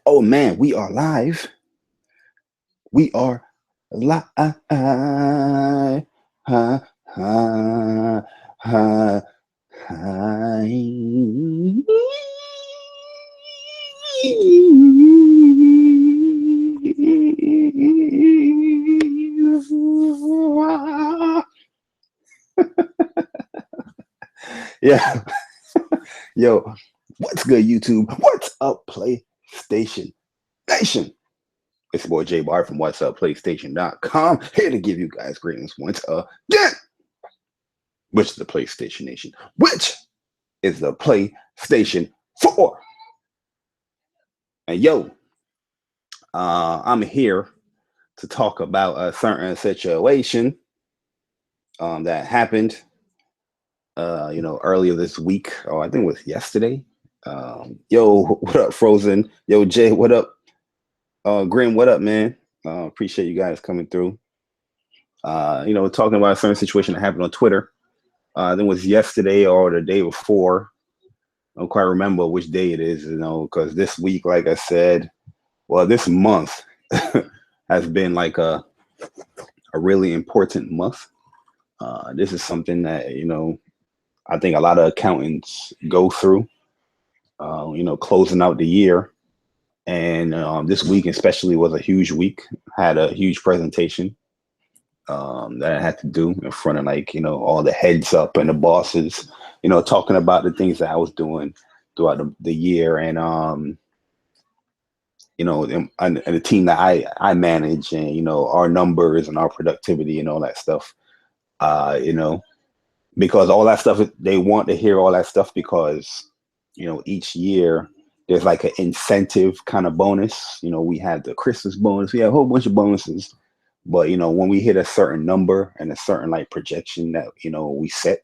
Oh man, we are live. We are live. Ha, ha, ha, hi. Yeah. Yo, what's good, YouTube? What's up, PlayStation Nation? It's your boy J Bar from What's Up PlayStation.com, here to give you guys greetings once again. Which is the PlayStation Nation? Which is the PlayStation 4? And yo, I'm here to talk about a certain situation that happened, earlier this week. Oh, I think it was yesterday. Yo, what up, Frozen? Yo, Jay, what up? Grim, what up, man? Appreciate you guys coming through. Talking about a certain situation that happened on Twitter. I think it was yesterday or the day before. I don't quite remember which day it is, because this week, like I said, this month has been like a really important month. This is something that, I think a lot of accountants go through, closing out the year. And this week especially was a huge week. Had a huge presentation that I had to do in front of all the heads up and the bosses, talking about the things that I was doing throughout the year, and and the team that I manage, and our numbers and our productivity and all that stuff. Because all that stuff, they want to hear all that stuff because each year there's like an incentive kind of bonus. We have the Christmas bonus, we have a whole bunch of bonuses. But when we hit a certain number and a certain projection that we set,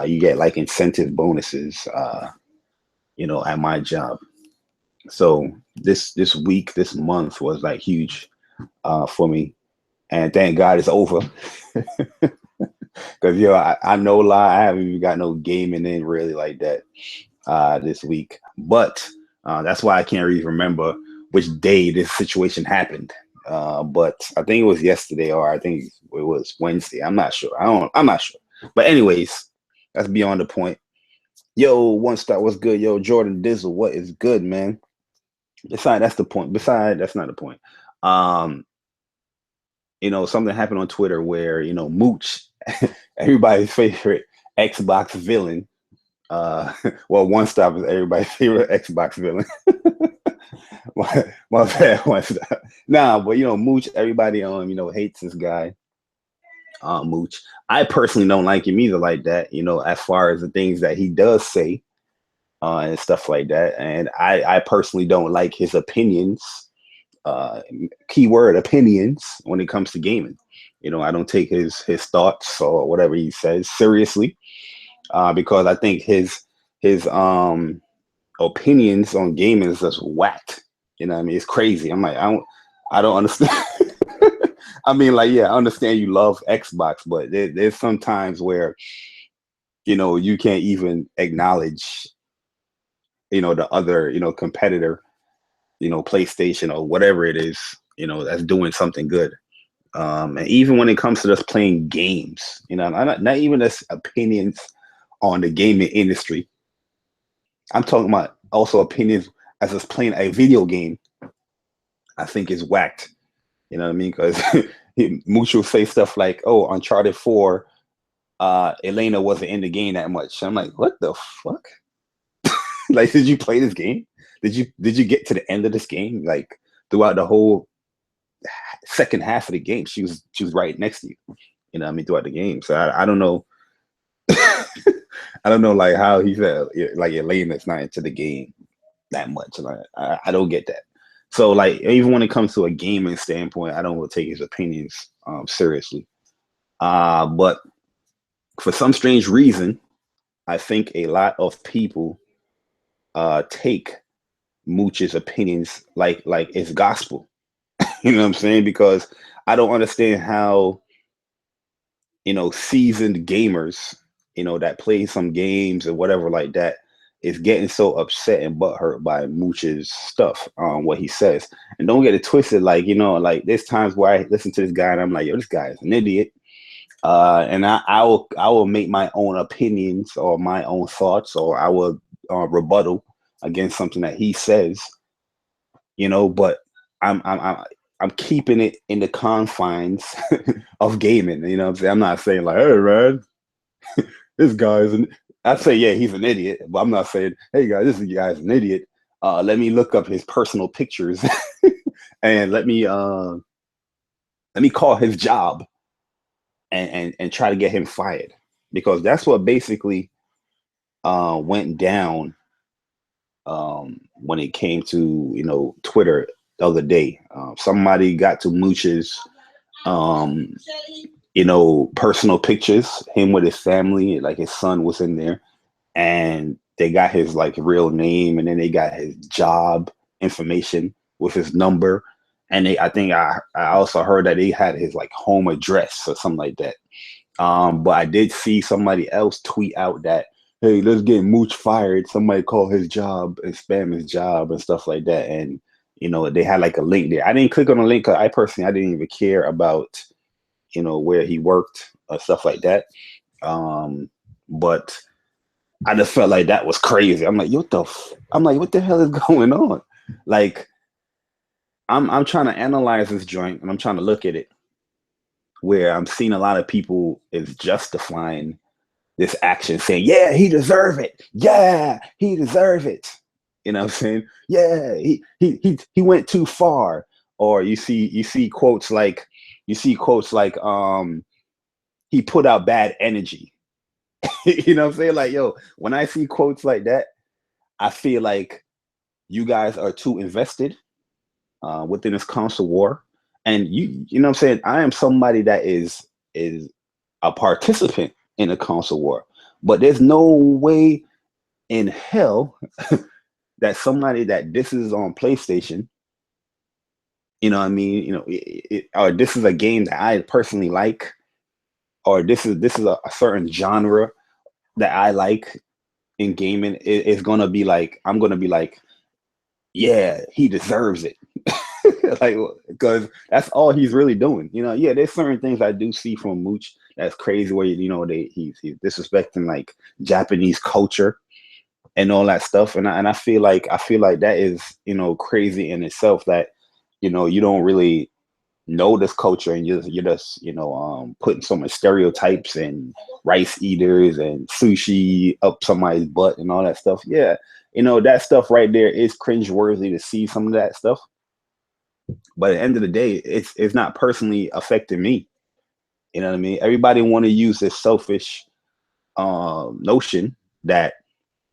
you get like incentive bonuses. At my job. So this week, this month was like huge for me, and thank God it's over. Because I no lie, I haven't even got no gaming in really like that this week. But that's why I can't really remember which day this situation happened. But I think it was yesterday, or I think it was Wednesday. I'm not sure. I'm not sure. But anyways, that's beyond the point. Yo, One Star, what's good? Yo, Jordan Dizzle, what is good, man? That's the point. That's not the point. Something happened on Twitter where, Mooch, everybody's favorite Xbox villain. One Stop is everybody's favorite Xbox villain. my bad, One Stop. Nah, but Mooch, everybody hates this guy. Mooch. I personally don't like him either like that, as far as the things that he does say and stuff like that. And I personally don't like his opinions, keyword opinions, when it comes to gaming. I don't take his thoughts or whatever he says seriously, because I think his opinions on gaming is just whacked. It's crazy. I'm like, I don't understand. I mean, I understand you love Xbox, but there's some times where, you can't even acknowledge, the other, competitor, PlayStation or whatever it is, that's doing something good. And even when it comes to just playing games, not even just opinions on the gaming industry. I'm talking about also opinions as just playing a video game. I think is whacked. You know what I mean? Because Mooch will say stuff like, "Oh, Uncharted 4, Elena wasn't in the game that much." I'm like, "What the fuck? Did you play this game? Did you get to the end of this game? Like throughout the whole second half of the game, she was right next to you. You know what I mean? Throughout the game. So I don't know. I don't know how he said Elena's not into the game that much. I don't get that. So even when it comes to a gaming standpoint, I don't take his opinions seriously. But for some strange reason, I think a lot of people take Mooch's opinions like it's gospel. You know what I'm saying? Because I don't understand how seasoned gamers, that play some games or whatever like that, is getting so upset and butthurt by Mooch's stuff, what he says. And don't get it twisted, like, you know, like there's times where I listen to this guy and I'm like, yo, this guy is an idiot. And I will make my own opinions or my own thoughts, or I will rebuttal against something that he says, you know, but I'm keeping it in the confines of gaming. You know what I'm saying? I'm not saying like, hey man, this guy's an I'd say, yeah, he's an idiot, but I'm not saying, hey guys, this guy's an idiot. Let me look up his personal pictures and let me call his job and try to get him fired, because that's what basically went down when it came to, you know, Twitter the other day. Somebody got to Mooch's you know, personal pictures, him with his family, like his son was in there, and they got his like real name, and then they got his job information with his number, and I think I also heard that they had his like home address or something like that. But I did see somebody else tweet out that, hey, let's get Mooch fired. Somebody call his job and spam his job and stuff like that. And, you know, they had like a link there. I didn't click on the link because I didn't even care about, you know, where he worked or stuff like that. But I just felt like that was crazy. I'm like, what the hell is going on? Like, I'm trying to analyze this joint and I'm trying to look at it, where I'm seeing a lot of people is justifying this action, saying, yeah, he deserve it. Yeah, he deserve it. You know what I'm saying? Yeah, he went too far. Or you see quotes like he put out bad energy. You know what I'm saying? Like, yo, when I see quotes like that, I feel like you guys are too invested within this console war. And you know what I'm saying? I am somebody that is a participant in a console war, but there's no way in hell that somebody that this is on PlayStation, you know what I mean? You know, or this is a game that I personally like, or this is a certain genre that I like in gaming, is gonna be like, I'm gonna be like, yeah, he deserves it. Like, because that's all he's really doing. You know, yeah, there's certain things I do see from Mooch that's crazy, where, you know, he's disrespecting like Japanese culture and all that stuff. And I feel like that is, you know, crazy in itself, that, you know, you don't really know this culture, and you're just you know, putting so much stereotypes and rice eaters and sushi up somebody's butt and all that stuff. Yeah, you know, that stuff right there is cringeworthy to see some of that stuff. But at the end of the day, it's not personally affecting me. You know what I mean? Everybody want to use this selfish notion that,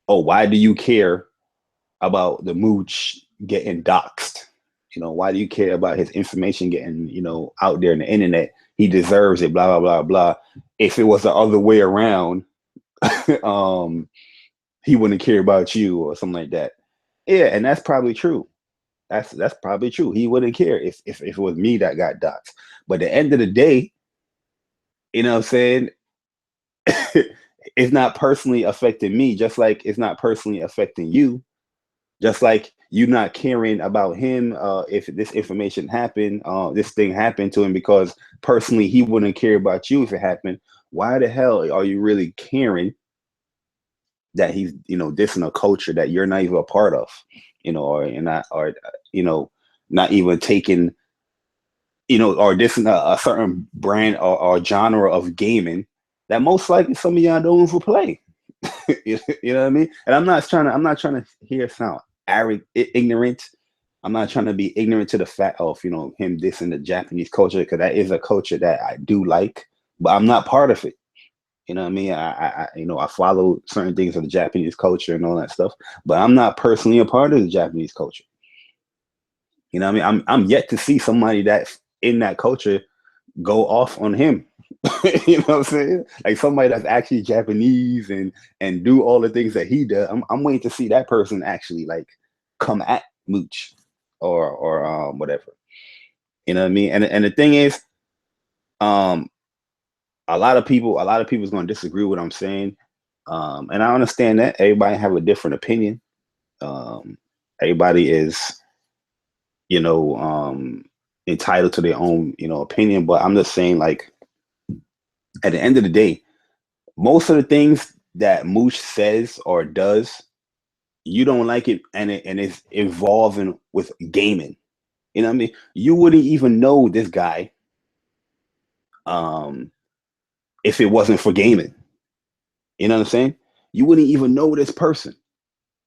oh, why do you care about the Mooch getting doxxed? You know, why do you care about his information getting, you know, out there in the internet? He deserves it, blah, blah, blah, blah. If it was the other way around, he wouldn't care about you or something like that. Yeah, and that's probably true. That's probably true. He wouldn't care if it was me that got doxxed. But at the end of the day, you know what I'm saying? It's not personally affecting me, just like it's not personally affecting you. Just like you not caring about him, if this information happened, this thing happened to him, because personally he wouldn't care about you if it happened. Why the hell are you really caring that he's, you know, dissing a culture that you're not even a part of, you know, or you're not, or you know, not even taking, you know, or dissing a certain brand or genre of gaming that most likely some of y'all don't even play. You know what I mean? And I'm not trying to hear sound ignorant. I'm not trying to be ignorant to the fact of, you know, him dissing the Japanese culture, because that is a culture that I do like, but I'm not part of it. You know what I mean? I you know, I follow certain things of the Japanese culture and all that stuff, but I'm not personally a part of the Japanese culture. You know what I mean? I'm yet to see somebody that's in that culture go off on him. You know what I'm saying? Like somebody that's actually Japanese and do all the things that he does. I'm waiting to see that person actually like come at Mooch or whatever. You know what I mean? And the thing is, a lot of people is going to disagree with what I'm saying, And I understand that everybody have a different opinion. Everybody is, you know, entitled to their own, you know, opinion. But I'm just saying, like, at the end of the day, most of the things that Mooch says or does, you don't like it, and it's evolving with gaming. You know what I mean? You wouldn't even know this guy if it wasn't for gaming. You know what I'm saying? You wouldn't even know this person.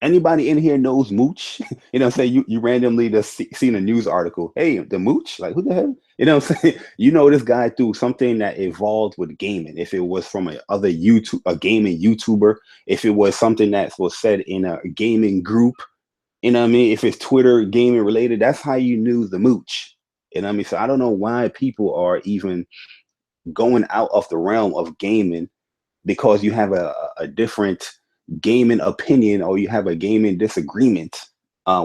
Anybody in here knows Mooch? You know what I'm saying? You randomly just seen a news article. Hey, the Mooch? Like, who the hell? You know what I'm saying? You know this guy through something that evolved with gaming. If it was from a gaming YouTuber, if it was something that was said in a gaming group, you know what I mean? If it's Twitter gaming related, that's how you knew the Mooch. You know what I mean? So I don't know why people are even going out of the realm of gaming because you have a different gaming opinion or you have a gaming disagreement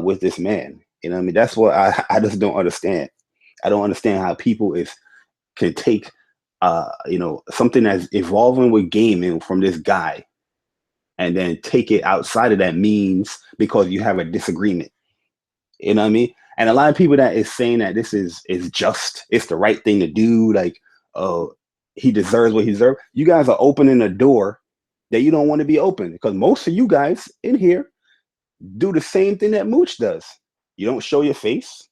with this man. You know what I mean? That's what I just don't understand. I don't understand how people can take you know, something that's evolving with gaming from this guy and then take it outside of that means because you have a disagreement. You know what I mean? And a lot of people that is saying that this is just, it's the right thing to do. Like, oh, he deserves what he deserves. You guys are opening a door that you don't want to be open because most of you guys in here do the same thing that Mooch does. You don't show your face.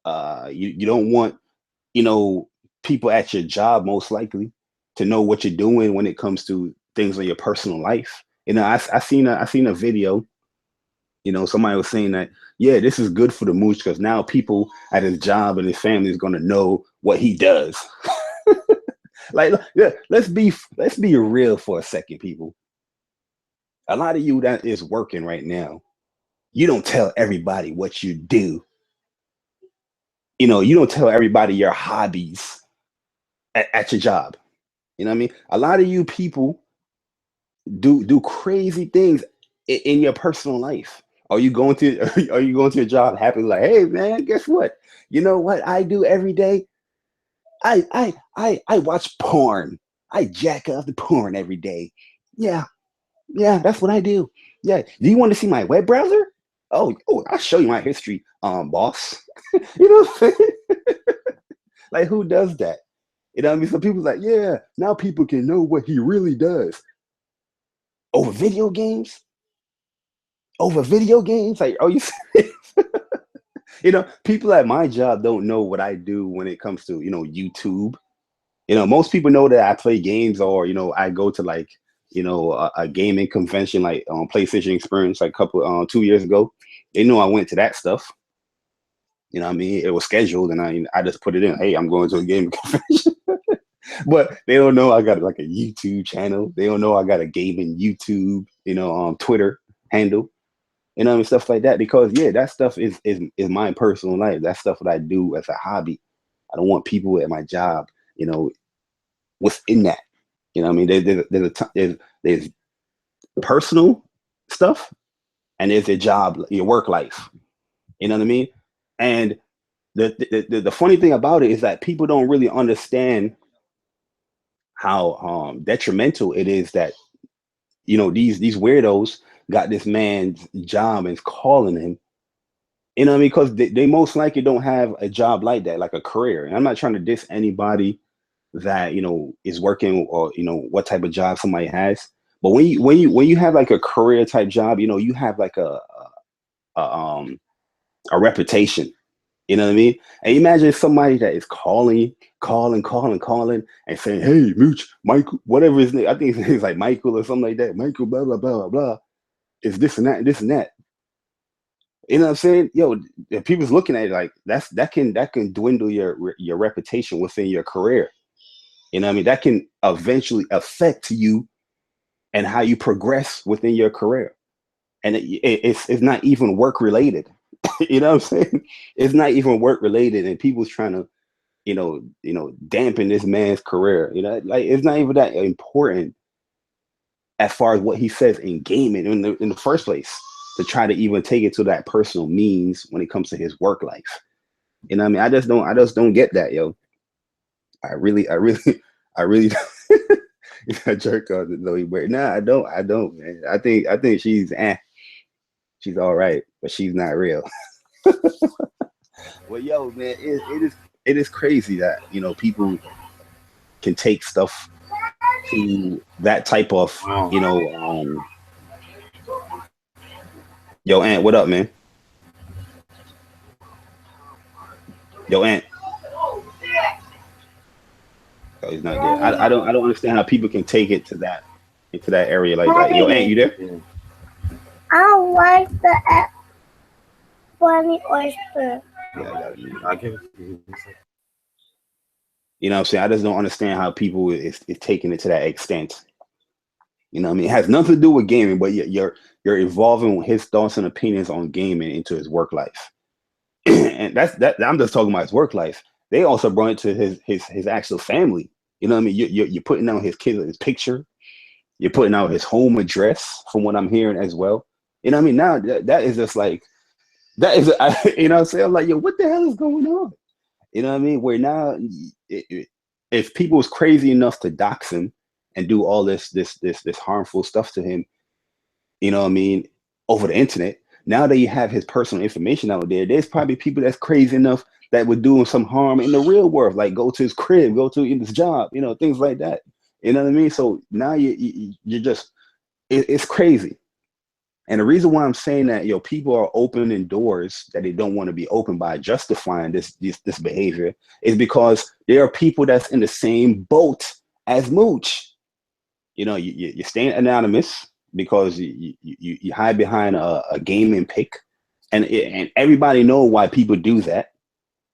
You don't want, you know, people at your job most likely to know what you're doing when it comes to things in your personal life. You know, I seen a video. You know, somebody was saying that, yeah, this is good for the Mooch because now people at his job and his family is going to know what he does. Like, yeah, let's be real for a second, people. A lot of you that is working right now, you don't tell everybody what you do. You know, you don't tell everybody your hobbies at your job. You know what I mean? A lot of you people do crazy things in your personal life. Are you going to your job happy like, hey man, guess what? You know what I do every day? I watch porn. I jack off the porn every day. Yeah, yeah, that's what I do. Yeah. Do you want to see my web browser? Oh, I'll show you my history, boss. You know what I'm saying? Like, who does that? You know what I mean? So people's like, yeah, now people can know what he really does. Over video games? Over video games? Like, are you serious? You know, people at my job don't know what I do when it comes to, you know, YouTube. You know, most people know that I play games or, you know, I go to like, you know, a gaming convention like PlayStation Experience like a couple 2 years ago. They know I went to that stuff. You know what I mean? It was scheduled and I just put it in. Hey, I'm going to a gaming convention. But they don't know I got like a YouTube channel. They don't know I got a gaming YouTube, you know, Twitter handle, you know, and stuff like that. Because yeah, that stuff is my personal life. That's stuff that I do as a hobby. I don't want people at my job, you know, within that. You know what I mean? There's personal stuff and there's your job, your work life. You know what I mean? And the funny thing about it is that people don't really understand how detrimental it is that, you know, these weirdos got this man's job and is calling him. You know what I mean? Because they most likely don't have a job like that, like a career. And I'm not trying to diss anybody that, you know, is working or, you know, what type of job somebody has. But when you have like a career type job, you know, you have like a, a reputation. You know what I mean? And imagine somebody that is calling and saying, hey, Mooch, Michael, whatever his name, I think his name is like Michael or something like that. Michael, blah, blah, blah, blah, blah. It's this and that and this and that. You know what I'm saying? Yo, if people's looking at it like that can dwindle your reputation within your career. You know what I mean? That can eventually affect you and how you progress within your career. And it's not even work related. You know what I'm saying? It's not even work related, and people's trying to, dampen this man's career. You know, like it's not even that important as far as what he says in gaming in the first place to try to even take it to that personal means when it comes to his work life. You know what I mean? I just don't get that, yo. I really, I really, Jerk off to Zoe Bird. Nah, I don't, man. I think she's all right, but she's not real. Well, yo, man, it is crazy that people can take stuff to that type of yo, Aunt, what up, man? Yo, Aunt. Oh, he's not there. I don't understand how people can take it to that into that area like that. Yo, Aunt, you there? I like the bunny oyster. Yeah, I give it. You know what I'm saying? I just don't understand how people is taking it to that extent. You know what I mean? It has nothing to do with gaming, but you're evolving his thoughts and opinions on gaming into his work life. And that I'm just talking about his work life. They also brought it to his actual family. You know what I mean? You're putting out his picture. You're putting out his home address, from what I'm hearing as well. You know what I mean? Now that is just like that is you know what I'm saying? I'm like, yo, what the hell is going on? You know what I mean? Where now, if people was crazy enough to dox him and do all this harmful stuff to him, you know what I mean, over the internet. Now that you have his personal information out there, there's probably people that's crazy enough that would do him some harm in the real world, like go to his crib, go to his job, things like that. You know what I mean? So now you're just, it's crazy. And the reason why I'm saying that, people are opening doors that they don't want to be opened by justifying this behavior is because there are people that's in the same boat as Mooch. You're staying anonymous because you hide behind a gaming pic, and everybody know why people do that.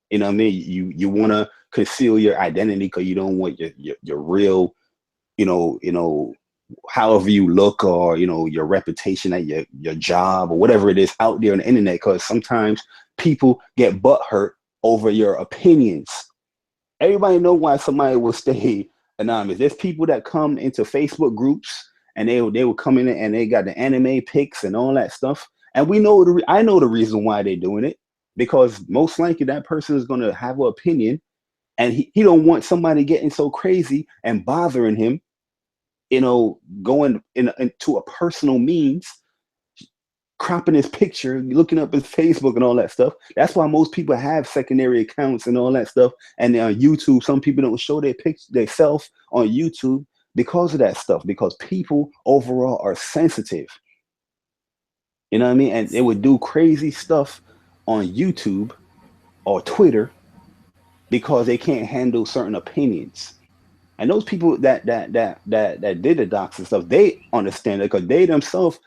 You know what I mean? You want to conceal your identity because you don't want your real, however you look, or your reputation at your job or whatever it is out there on the internet, because sometimes people get butthurt over your opinions. Everybody know why somebody will stay anonymous. There's people that come into Facebook groups and they will come in and they got the anime pics and all that stuff, and I know the reason why they're doing it, because most likely that person is going to have an opinion, and he don't want somebody getting so crazy and bothering him, going into a personal means, cropping his picture, looking up his Facebook and all that stuff. That's why most people have secondary accounts and all that stuff. And on YouTube, some people don't show their picture, their self on YouTube because of that stuff, because people overall are sensitive. You know what I mean? And they would do crazy stuff on YouTube or Twitter because they can't handle certain opinions. And those people that did the docs and stuff, they understand it because they themselves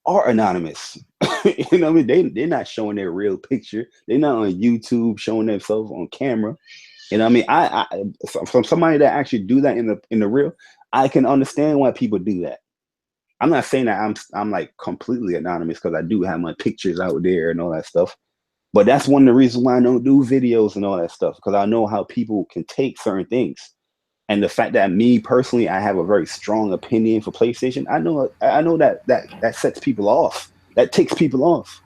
are anonymous. You know what I mean? They're not showing their real picture. They're not on YouTube showing themselves on camera. You know what I mean? I from somebody that actually do that in the real, I can understand why people do that. I'm not saying that I'm like completely anonymous, because I do have my pictures out there and all that stuff. But that's one of the reasons why I don't do videos and all that stuff, because I know how people can take certain things. And the fact that me personally, I have a very strong opinion for PlayStation, I know that sets people off. That ticks people off.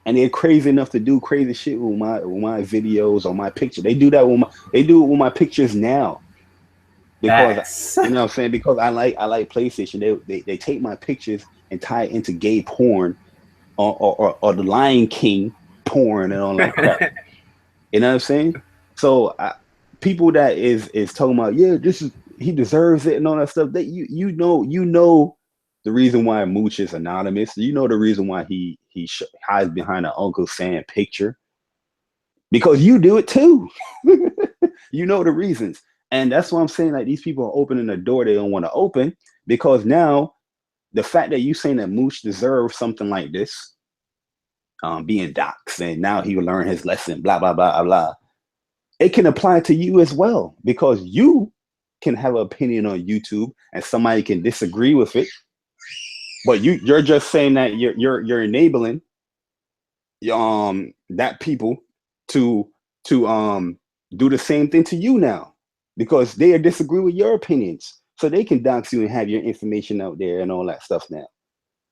And they're crazy enough to do crazy shit with my videos or my picture. They do that they do it with my pictures now. Because you know what I'm saying? Because I like PlayStation. They take my pictures and tie it into gay porn or the Lion King porn and all that crap. You know what I'm saying? So people that is talking about, yeah, he deserves it and all that stuff. That you know the reason why Mooch is anonymous. You know the reason why he hides behind an Uncle Sam picture, because you do it too. You know the reasons, and that's why I'm saying, like, these people are opening a door they don't want to open, because now the fact that you saying that Mooch deserves something like this, being doxxed, and now he will learn his lesson, blah blah blah blah. It can apply to you as well, because you can have an opinion on YouTube and somebody can disagree with it, but you're just saying that you're enabling that people to do the same thing to you now, because they disagree with your opinions, so they can dox you and have your information out there and all that stuff now.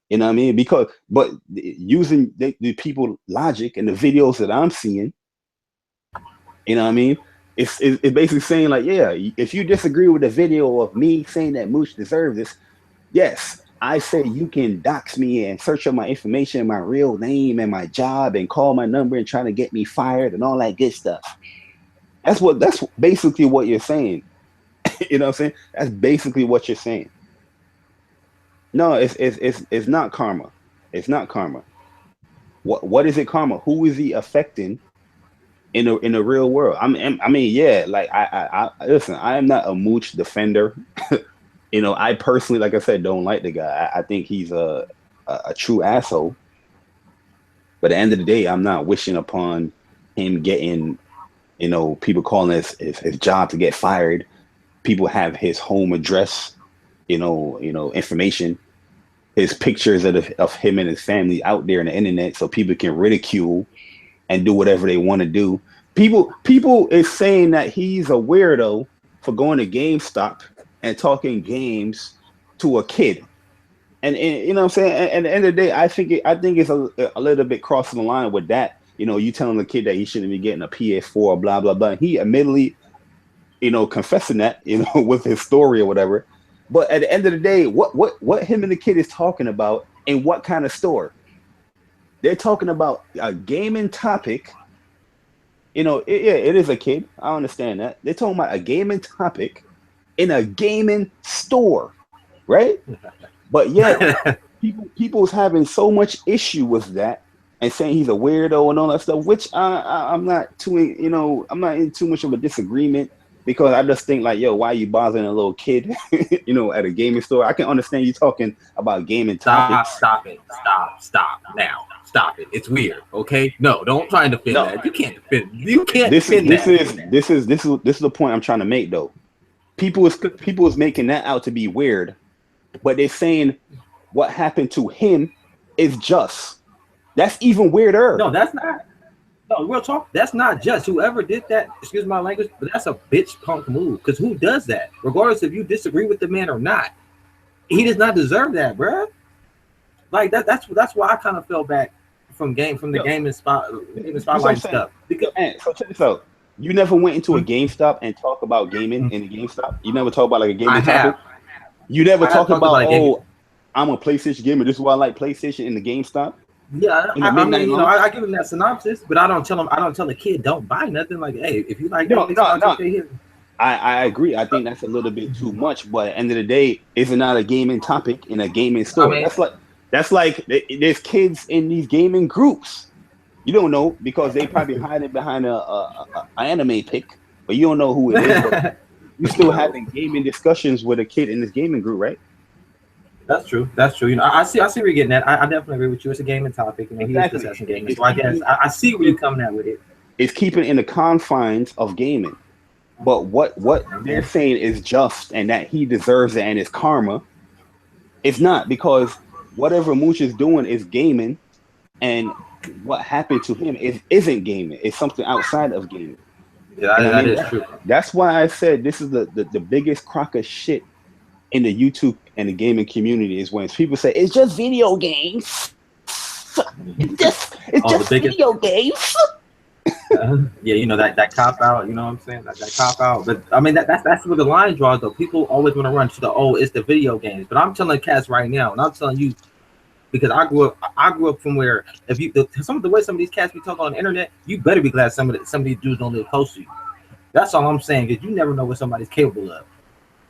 You know what I mean? But using the people logic and the videos that I'm seeing, you know what I mean? it's basically saying like, yeah, if you disagree with the video of me saying that Mooch deserves this, yes, I say you can dox me and search up my information, my real name and my job and call my number and try to get me fired and all that good stuff. That's basically what you're saying. You know what I'm saying? That's basically what you're saying. No, it's not karma. It's not karma. What is it karma? Who is he affecting in the real world? I mean, yeah, like I listen, I am not a Mooch defender. You know, I personally, like I said, don't like the guy. I think he's a true asshole. But at the end of the day, I'm not wishing upon him getting, you know, people calling his job to get fired. People have his home address, you know, information, his pictures of him and his family out there on the internet, so people can ridicule and do whatever they want to do. People is saying that he's a weirdo for going to GameStop and talking games to a kid. And you know what I'm saying? And at the end of the day, I think it's a little bit crossing the line with that. You know, you telling the kid that he shouldn't be getting a PS4, blah, blah, blah. He admittedly, you know, confessing that, you know, with his story or whatever. But at the end of the day, what him and the kid is talking about in what kind of store? They're talking about a gaming topic. You know, it is a kid. I understand that. They're talking about a gaming topic in a gaming store, right? But yet, people's having so much issue with that and saying he's a weirdo and all that stuff, which I'm not I'm not in too much of a disagreement, because I just think like, yo, why are you bothering a little kid, you know, at a gaming store? I can understand you talking about gaming topics. Stop now. Stop it. It's weird. Okay. No, don't try and defend that. You can't defend. You can't defend that. This is the point I'm trying to make though. People is making that out to be weird, but they're saying what happened to him is just. That's even weirder. No, that's not. No, real talk. That's not just. Whoever did that, excuse my language, but that's a bitch punk move. Because who does that? Regardless if you disagree with the man or not, he does not deserve that, bro. Like that's why I kind of fell back from the gaming spotlight stuff. Because so check this out. You never went into a GameStop and talk about gaming in the GameStop? You never talk about like a gaming topic? You never talk about, I'm a PlayStation gamer, this is why I like PlayStation in the GameStop? Yeah, I mean, you know, I give him that synopsis, but I don't tell the kid don't buy nothing. Like, hey, if you like, no. I agree. I think that's a little bit too much, but at the end of the day, it's not a gaming topic in a gaming store. I mean, that's like there's kids in these gaming groups. You don't know because they probably hiding behind a anime pic, but you don't know who it is. But you still having gaming discussions with a kid in this gaming group, right? That's true. You know, I see where you're getting at. I definitely agree with you. It's a gaming topic. You know, he is discussing gaming. So I guess I see where you're coming at with it. It's keeping in the confines of gaming. But what they're saying is just and that he deserves it and it's karma. It's not, because whatever Mooch is doing is gaming, and what happened to him isn't gaming. It's something outside of gaming. Yeah, that is true. That's why I said this is the biggest crock of shit in the YouTube and the gaming community is when people say it's just video games. It's just video games. Yeah, you know that cop out. You know what I'm saying? That cop out. But I mean that's where the line draws though. People always want to run to it's the video games. But I'm telling cats right now, and I'm telling you, because I grew up from where some of these cats be talking on the internet, you better be glad some of these dudes don't live close to you. That's all I'm saying, because you never know what somebody's capable of.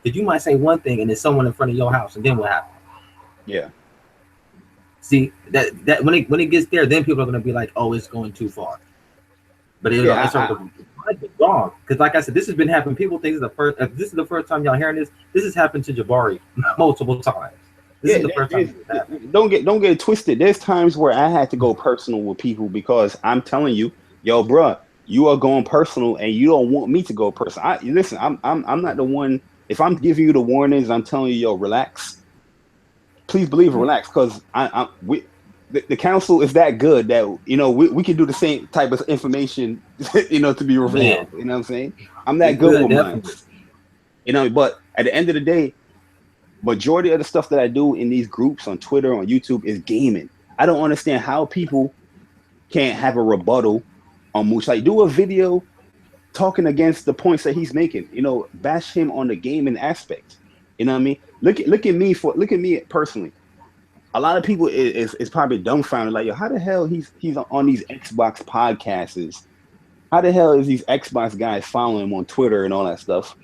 Because you might say one thing and there's someone in front of your house, and then what happens? Yeah. See that when it gets there, then people are gonna be like, oh, it's going too far. But it's wrong, because like I said, this has been happening. People think if this is the first time y'all hearing this. This has happened to Jabari multiple times. This is the first time. Don't get it twisted. There's times where I had to go personal with people because I'm telling you, yo, bruh, you are going personal and you don't want me to go personal. Listen, I'm not the one. If I'm giving you the warnings, I'm telling you, yo, relax. Please believe it, relax, because the council is that good that, you know, we can do the same type of information, you know, to be revealed. You know what I'm saying? I'm that good with mine. You know, but at the end of the day, majority of the stuff that I do in these groups on Twitter, on YouTube is gaming. I don't understand how people can't have a rebuttal on Mooch. Like, do a video talking against the points that he's making. You know, bash him on the gaming aspect. You know what I mean? Look at me personally. A lot of people is probably dumbfounded, like, yo, how the hell he's on these Xbox podcasts? How the hell is these Xbox guys following him on Twitter and all that stuff?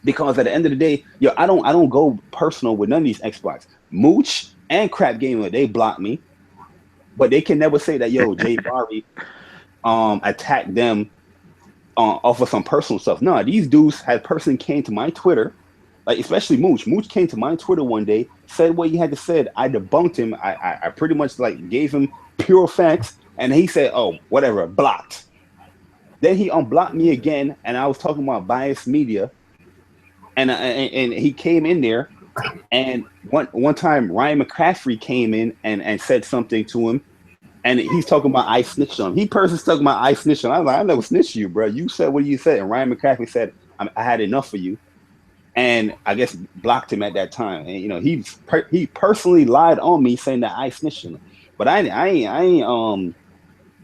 Because at the end of the day, yo, I don't go personal with none of these Xbox. Mooch and Crap Gamer, they block me, but they can never say that, yo, Jay Barry attacked them off of some personal stuff. No, these dudes had person came to my Twitter, like especially Mooch. Mooch came to my Twitter one day, said what he had to say. I debunked him. I pretty much like gave him pure facts, and he said, oh, whatever, blocked. Then he unblocked me again, and I was talking about biased media. And he came in there, and one time Ryan McCaffrey came in and said something to him, and he's talking about I snitched on him. He personally talking about I snitched on him. I was like, I never snitched you, bro. You said what you said, and Ryan McCaffrey said I had enough for you, and I guess blocked him at that time. And you know he personally lied on me saying that I snitched on him, but I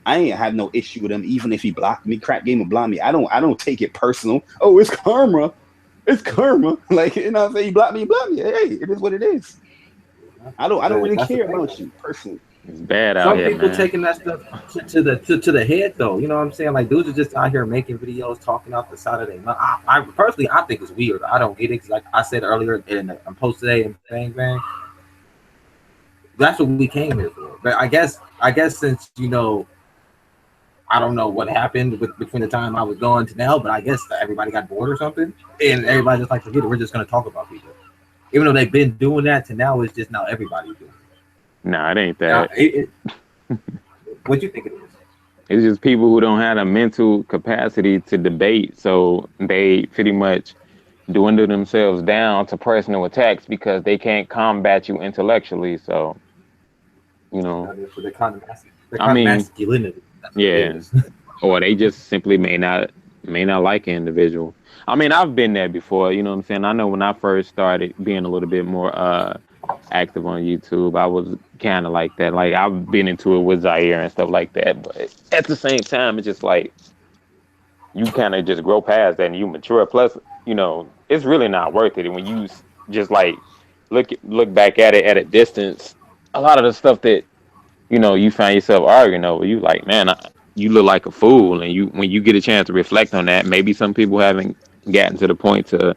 ain't have no issue with him even if he blocked me. Crap Gamer blocked me. I don't take it personal. Oh, it's karma. It's karma. Like, you know what I'm saying? You block me, Hey, it is what it is. I don't really care about you personally. It's bad out Some here, people man. taking that stuff to the head, though. You know what I'm saying? Like, dudes are just out here making videos, talking out the side of their mouth. I personally, I think it's weird. I don't get it because, like I said earlier in a post today and bang, that's what we came here for. But I guess since, you know, I don't know what happened between the time I was going to now, but I guess everybody got bored or something, and everybody just like, forget it. We're just going to talk about people, even though they've been doing that to now. It's just now everybody's doing it. Nah, it ain't that. What do you think it is? It's just people who don't have a mental capacity to debate, so they pretty much dwindle themselves down to personal attacks because they can't combat you intellectually. So, you know, For the kind of masculinity. Yeah, or they just simply may not like an individual. I mean, I've been there before, you know what I'm saying? I know when I first started being a little bit more active on YouTube, I was kind of like that. Like, I've been into it with Zaire and stuff like that, but at the same time, it's just like you kind of just grow past that and you mature. Plus, you know, it's really not worth it. And when you just like look back at it at a distance, a lot of the stuff that, you know, you find yourself arguing over, you like, man, you look like a fool. And when you get a chance to reflect on that, maybe some people haven't gotten to the point to,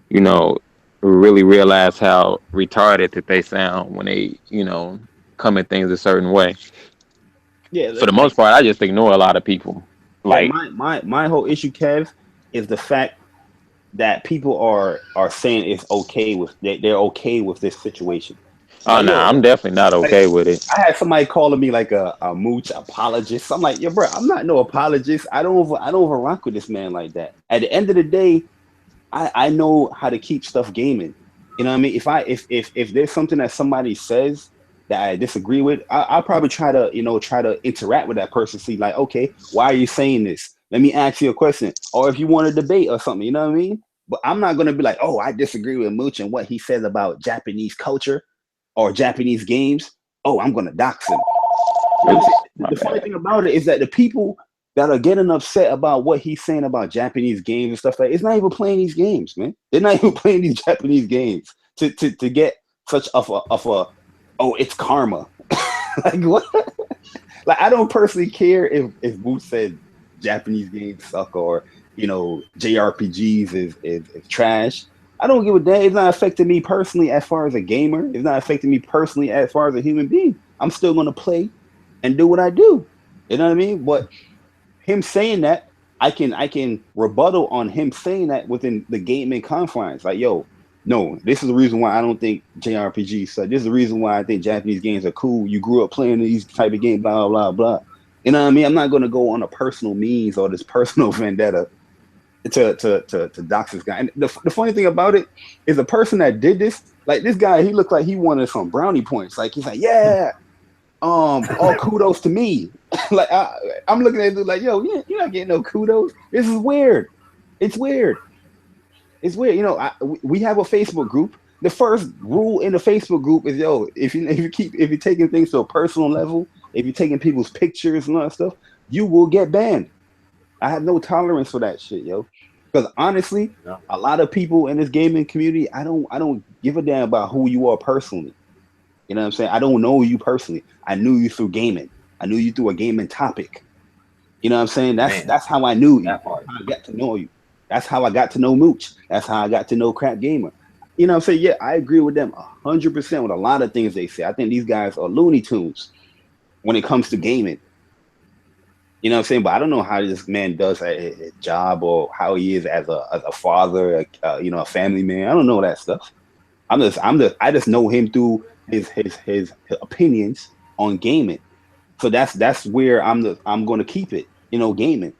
you know, really realize how retarded that they sound when they, you know, come at things a certain way. Yeah. For the most part, I just ignore a lot of people. Like, my whole issue, Kev, is the fact that people are saying it's okay with they're okay with this situation. Oh, no, I'm definitely not okay with it. I had somebody calling me like a mooch apologist. I'm like, yeah, bro, I'm not no apologist. I don't over rock with this man like that. At the end of the day, I know how to keep stuff gaming. You know what I mean? If there's something that somebody says that I disagree with, I'll probably try to interact with that person. See, like, okay, why are you saying this? Let me ask you a question. Or if you want to debate or something, you know what I mean? But I'm not gonna be like, oh, I disagree with Mooch and what he says about Japanese culture or Japanese games. Oh, I'm gonna dox him. The funny thing about it is that the people that are getting upset about what he's saying about Japanese games and stuff like, it's not even playing these games, man. They're not even playing these Japanese games to get such of a oh, it's karma. Like, what? Like, I don't personally care if Booth said Japanese games suck or, you know, JRPGs is trash. I don't give a damn. It's not affecting me personally as far as a gamer. It's not affecting me personally as far as a human being. I'm still gonna play and do what I do. You know what I mean? But him saying that, I can rebuttal on him saying that within the gaming confines. Like, yo, no, this is the reason why I don't think JRPGs suck. This is the reason why I think Japanese games are cool. You grew up playing these type of games, blah, blah, blah. You know what I mean? I'm not going to go on a personal means or this personal vendetta to dox this guy. And the funny thing about it is the person that did this, like this guy, he looked like he wanted some brownie points. Like, he's like, yeah, all kudos to me. Like, I'm looking at it like, yo, you're not getting no kudos. This is weird. It's weird. It's weird. You know, we have a Facebook group. The first rule in the Facebook group is, yo, if you're taking things to a personal level, if you're taking people's pictures and all that stuff, you will get banned. I have no tolerance for that shit, yo. Because honestly, a lot of people in this gaming community, I don't give a damn about who you are personally. You know what I'm saying? I don't know you personally. I knew you through gaming. I knew you through a gaming topic. You know what I'm saying? That's how I knew you. That's how I got to know you. That's how I got to know Mooch. That's how I got to know Crap Gamer. You know what I'm saying? Yeah, I agree with them 100% with a lot of things they say. I think these guys are Looney Tunes when it comes to gaming. You know what I'm saying? But I don't know how this man does a job or how he is as a father, you know, a family man. I don't know that stuff. I just know him through his opinions on gaming. So that's where I'm going to keep it. You know, gaming.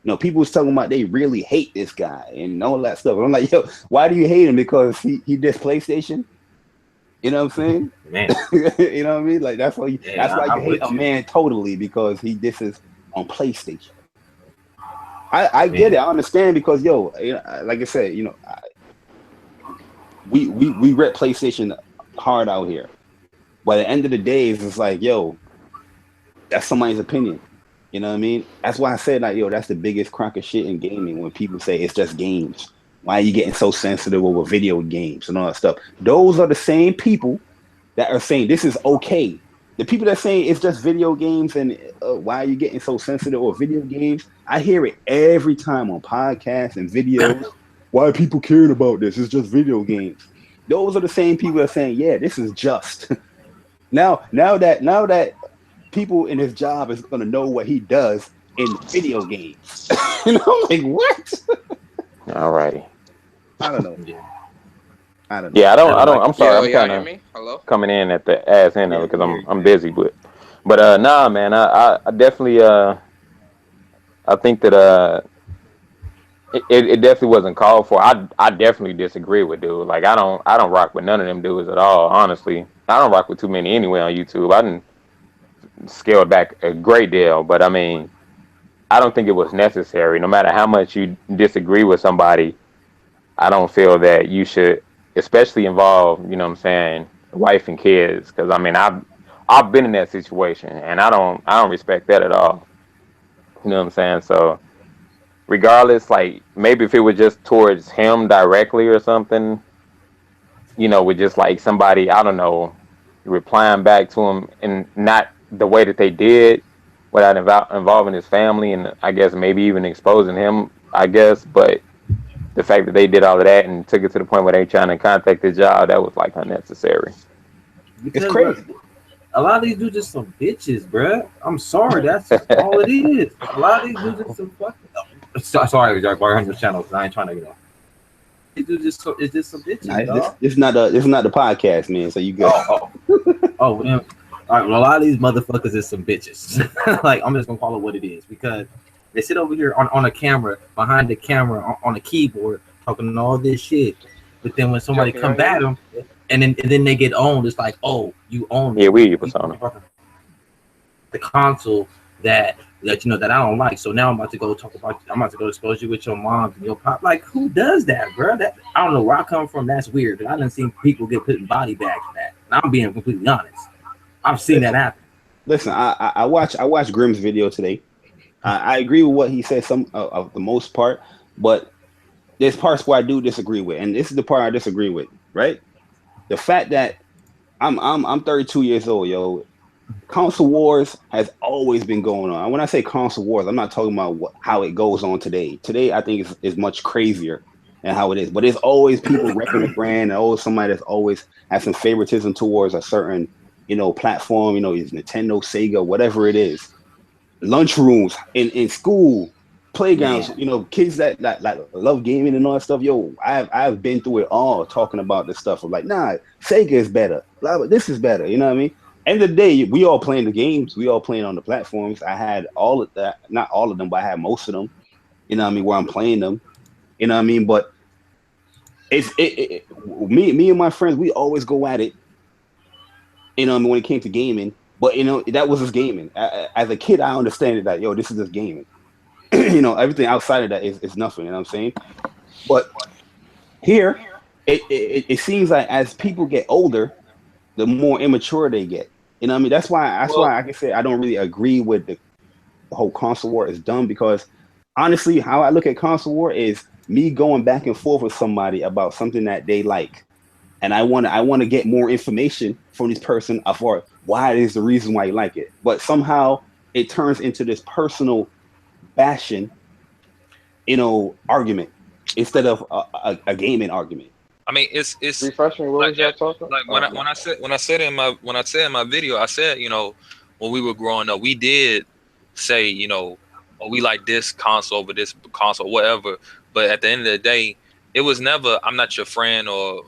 You know, people was talking about they really hate this guy and all that stuff. I'm like, yo, why do you hate him? Because he dissed PlayStation? You know what I'm saying? Man. You know what I mean? Like that's why you hate a man totally, because he disses on PlayStation. I get it. I understand, because yo, like I said, you know, we rep PlayStation hard out here. But at the end of the day, it's like, yo, that's somebody's opinion. You know what I mean? That's why I said, like, yo, that's the biggest crock of shit in gaming, when people say it's just games. Why are you getting so sensitive over video games and all that stuff? Those are the same people that are saying this is okay. The people that say it's just video games and why are you getting so sensitive over video games? I hear it every time on podcasts and videos. Why are people caring about this? It's just video games. Those are the same people that are saying, yeah, this is just. Now that people in his job is going to know what he does in video games. You know, like, what? All righty. I don't know. Yeah, I don't. I'm sorry. Yo, I'm kind of coming in at the ass end of it because I'm busy. But nah, man. I definitely I think that it definitely wasn't called for. I definitely disagree with dude. Like I don't rock with none of them dudes at all. Honestly, I don't rock with too many anyway on YouTube. I didn't scale back a great deal, but I mean, I don't think it was necessary. No matter how much you disagree with somebody, I don't feel that you should, especially involve, you know what I'm saying, wife and kids. Because I mean, I've been in that situation, and I don't respect that at all. You know what I'm saying? So, regardless, like maybe if it was just towards him directly or something, you know, with just like somebody, I don't know, replying back to him and not the way that they did, without involving his family and I guess maybe even exposing him, I guess. But the fact that they did all of that and took it to the point where they trying to contact the job, that was like unnecessary. Because, it's crazy. A lot of these dudes just some bitches, bruh. I'm sorry, that's all it is. A lot of these dudes just some fucking. Sorry, Jack, on your channel, because I ain't trying to, you know. It's just some bitches. Nah, it's not the podcast, man. So you go. Oh, man. All right, well, a lot of these motherfuckers is some bitches. Like, I'm just gonna call it what it is, because they sit over here on a camera, behind the camera, on a keyboard, talking all this shit. But then when somebody come at them, and then they get owned, it's like, oh, you own me. Yeah, we persona. The console that you know that I don't like. So now I'm about to go expose you with your mom and your pop. Like, who does that, bro? That I don't know where I come from. That's weird. I done seen people get put in body bags for that. And I'm being completely honest. I've seen that happen. Listen, I watched Grimm's video today. I agree with what he said some of the most part, but there's parts where I do disagree with, and this is the part I disagree with. Right, the fact that I'm 32 years old, yo. Console wars has always been going on. When I say console wars, I'm not talking about how it goes on today. Today, I think is much crazier than how it is. But there's always people repping the brand, and always somebody that's always has some favoritism towards a certain, you know, platform. You know, it's Nintendo, Sega, whatever it is. Lunchrooms in school, playgrounds. You know, kids that love gaming and all that stuff. Yo, I've been through it all, talking about this stuff. I'm like, nah, Sega is better. Blah, blah, this is better. You know what I mean? End of the day, we all playing the games. We all playing on the platforms. I had all of that, not all of them, but I had most of them. You know what I mean? Where I'm playing them. You know what I mean? But me and my friends, we always go at it. You know what I mean? When it came to gaming, but you know that was just gaming. As a kid, I understand it that this is just gaming. You know, everything outside of that is nothing. You know what I'm saying? But here, it seems like as people get older, the more immature they get. You know what I mean? That's why I can say I don't really agree with the whole console war is dumb, because honestly, how I look at console war is me going back and forth with somebody about something that they like, and I want to get more information from this person for why it is the reason why you like it. But somehow it turns into this personal bashing, argument instead of a gaming argument. I mean, it's Refresh me. What like was y'all talking? like when I said in my video, I said, when we were growing up, we did say, oh, we like this console over this console, whatever. But at the end of the day, it was never I'm not your friend or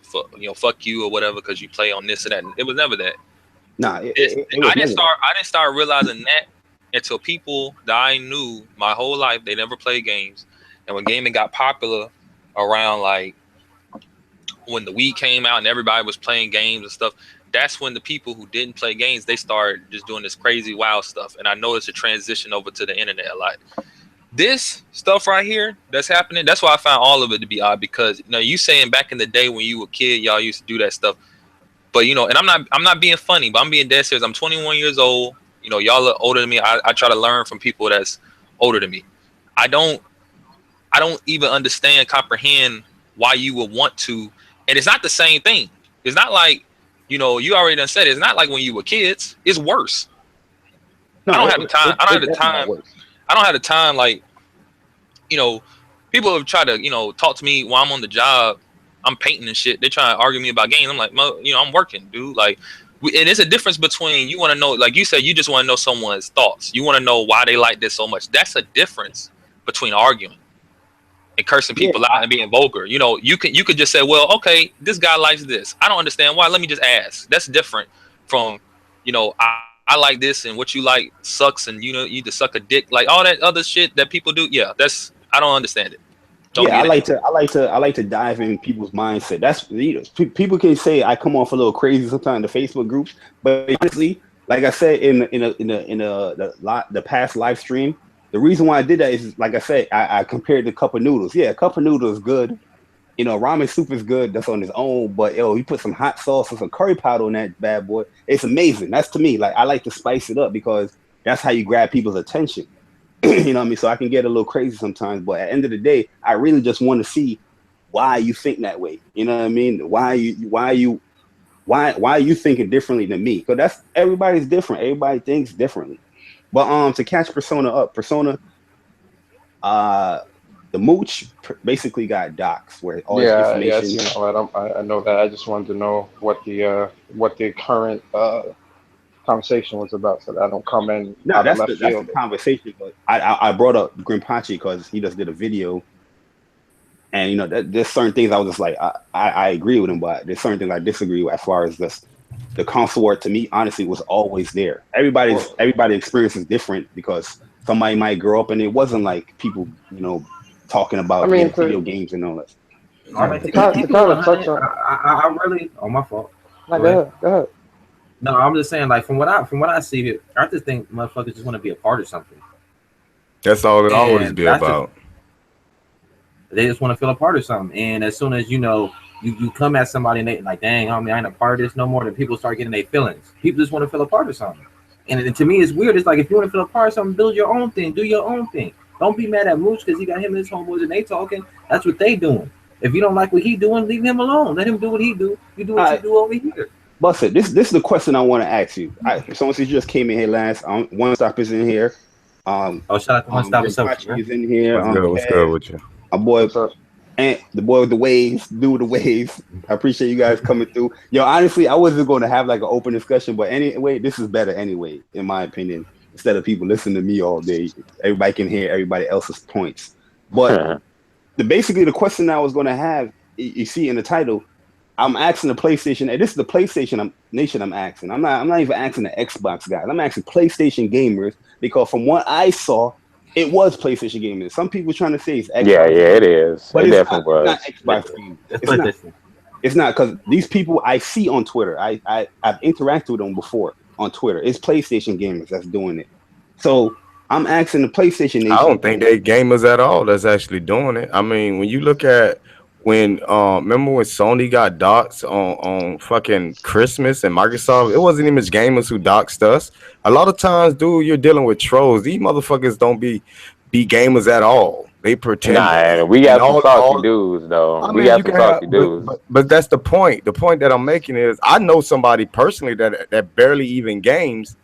fuck you or whatever because you play on this or that. It was never that. Nah, I didn't start realizing that until people that I knew my whole life, they never played games, and when gaming got popular around like when the Wii came out and everybody was playing games and stuff, that's when the people who didn't play games, they started just doing this crazy wild stuff. And I noticed a transition over to the internet a lot. This stuff right here that's happening, that's why I found all of it to be odd, because you saying back in the day when you were a kid, y'all used to do that stuff. But and I'm not being funny, but I'm being dead serious. I'm 21 years old. Y'all are older than me. I try to learn from people that's older than me. I don't even understand, comprehend why you would want to. And it's not the same thing. It's not like, you already done said it. It's not like when you were kids. It's worse. No, I don't have the time. I don't have the time. I don't have the time. Like, people have tried to, talk to me while I'm on the job. I'm painting and shit. They try to argue me about games. I'm like, I'm working, dude. Like, and it's a difference between you want to know, like you said, you just want to know someone's thoughts. You want to know why they like this so much. That's a difference between arguing and cursing people out and being vulgar. You could just say, well, okay, this guy likes this. I don't understand why. Let me just ask. That's different from, I like this and what you like sucks and you just suck a dick, like all that other shit that people do. Yeah, I don't understand it. I like to dive in people's mindset. That's people can say I come off a little crazy sometimes in the Facebook groups, but honestly, like I said in the past live stream, the reason why I did that is, like I said, I compared the cup of noodles. Yeah, a cup of noodles is good. Ramen soup is good. That's on its own. But you put some hot sauce and some curry powder on that bad boy. It's amazing. That's to me. Like I like to spice it up because that's how you grab people's attention. You know what I mean? So I can get a little crazy sometimes. But at the end of the day, I really just want to see why you think that way. You know what I mean? Why are you thinking differently than me? Because that's everybody's different. Everybody thinks differently. But to catch Persona up, the mooch basically got doxxed where all this information. I know that. I just wanted to know what the current conversation was about, so that I don't come in. No, that's the conversation. But I brought up Grimpachi because he just did a video, and there's certain things I was just like I agree with him, but there's certain things I disagree with as far as this. The console war to me, honestly, was always there. Everybody's experience is different because somebody might grow up and it wasn't like people, talking about video games and all that. I really, my fault. Go ahead. No, I'm just saying, like from what I see, I just think motherfuckers just want to be a part of something. That's all it always be about. They just want to feel a part of something, and as soon as you come at somebody and they like, dang, homie, I ain't a part of this no more. Then people start getting their feelings. People just want to feel a part of something. And to me, it's weird. It's like, if you want to feel a part of something, build your own thing. Do your own thing. Don't be mad at Mooch because he got him and his homeboys and they talking. That's what they doing. If you don't like what he doing, leave him alone. Let him do what he do. You do what you do over here. Buster, this is the question I want to ask you. Someone says you just came in here last. One Stop is in here. Shout out to One Stop. Is in here. What's good with you? My boy, and the boy with the waves, dude with the waves. I appreciate you guys coming through. Yo, honestly, I wasn't going to have like an open discussion, but anyway, this is better anyway, in my opinion. Instead of people listening to me all day, everybody can hear everybody else's points. But basically, the question I was going to have, you see in the title, I'm asking the PlayStation, and this is the PlayStation nation I'm asking. I'm not even asking the Xbox guys. I'm asking PlayStation gamers because from what I saw, it was PlayStation gamers. Some people trying to say it's Xbox. Yeah, it is. But it definitely was. Not Xbox gamers. It's not because these people I see on Twitter, I've interacted with them before on Twitter. It's PlayStation gamers that's doing it. So I'm asking the PlayStation nation. I don't think they gamers at all that's actually doing it. I mean, when you look at remember when Sony got doxxed on fucking Christmas and Microsoft, it wasn't even gamers who doxxed us. A lot of times, dude, you're dealing with trolls. These motherfuckers don't be be gamers at all. They pretend. Nah, we And got some salty dudes though. I We mean, got you some can have, salty dudes. but that's the point. The point that I'm making is, I know somebody personally that barely even games,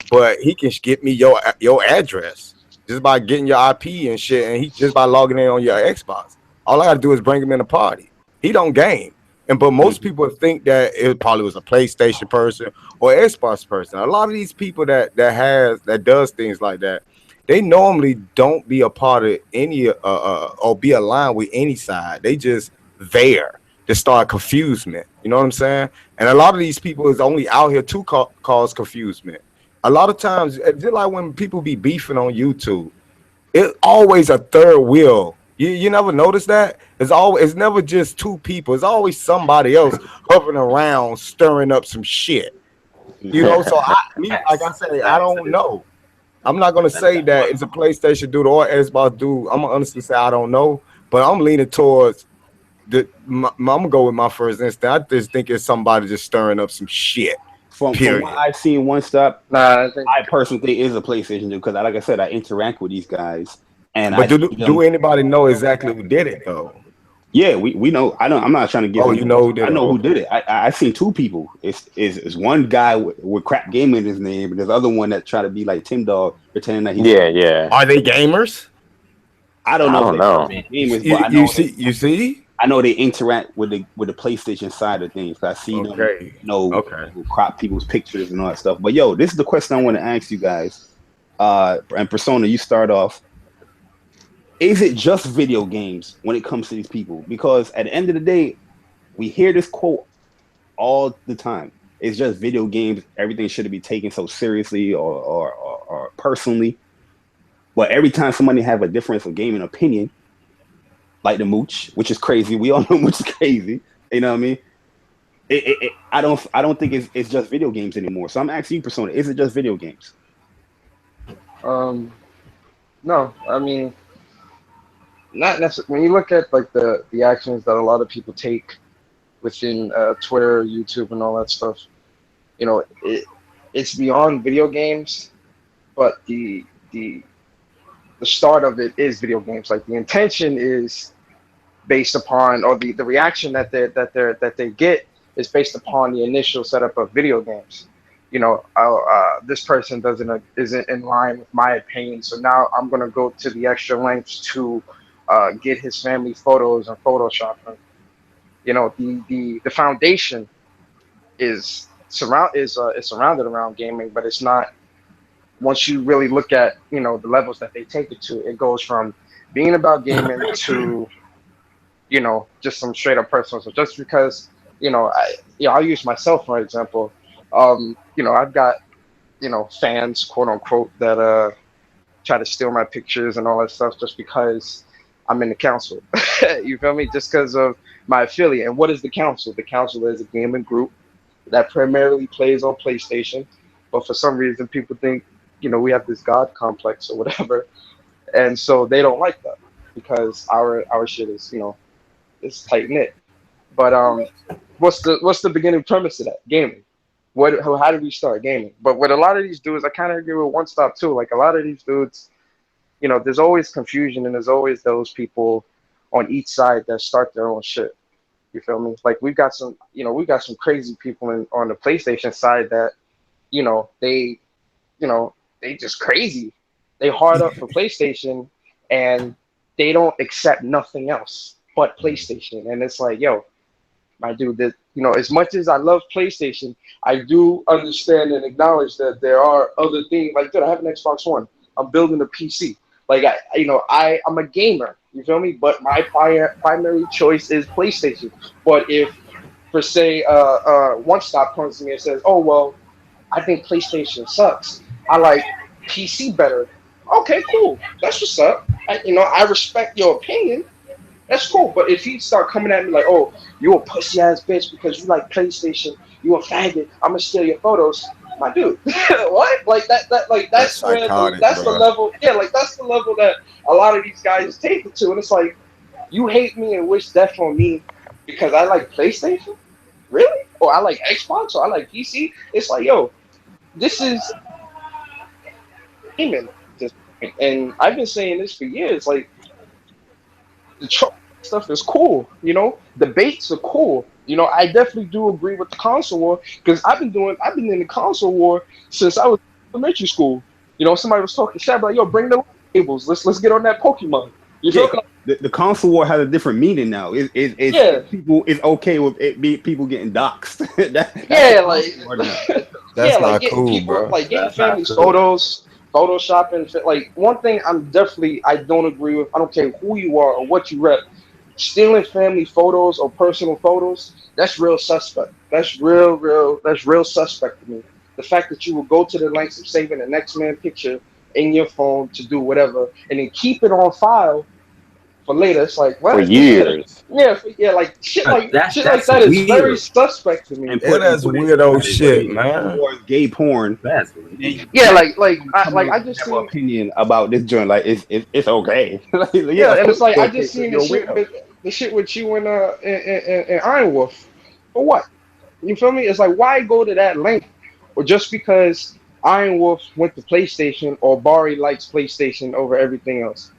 but he can get me your address just by getting your IP and shit, and he just by logging in on your Xbox. All I gotta do is bring him in a party. He don't game, but most people think that it probably was a PlayStation person or Xbox person. A lot of these people that does things like that, they normally don't be a part of any or be aligned with any side. They just there to start confusement. You know what I'm saying? And a lot of these people is only out here to cause confusement. A lot of times, just like when people be beefing on YouTube, it's always a third wheel. You never notice that? It's never just two people. It's always somebody else hovering around stirring up some shit. You know, so like I say, I don't know. I'm not gonna say that it's a PlayStation dude or Xbox dude. I'm gonna honestly say I don't know, but I'm leaning towards I'm gonna go with my first instinct. I just think it's somebody just stirring up some shit. From what I've seen, One Stop, I personally think is a PlayStation dude, because, like I said, I interact with these guys, and but do anybody know exactly who did it though? Yeah, we know. I'm not trying to give. Oh, you know who did it? I know who did it. I seen two people. It's one guy with crap gaming in his name, and there's the other one that try to be like Tim Dog, pretending that he's yeah. Are they gamers? I don't know. Gamers, but I know you see. I know they interact with the PlayStation side of things. I see them, crop people's pictures and all that stuff. But yo, this is the question I want to ask you guys. And Persona, you start off. Is it just video games when it comes to these people? Because at the end of the day, we hear this quote all the time. It's just video games. Everything shouldn't be taken so seriously or personally. But every time somebody have a difference of gaming opinion, like the Mooch, which is crazy. We all know Mooch is crazy. You know what I mean? I don't think it's just video games anymore. So I'm asking you, Persona, is it just video games? No, I mean, not necessarily. When you look at like the actions that a lot of people take within Twitter, YouTube, and all that stuff, you know, it's beyond video games, but the start of it is video games. Like the intention is based upon, or the reaction that they get is based upon the initial setup of video games. You know, this person isn't in line with my opinion, so now I'm gonna go to the extra lengths to get his family photos and Photoshop them. You know, the foundation is surrounded around gaming, but it's not. Once you really look at, you know, the levels that they take it to, it goes from being about gaming to, you know, just some straight up personal. So just because, you know, I'll use myself for example. You know, I've got, you know, fans, quote unquote, that try to steal my pictures and all that stuff just because I'm in the council. You feel me? Just because of my affiliate. And what is the council? The council is a gaming group that primarily plays on PlayStation, but for some reason people think, you know, we have this God complex or whatever, and so they don't like that because our shit is, you know, it's tight knit. But what's the beginning premise of that? Gaming. How did we start gaming? But with a lot of these dudes, I kind of agree with One Stop too. Like a lot of these dudes, you know, there's always confusion and there's always those people on each side that start their own shit. You feel me? Like we got some crazy people on the PlayStation side that, you know, they just crazy. They hard up for PlayStation and they don't accept nothing else but PlayStation. And it's like, yo, my dude, that, you know, as much as I love PlayStation, I do understand and acknowledge that there are other things. Like, dude, I have an Xbox One. I'm building a PC. Like, I'm a gamer. You feel me? But my primary choice is PlayStation. But if, for say, One Stop comes to me and says, oh, well, I think PlayStation sucks. I like PC better. Okay, cool. That's what's up. I respect your opinion. That's cool. But if he start coming at me like, oh, you a pussy ass bitch because you like PlayStation, you a faggot, I'm gonna steal your photos. My dude, what? Like that's the level. Yeah, like that's the level that a lot of these guys take it to, and it's like, you hate me and wish death on me because I like PlayStation, really? Or I like Xbox, or I like PC. It's like, yo, this is gaming. Just And I've been saying this for years. Like the troll stuff is cool. You know, debates are cool. You know, I definitely do agree with the console war because I've been in the console war since I was in elementary school. You know, somebody was talking shit, like, yo, bring the tables. Let's get on that Pokemon. You feel me? The console war has a different meaning now. It's people. It's okay with it be people getting doxxed. That's not getting cool, people, bro. like getting That's not families' cool. photos, photoshopping. Like one thing I don't agree with. I don't care who you are or what you rep. Stealing family photos or personal photos, that's real suspect. That's real suspect to me. The fact that you will go to the lengths of saving the next man picture in your phone to do whatever and then keep it on file for later. It's like what? For years. Yeah, like shit like That's that is very weird. suspect to me. And That's weirdo shit, man. Or gay porn. That's weird. Yeah, I just have seen an opinion about this joint. Like it's okay. Like, yeah, and it's like I just okay, seen you're the a shit weirdo. the shit with you and Iron Wolf. For what? You feel me? It's like why go to that length? Or just because Iron Wolf went to PlayStation or Bari likes PlayStation over everything else.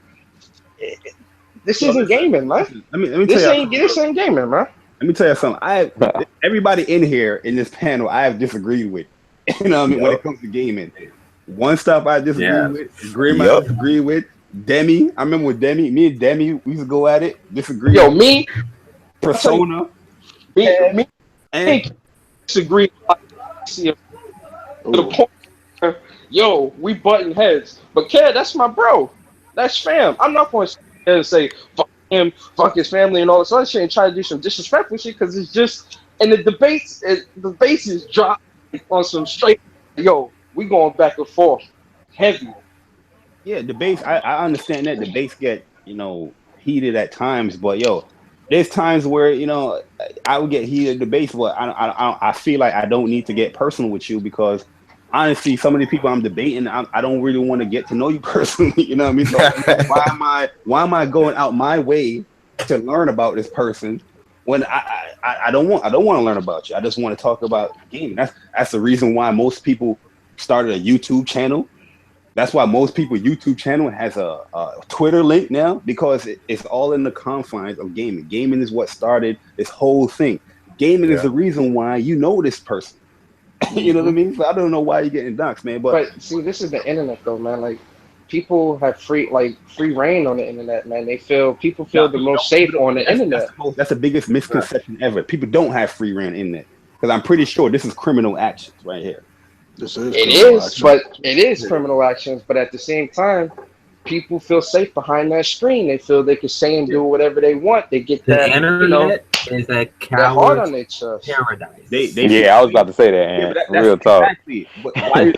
This isn't gaming, man. Let me This tell you. ain't gaming, man. Let me tell you something. Everybody in here in this panel, I have disagreed with. You know what I mean? When it comes to gaming, one stuff I disagree with, Grim I disagree with, Demi. I remember with Demi, me and Demi, we used to go at it, disagree. Yo, me, Persona, me, and disagree. To the point, where, yo, we button heads. But Kev, that's my bro. That's fam. I'm not going to sit there and say fuck him, fuck his family, and all this other shit, and try to do some disrespectful shit because it's just. And the debates is dropped on some straight. Yo, we going back and forth, heavy. yeah, debates. I understand that debates get heated at times, but yo, there's times where I would get heated debates, but I feel like I don't need to get personal with you because honestly, some of the people I'm debating, I don't really want to get to know you personally. You know what I mean? So why am I going out my way to learn about this person when I don't want to learn about you? I just want to talk about gaming. That's the reason why most people started a YouTube channel. That's why most people YouTube channel has a Twitter link now because it's all in the confines of gaming. Gaming is what started this whole thing. Gaming is the reason why you know this person. You know what I mean? So I don't know why you're getting doxxed, man. But see, this is the internet, though, man. Like people have free reign on the internet, man. People feel the most safe on the internet. That's the biggest misconception ever. People don't have free reign on the internet because I'm pretty sure this is criminal actions right here. It is criminal actions, but at the same time, people feel safe behind that screen. They feel they can say and do whatever they want. They get The that. internet is a hard on their chest. paradise. They I was about to say that. that's Real talk. Exactly. But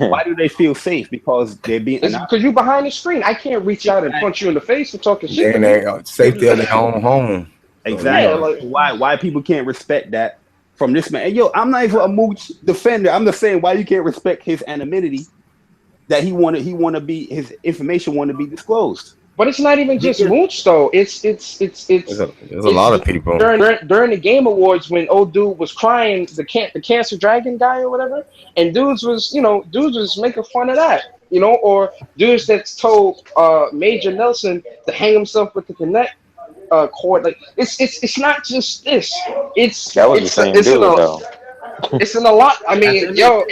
why do they feel safe? Because they're being Because you behind the screen. I can't reach out and punch you in the face for talking shit. And they safety of their own home. Exactly. Why people can't respect that from this man? And yo, I'm not even a mooch defender. I'm just saying why you can't respect his anonymity that he wanted to be his information wanted to be disclosed. But it's not even just mooch though. It's There's a lot of people during the Game Awards when old dude was crying, the Cancer Dragon guy or whatever, and dudes was making fun of that, or dudes that's told Major Nelson to hang himself with the Kinect cord. Like it's not just this. It's That was the same dude though. It's in a lot. I mean, yo,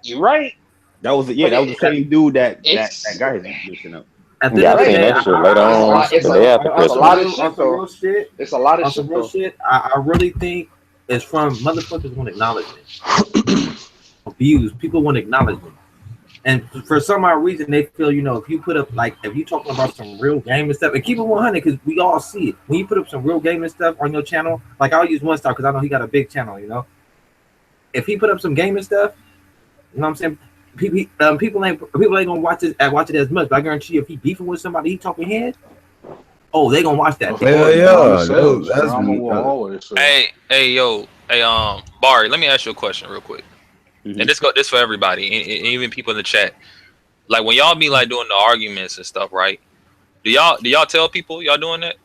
you're right. That was the same dude that guy is missing up. Yeah, I seen that shit later on. It's a lot of shit though. It's a lot of shit though. I really think it's from motherfuckers want acknowledgement. Views, people want acknowledgement. And for some odd reason, they feel, if you put up, if you talking about some real gaming stuff, and keep it 100, because we all see it. When you put up some real gaming stuff on your channel, I'll use One Star because I know he got a big channel, If he put up some gaming stuff, you know what I'm saying? People ain't gonna watch it as much, but I guarantee you, if he beefing with somebody, he talking head. Oh, they gonna watch that. Hey, Bari, let me ask you a question real quick. Mm-hmm. And this for everybody, and even people in the chat. Like when y'all be doing the arguments and stuff, right? Do y'all tell people y'all doing that?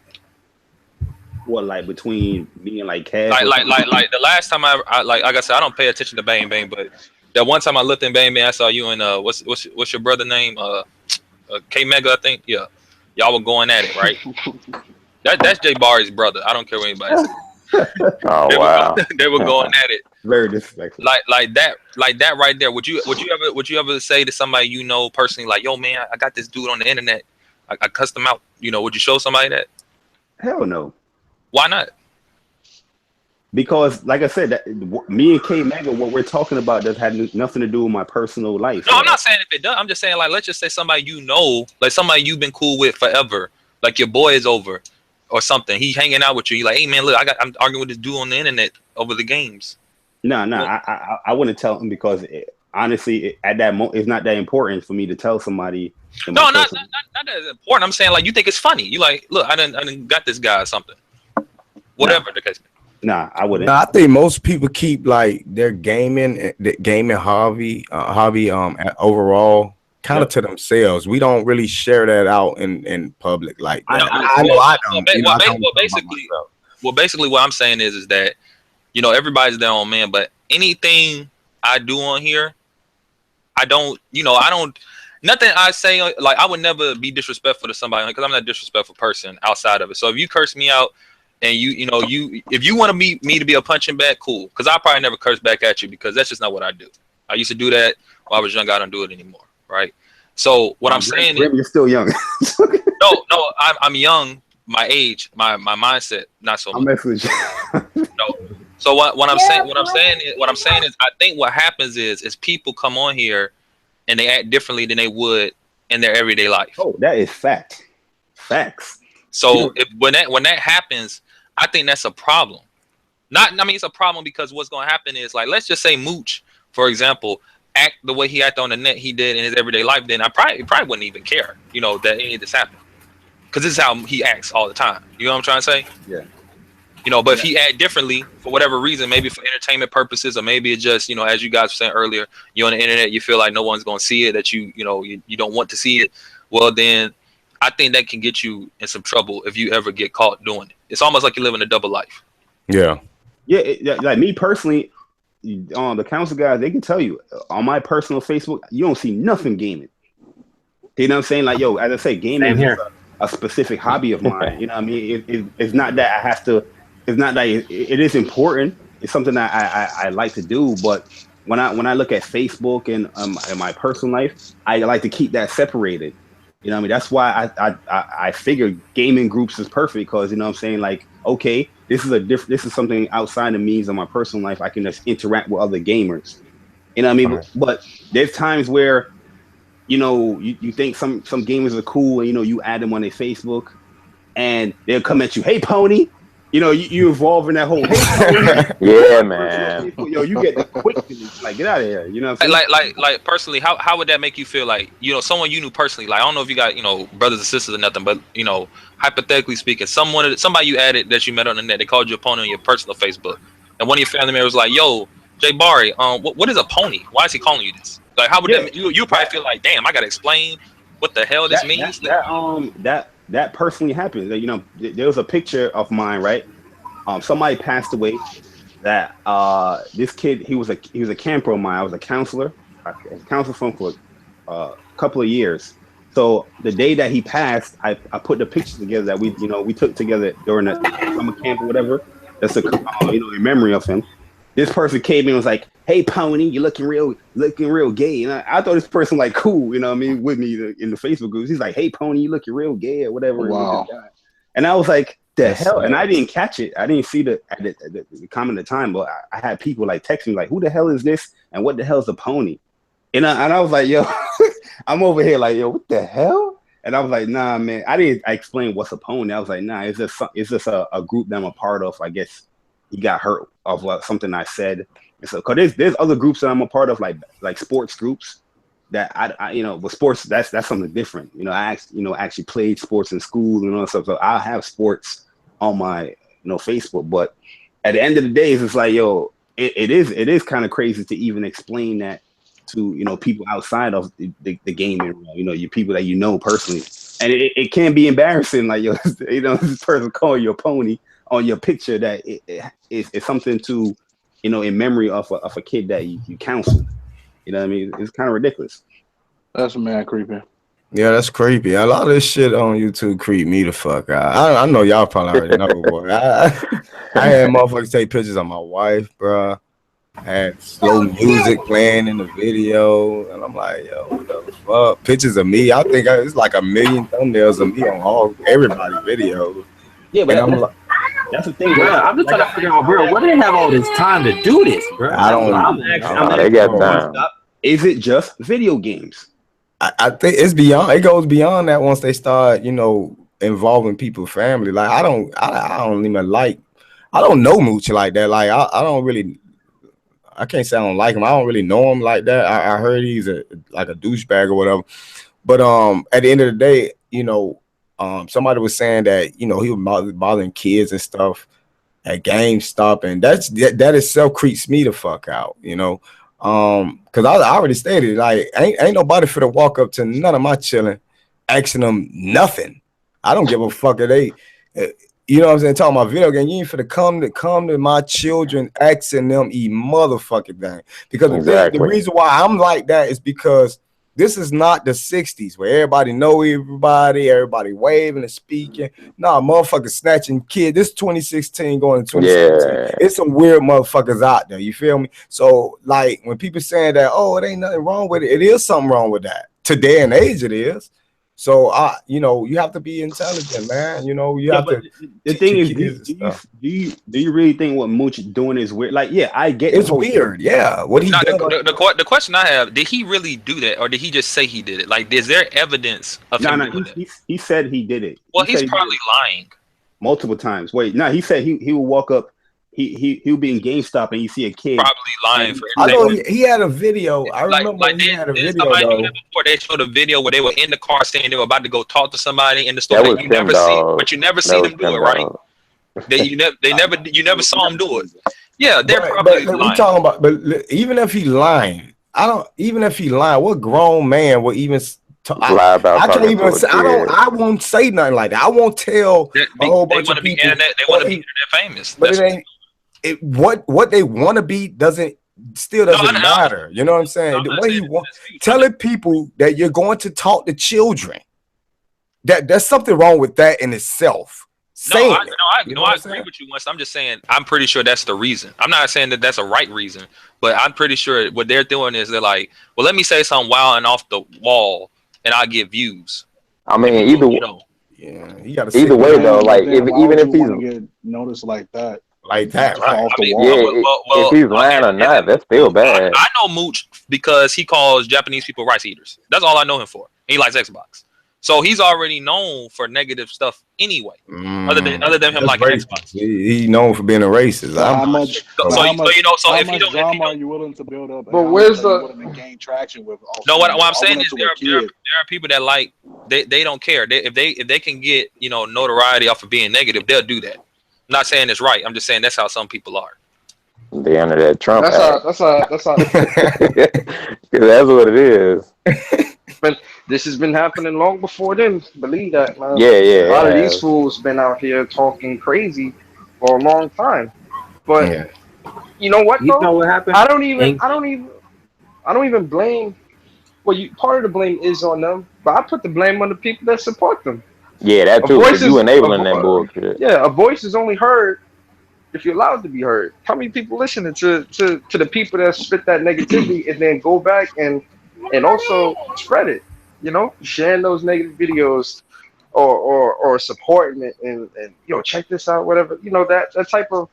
What, between me and Cass? Like the last time I like I said, I don't pay attention to Bang Bang, but that one time I looked in Bang Bang, I saw you and what's your brother name? K Mega, I think. Yeah, y'all were going at it, right? That's Jay Barry's brother. I don't care what anybody says. Oh wow. They were going at it. Very disrespectful. Like that right there. Would you ever say to somebody you know personally, like, yo man, I got this dude on the internet. I cussed him out. You know, would you show somebody that? Hell no. Why not? Because, like I said, that me and K Mega, what we're talking about does have nothing to do with my personal life. No, I'm not saying if it does. I'm just saying, like, let's just say somebody you know, like somebody you've been cool with forever, like your boy is over or something. He's hanging out with you. You're like, hey man, look, I'm arguing with this dude on the internet over the games. No, I wouldn't tell him because honestly, at that moment, it's not that important for me to tell somebody. No, not that it's important. I'm saying, like, you think it's funny. You like, look, I didn't got this guy or something. Whatever the case. Nah, I wouldn't. I think most people keep like their gaming hobby overall kind of to themselves. We don't really share that out in public. Like I know I don't. Well, basically, what I'm saying is that, you know, everybody's their own man, but anything I do on here, nothing I say, like, I would never be disrespectful to somebody because I'm not a disrespectful person outside of it. So if you curse me out and if you want me to be a punching bag, cool. Because I'll probably never curse back at you because that's just not what I do. I used to do that when I was young. I don't do it anymore, right? So what I'm saying is, you're still young. no, I'm young. My age, my mindset, not so much. I'm messing with you. No. So what I'm saying is, I think what happens is people come on here and they act differently than they would in their everyday life. Oh, that is fact. Facts. So when that happens, I think that's a problem. It's a problem because what's going to happen is, like, let's just say Mooch, for example, act the way he acted on the net he did in his everyday life. Then I probably wouldn't even care, you know, that any of this happened, because this is how he acts all the time. You know what I'm trying to say? Yeah. You know, but if he act differently for whatever reason, maybe for entertainment purposes, or maybe it's just, you know, as you guys were saying earlier, you're on the internet, you feel like no one's going to see it, that you don't want to see it. Well, then I think that can get you in some trouble if you ever get caught doing it. It's almost like you're living a double life. Yeah. Yeah. Like me personally, the council guys, they can tell you on my personal Facebook, you don't see nothing gaming. You know what I'm saying? Like, yo, as I say, gaming is a specific hobby of mine. You know what I mean? It's not that I have to. It's not that it is important. It's something that I like to do. But when I look at Facebook and my personal life, I like to keep that separated. You know what I mean? That's why I figure gaming groups is perfect, because, you know what I'm saying, like, okay, this is something outside the means of my personal life. I can just interact with other gamers. You know what I mean? But there's times where, you know, you think some gamers are cool, and, you know, you add them on their Facebook and they'll come at you, hey pony. You know, you involve in that whole yeah, man. Yo, you get the quick, like, get out of here. You know what I'm saying? Like personally, how would that make you feel? Like, you know, someone you knew personally, like, I don't know if you got, you know, brothers and sisters or nothing, but, you know, hypothetically speaking, somebody you added that you met on the net, they called you a pony on your personal Facebook, and one of your family members was like, yo, Jay Barry, what is a pony? Why is he calling you this? Like, how would that, you probably feel like, damn, I gotta explain what the hell this means? That personally happened. You know, there was a picture of mine, right? Somebody passed away. That this kid, he was a camper of mine. I was a counselor. I was a counselor for a couple of years. So the day that he passed, I put the pictures together that we took together during the summer camp or whatever. That's in memory of him. This person came in and was like, hey pony, you're looking real gay. And I thought this person, like, cool, you know what I mean, with me in the Facebook groups. He's like, hey pony, you looking real gay or whatever. Wow. And I was like, the hell? And I didn't catch it. I didn't see the comment at the time, but I had people like text me like, who the hell is this? And what the hell is a pony? And I was like, yo, I'm over here like, yo, what the hell? And I was like, nah, man. I explain what's a pony. I was like, nah, it's just a group that I'm a part of. I guess he got hurt of something I said. And so, cause there's other groups that I'm a part of, like sports groups that I with sports, that's something different. You know, I actually played sports in school and all that stuff. So I'll have sports on my, Facebook. But at the end of the day, it's just like, yo, it is kind of crazy to even explain that to, people outside of the gaming realm, you people that you know personally. And it can be embarrassing, like, yo, this person calling you a pony on your picture, that it's something to, in memory of a kid that you counseled. You know what I mean? It's kind of ridiculous. That's mad creepy. Yeah, that's creepy. A lot of this shit on YouTube creep me the fuck out. I know y'all probably already know, boy. I had motherfuckers take pictures of my wife, bro. Had slow music playing in the video, and I'm like, yo, what the fuck? Pictures of me. I think it's like a million thumbnails of me on everybody's videos. Yeah, but And I'm like, that's the thing, Bro, I'm just trying to figure out, bro, where do they have all this time to do this, bro? I don't. I'm asking, they got time. is it just video games? I think it's beyond. It goes beyond that once they start, involving people's family. Like I don't even like. I don't know Mooch like that. Like I don't really. I can't say I don't like him. I don't really know him like that. I heard he's like a douchebag or whatever. But at the end of the day, somebody was saying that he was bothering kids and stuff at GameStop, and that itself creeps me the fuck out. Because I already stated, like, ain't nobody for to walk up to none of my children asking them nothing. I don't give a fuck if they, you know what I'm saying, talking about video game. You ain't for to come to my children asking them motherfucking thing. Because the reason why I'm like that is because this is not the 60s where everybody know everybody waving and speaking. Nah, motherfuckers snatching kids. This is 2016 going to 2017. Yeah. It's some weird motherfuckers out there. You feel me? So, like, when people saying that, oh, it ain't nothing wrong with it, it is something wrong with that. Today and age, it is. So, you have to be intelligent, man. You have to. The thing is, do you really think what Mooch doing is weird? Like, yeah, I get it's weird. Yeah, what he did. The question I have: did he really do that, or did he just say he did it? Like, is there evidence of him doing that? He said he did it. Well, he's probably lying multiple times. Wait, no, he said he will walk up. He'll be in GameStop and you see a kid probably lying for I know he had a video. I remember he had a video though. Before they showed a video where they were in the car saying they were about to go talk to somebody in the store. You never see them do it, right? You never saw him do it. Yeah, they're probably lying. We talking about, but even if he lying, what grown man would even lie about? I can't even say. I won't say nothing like that. I won't tell a whole bunch of people. They want to be internet famous. But it ain't. What they want to be doesn't matter. You know what I'm saying? The way you want telling people that you're going to talk to children, there's something wrong with that in itself. I agree with you. I'm just saying I'm pretty sure that's the reason. I'm not saying that that's a right reason, but I'm pretty sure what they're doing is they're like, well, let me say something wild and off the wall, and I'll get views. I mean, either way though, like even if he's get noticed like that. Right? If he's lying or not, that's still bad. I know Mooch because he calls Japanese people rice eaters. That's all I know him for. He likes Xbox, so he's already known for negative stuff anyway. Other than him liking Xbox, he's known for being a racist. How much drama are you willing to build up? But where's the gain traction with? No, what I'm saying is there are people that like they don't care. If they can get notoriety off of being negative, they'll do that. I'm not saying it's right. I'm just saying that's how some people are. They under that Trump That's how. that's what it is. But this has been happening long before then. Believe that, man. Yeah. A lot of these fools been out here talking crazy for a long time. But you know what? Though? You know what happened? I don't even blame. Well, part of the blame is on them, but I put the blame on the people that support them. Yeah, that too. You enabling that bullshit. Yeah, a voice is only heard if you're allowed to be heard. How many people listening to the people that spit that negativity and then go back and also spread it? Sharing those negative videos or supporting it and check this out, whatever. That type of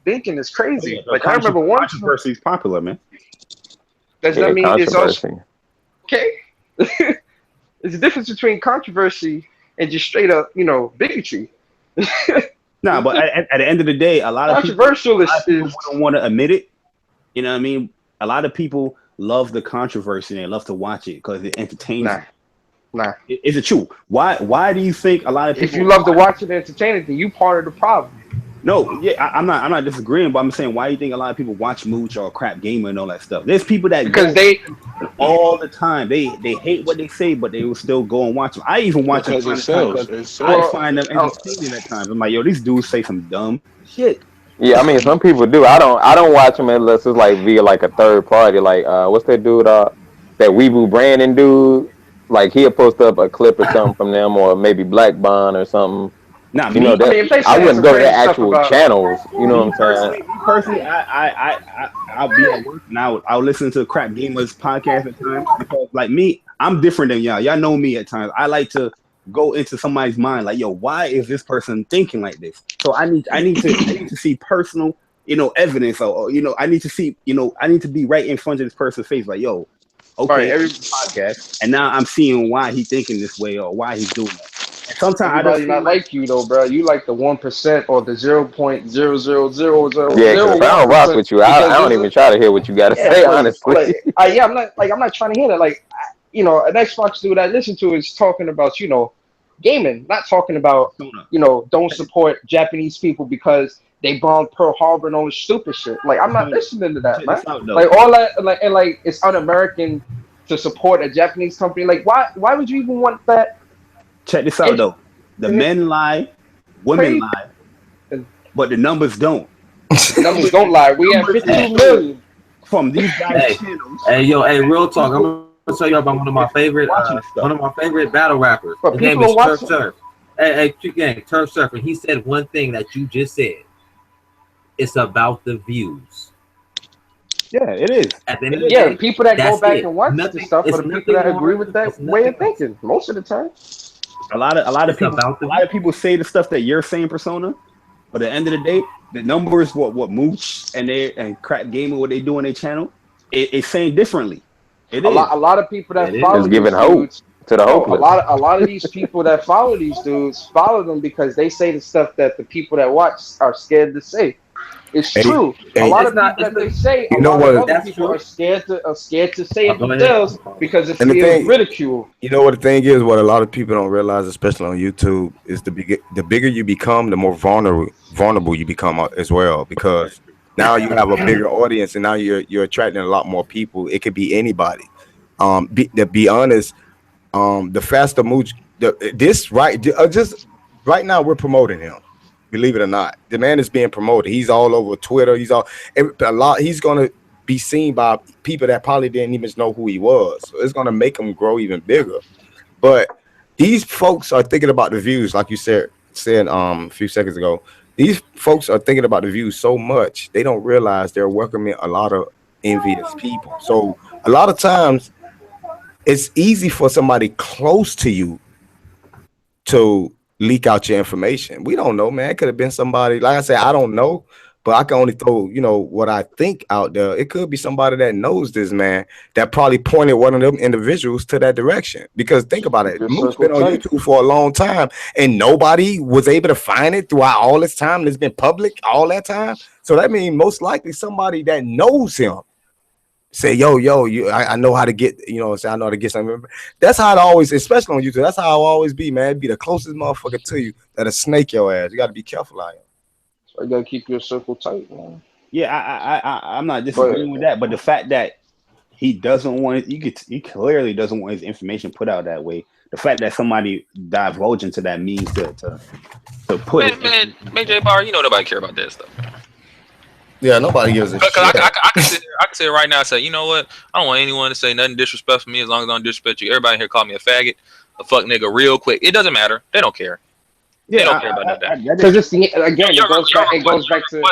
thinking is crazy. Like I remember one controversy is popular, man. Does that mean it's also okay? There's a difference between controversy and just straight up, bigotry. Nah, but at the end of the day, a lot of people don't want to admit it. You know what I mean? A lot of people love the controversy and they love to watch it because it entertains them. Nah. Is it true? Why do you think a lot of people? If you love to watch it and entertain it, then you part of the problem. No, yeah, I'm not disagreeing, but I'm saying why do you think a lot of people watch Mooch or Crap Gamer and all that stuff? There's people that because they all the time they hate what they say, but they will still go and watch them. I even watch them. I find them entertaining at times. I'm like, yo, these dudes say some dumb shit. Yeah, I mean, some people do. I don't watch them unless it's like via like a third party. Like, what's that dude? That Weebu Brandon dude. like he'll post up a clip or something from them, or maybe Black Bond or something. Not You me. know that I mean, if they I say wouldn't some go to their random stuff actual about channels. You know what I'm saying? Me personally, I'll be at work and I'll listen to Crap Gamers podcast at times because, like me, I'm different than y'all. Y'all know me at times. I like to go into somebody's mind, like, yo, why is this person thinking like this? So I need to see personal, evidence, or I need to see, I need to be right in front of this person's face, like, yo, okay, every podcast, and now I'm seeing why he's thinking this way or why he's doing that. And sometimes I everybody just not like you though, bro. You like the 1% or the 0.00001%. Yeah, because if I don't rock with you, I don't even try to hear what you got to say. Honestly, I'm not trying to hear that. Like, an Xbox dude I listen to is talking about, gaming, not talking about, don't support Japanese people because they bombed Pearl Harbor and all this stupid shit. Like, I'm not listening to that, man. Like all that, like it's un-American to support a Japanese company. Like, why would you even want that? Check this out though. The men lie, women lie, but the numbers don't. The numbers don't lie. We have 52 million from these guys' channels. Hey, real talk. I'm gonna tell you about one of my favorite battle rappers. His name is Turf Surf. Hey, Turf Surf, and he said one thing that you just said. It's about the views. Yeah, it is. Yeah, people that go back and watch the stuff, or the people that agree with that way of thinking, most of the time. A lot of people say the stuff that you're saying, Persona, but at the end of the day, the numbers, what Mooch and Crack Gamer, what they do on their channel, it's saying differently. A lot of people that follow is giving hope dudes, to the hopeless. A lot of these people that follow these dudes follow them because they say the stuff that the people that watch are scared to say. It's true. A lot of people that they say, a lot of other people are scared to say it themselves because it feels ridicule. You know what the thing is? What a lot of people don't realize, especially on YouTube, is the bigger you become, the more vulnerable you become as well. Because now you have a bigger audience, and now you're attracting a lot more people. It could be anybody. To be honest, the faster Mooch, just right now we're promoting him. Believe it or not, the man is being promoted. He's all over Twitter. He's gonna be seen by people that probably didn't even know who he was. So it's gonna make him grow even bigger. But these folks are thinking about the views, like you said a few seconds ago. These folks are thinking about the views so much they don't realize they're welcoming a lot of envious people. So a lot of times it's easy for somebody close to you to leak out your information. We don't know, man. It could have been somebody, like I said, I don't know, but I can only throw, what I think out there. It could be somebody that knows this man that probably pointed one of them individuals to that direction. Because think about it, Mook's been on YouTube for a long time and nobody was able to find it throughout all this time. And it's been public all that time. So that means most likely somebody that knows him say, yo, I know how to get, I know how to get something. That's how it always, especially on YouTube, that's how I'll always be, man. Be the closest motherfucker to you that'll snake your ass. You got to be careful out here. So you got to keep your circle tight, man. Yeah, I'm not disagreeing with that, but the fact that he doesn't want it, he clearly doesn't want his information put out that way. The fact that somebody divulged into that means to put it. Man, J Bar, nobody care about that stuff. Yeah, nobody gives a shit. I can sit right now and say, you know what? I don't want anyone to say nothing disrespectful to me as long as I don't disrespect you. Everybody here call me a faggot, a fuck nigga real quick. It doesn't matter. They don't care. They don't care about that. Because it goes back to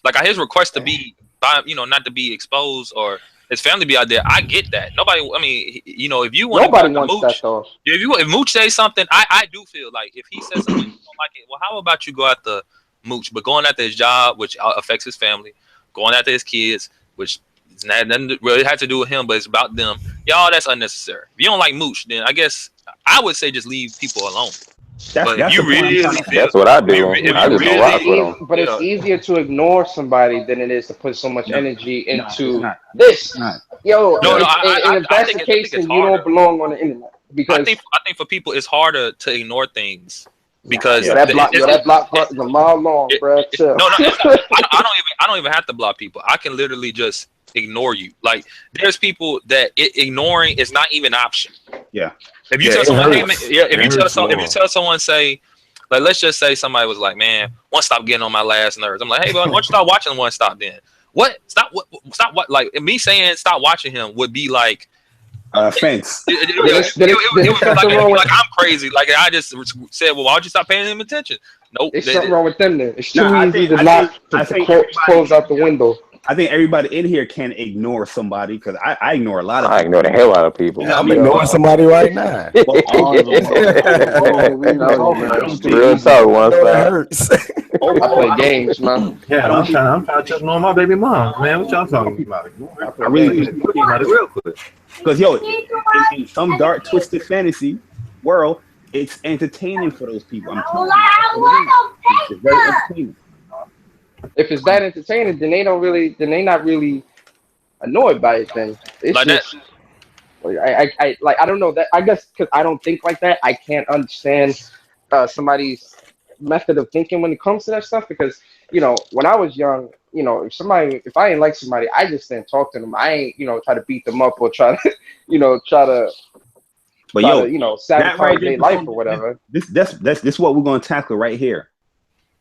like his request to be, not to be exposed or his family be out there. I get that. Nobody. I mean, if you want nobody wants Mooch, that though. If Mooch says something, I do feel like if he says something you don't like it, well, how about you go after Mooch, but going after his job, which affects his family, going after his kids, which nothing really has to do with him, but it's about them. Y'all, that's unnecessary. If you don't like Mooch, then I guess I would say just leave people alone. But if you really feel, that's what I do. I just don't rock with them. But it's easier to ignore somebody than it is to put so much energy into this. Yo, if that's the case, then you don't belong on the internet. Because I think for people, it's harder to ignore things. Because that block button a mile long, bro. I don't even have to block people. I can literally just ignore you. Like there's people that ignoring is not even an option. Yeah. If you tell someone, if you tell someone, say, like, let's just say somebody was like, man, One Stop getting on my last nerves. I'm like, hey, why don't you stop watching One Stop then? What? Stop. What? Like me saying stop watching him would be like Fence. It was like I'm crazy. Like I just said, well, why don't you stop paying him attention? Nope. There's something wrong with them then. It's too easy to close out the window. I think everybody in here can ignore somebody because I ignore a lot of people. I ignore the hell out of people. Yeah, I'm ignoring somebody right now. Real talk, one side. Hurts. I play games, man. Yeah, I'm trying to just know my baby mom, man. What y'all talking about? I really about it real quick. Because in some dark, twisted fantasy world, it's entertaining for those people. I'm telling you, it's very entertaining. If it's that entertaining, then they're not really annoyed by it. Then it's like just like I don't know that. I guess because I don't think like that, I can't understand somebody's method of thinking when it comes to that stuff. Because when I was young, if I ain't like somebody, I just didn't talk to them. I ain't try to beat them up or try to sabotage their life or whatever. This what we're gonna tackle right here.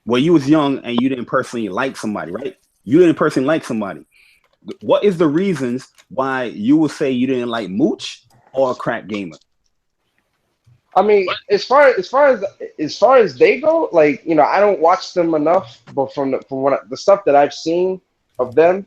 When you was young and you didn't personally like somebody, right? You didn't personally like somebody. What is the reasons why you would say you didn't like Mooch or a crack gamer? I mean, as far as they go, like I don't watch them enough, but from the stuff that I've seen of them,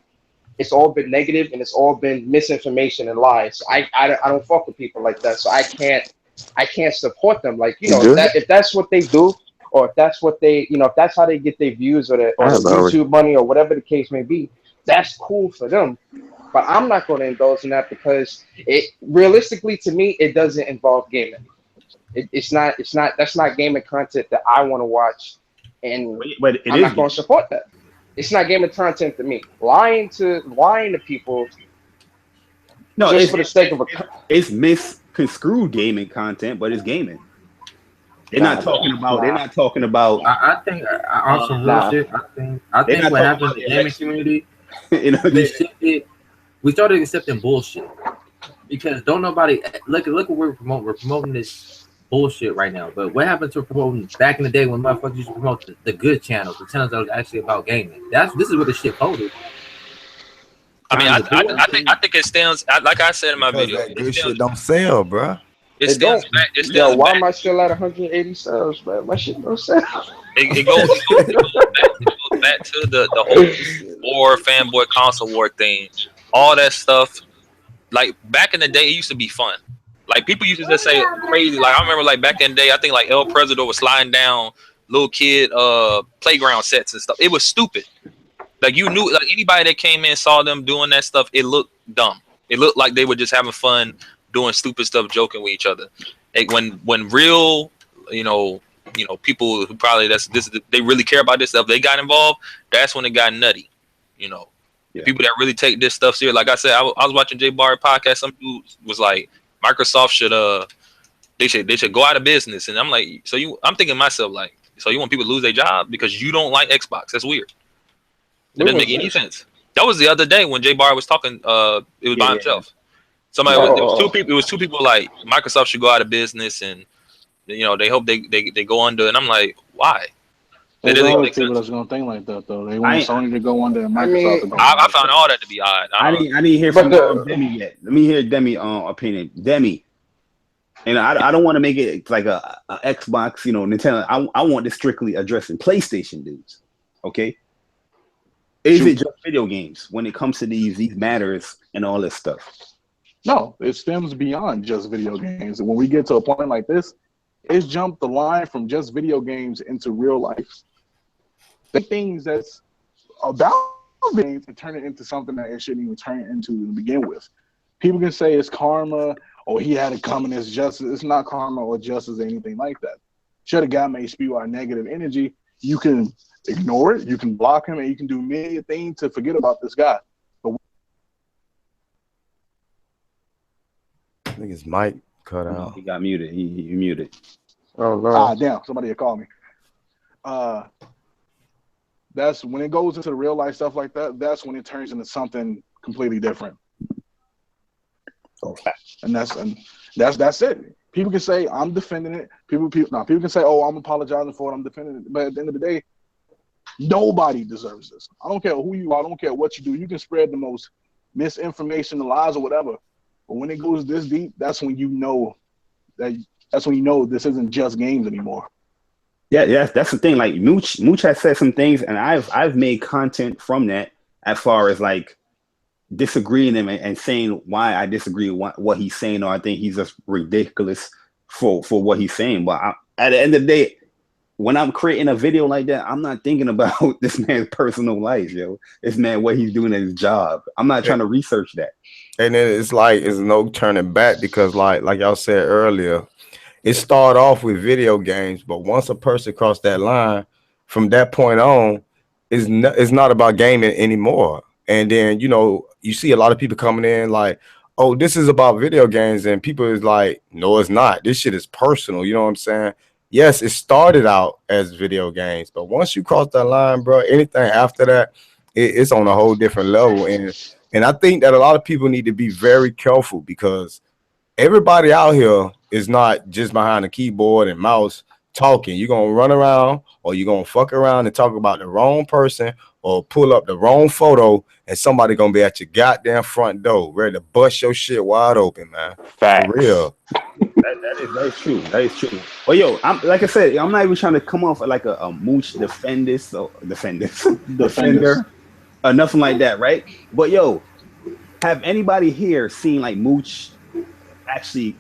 it's all been negative and it's all been misinformation and lies. I don't fuck with people like that, so I can't support them. Like if that's what they do. Or if that's what they, if that's how they get their views or their YouTube money or whatever the case may be, that's cool for them. But I'm not going to indulge in that because realistically to me, it doesn't involve gaming. That's not gaming content that I want to watch, and I'm not going to support that. It's not gaming content to me. Lying to people, just for the sake of it's misconstrued gaming content, but it's gaming. They're not talking about. I think on some real shit. I think what happened in the gaming community, we started accepting bullshit because don't nobody look what we're promoting. We're promoting this bullshit right now. But what happened to promoting back in the day when motherfuckers used to promote the good channels, the channels that was actually about gaming? This is what the shit folded. I mean, I think it stands. Like I said in my video, that good shit don't sell, bro. It stems back. Why am I still at 180 subs, man? My shit don't sell. It goes back to the whole war, fanboy console war thing. All that stuff. Like back in the day, it used to be fun. Like people used to just say crazy. Like I remember, like back in the day, I think like El Presidor was sliding down little kid playground sets and stuff. It was stupid. Like you knew, like anybody that came in saw them doing that stuff. It looked dumb. It looked like they were just having fun. Doing stupid stuff, joking with each other. Like when real, people who probably they really care about this stuff, they got involved. That's when it got nutty. People that really take this stuff serious. Like I said, I was watching Jay Barr podcast. Some dude was like, Microsoft should they should go out of business. And I'm like, I'm thinking to myself like, so you want people to lose their job because you don't like Xbox? That's weird. It doesn't make any sense. That was the other day when Jay Barr was talking. It was by himself. Somebody it was two people. It was two people like Microsoft should go out of business, and they hope they go under. And I'm like, why? There's other people that's gonna think like that though. They want Sony to go under and Microsoft to go under. I found all that to be odd. I didn't hear from Demi yet. Let me hear Demi opinion. Demi, and I don't want to make it like a Xbox, Nintendo. I want this strictly addressing PlayStation dudes. Okay, is it just video games when it comes to these matters and all this stuff? No, it stems beyond just video games. When we get to a point like this, it's jumped the line from just video games into real life. The things that's about games and turn it into something that it shouldn't even turn it into to begin with. People can say it's karma or he had it coming as justice. It's not karma or justice or anything like that. Should a guy may spew out negative energy, you can ignore it, you can block him, and you can do many things to forget about this guy. I think his mic cut out. He got muted. He muted. Oh no! Damn! Somebody had called me. That's when it goes into the real life stuff like that. That's when it turns into something completely different. Okay. And that's it. People can say I'm defending it. People can say, "Oh, I'm apologizing for it. I'm defending it." But at the end of the day, nobody deserves this. I don't care who you are. I don't care what you do. You can spread the most misinformation, the lies, or whatever. But when it goes this deep, that's when you know this isn't just games anymore. Yeah, that's the thing. Like Mooch has said some things, and I've made content from that as far as like disagreeing him and saying why I disagree with what he's saying, or I think he's just ridiculous for what he's saying. But at the end of the day, when I'm creating a video like that, I'm not thinking about this man's personal life, yo. This man, what he's doing at his job. I'm not trying to research that. And then it's like it's no turning back, because like y'all said earlier, it started off with video games, but once a person crossed that line, from that point on, it's not about gaming anymore. And then, you know, you see a lot of people coming in like, oh, this is about video games, and people is like, no, it's not. This shit is personal. You know what I'm saying? Yes, it started out as video games, but once you cross that line, bro, anything after that, it's on a whole different level. And I think that a lot of people need to be very careful, because everybody out here is not just behind a keyboard and mouse talking. You're gonna run around, or you're gonna fuck around and talk about the wrong person, or pull up the wrong photo, and somebody gonna be at your goddamn front door ready to bust your shit wide open, man. Facts. For real. That is true. That is true. But yo, I'm like I said, I'm not even trying to come off like a Mooch defender, or nothing like that, right? But yo, have anybody here seen like Mooch actually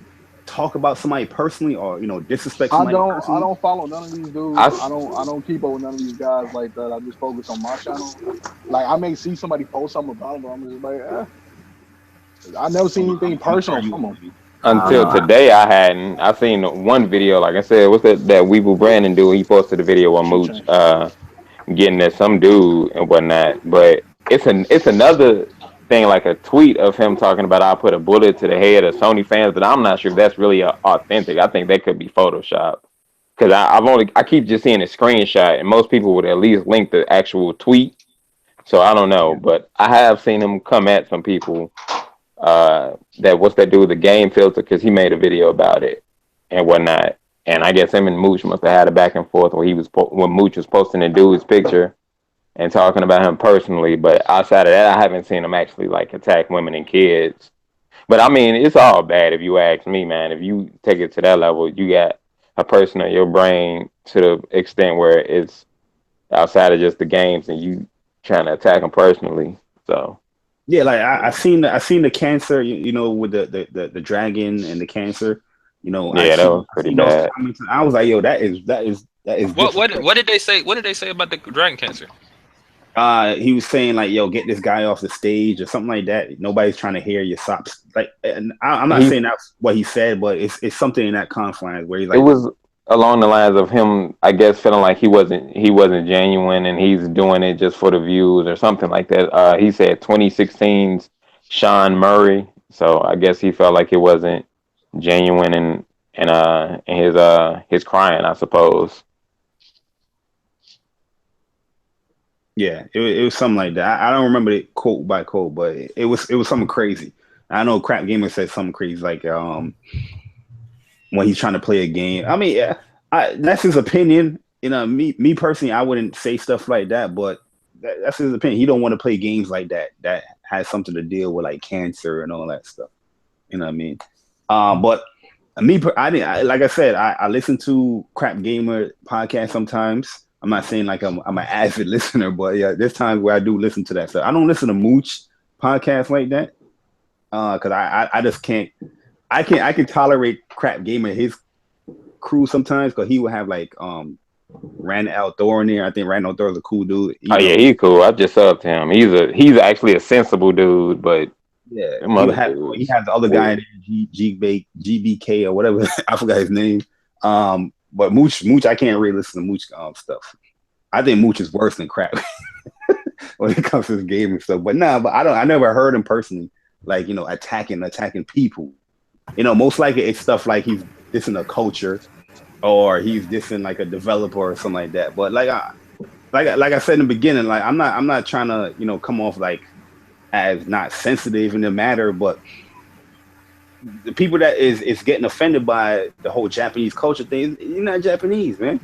talk about somebody personally, or disrespect somebody personally? I don't follow none of these dudes. I don't keep up with none of these guys like that. I just focus on my channel. Like I may see somebody post something about them, but I'm just like, I never seen anything personal from them. Until today, I hadn't. I seen one video, like I said, what's that Weeble Brandon dude? He posted a video on Mooch getting at some dude and whatnot. But it's another thing, like a tweet of him talking about, I'll put a bullet to the head of Sony fans, but I'm not sure if that's really authentic. I think that could be Photoshop, because I keep just seeing a screenshot, and most people would at least link the actual tweet. So I don't know, but I have seen him come at some people. What's that dude, the game filter, because he made a video about it and whatnot, and I guess him and Mooch must have had a back and forth where when Mooch was posting the dude's picture and talking about him personally. But outside of that, I haven't seen him actually like attack women and kids. But I mean, it's all bad if you ask me, man. If you take it to that level, you got a person in your brain to the extent where it's outside of just the games, and you trying to attack them personally. So yeah, like I seen the cancer, with the dragon and the cancer. Yeah, that was pretty bad. I was like, yo, that is. What did they say? What did they say about the dragon cancer? He was saying like, yo, get this guy off the stage or something like that. Nobody's trying to hear your sops. Like, and I'm not saying that's what he said, but it's something in that confines where he's like, it was along the lines of him, I guess, feeling like he wasn't genuine, and he's doing it just for the views or something like that. He said 2016's Sean Murray, so I guess he felt like it wasn't genuine in his crying, I suppose. Yeah, it was something like that. I don't remember it quote by quote, but it was something crazy. I know Crap Gamer said something crazy like when he's trying to play a game. I mean, that's his opinion. Me personally, I wouldn't say stuff like that, but that's his opinion. He don't want to play games like that has something to deal with like cancer and all that stuff. You know what I mean? But me, like I said, I listen to Crap Gamer podcast sometimes. I'm not saying like I'm an avid listener, but yeah, there's times where I do listen to that stuff. I don't listen to Mooch podcast like that because I just can't. I can tolerate Crap Gamer, his crew sometimes, because he will have like Rand Althor in there. I think Rand Althor is a cool dude. Yeah, he's cool. I just subbed him. He's actually a sensible dude, but yeah, he has the other guy, GBK or whatever. I forgot his name. But Mooch, I can't really listen to Mooch stuff. I think Mooch is worse than Crap when it comes to his gaming stuff. But I never heard him personally, like, attacking people. Most likely it's stuff like he's dissing a culture, or he's dissing like a developer or something like that. But like I said in the beginning, like I'm not trying to come off like as not sensitive in the matter, but the people that is getting offended by the whole Japanese culture thing, you're not Japanese, man.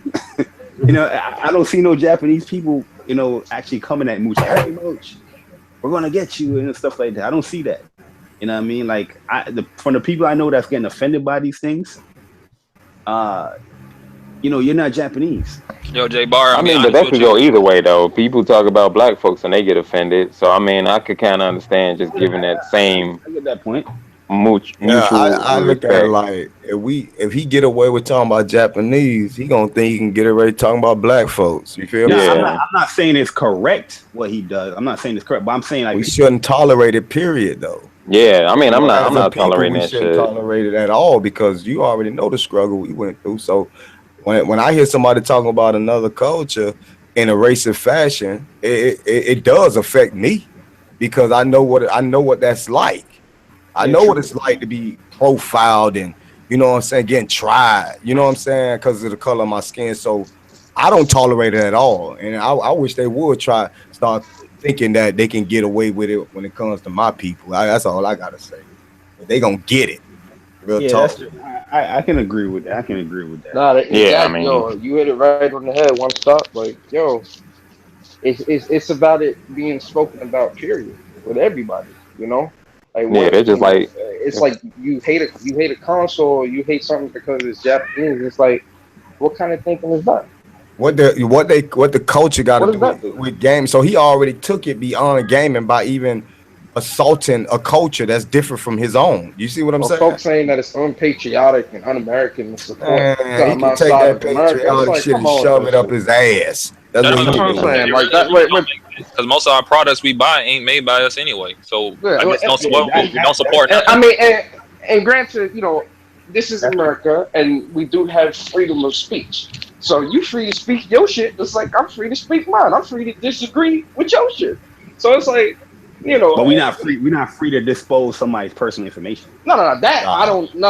I don't see no Japanese people, actually coming at Mooch. Hey, Mooch, we're gonna get you and stuff like that. I don't see that. You know what I mean? Like from the people I know that's getting offended by these things, you know, you're not Japanese. Yo, Jay Bar. I mean, but that could go either way, though. People talk about black folks and they get offended. So I mean, I could kind of understand just giving that same I get that point. mutual I look at it respect. like if he get away with talking about Japanese, he gonna think he can get away talking about black folks. You feel me? Yeah, Yeah. I'm not saying it's correct what he does. I'm not saying it's correct, but I'm saying like We shouldn't tolerate it. Period, though. Yeah, I mean, I'm As a not people, tolerating we that shouldn't shit. tolerate it at all because you already know the struggle we went through. So when I hear somebody talking about another culture in a racist fashion, it does affect me because I know what that's like. I know what it's like to be profiled and, you know what I'm saying, getting tried, you know what I'm saying, because of the color of my skin. So I don't tolerate it at all. And I wish they would start thinking that they can get away with it when it comes to my people. That's all I got to say. But they going to get it. Real talk. That's true. I can agree with that. I can agree with that. Nah, Yeah, I exactly. mean- Yo, you hit it right on the head. One stop. Like, yo, it's about it being spoken about. Period. With everybody, you know. Like, Yeah, they're just like, it's like you hate a console, you hate something because it's Japanese. It's like, what kind of thinking is that? What the culture got to What do does that do? with gaming? So he already took it beyond gaming by even assaulting a culture that's different from his own. You see what I'm Well, saying? folks saying that it's unpatriotic and un-American to support Man, he something can take outside that of America. It's patriotic like, shit come and on, shove with it that up shit. his ass. That's That's what That's he what I'm do. saying. Like really that. Wait. because most of our products we buy ain't made by us anyway. So Yeah, I guess we don't support I nothing. mean, and granted, you know, this is America, and we do have freedom of speech. So you free to speak your shit, just like I'm free to speak mine. I'm free to disagree with your shit. So it's like, you know, But we're not free. We're not free to dispose somebody's personal information. no. That I don't. No.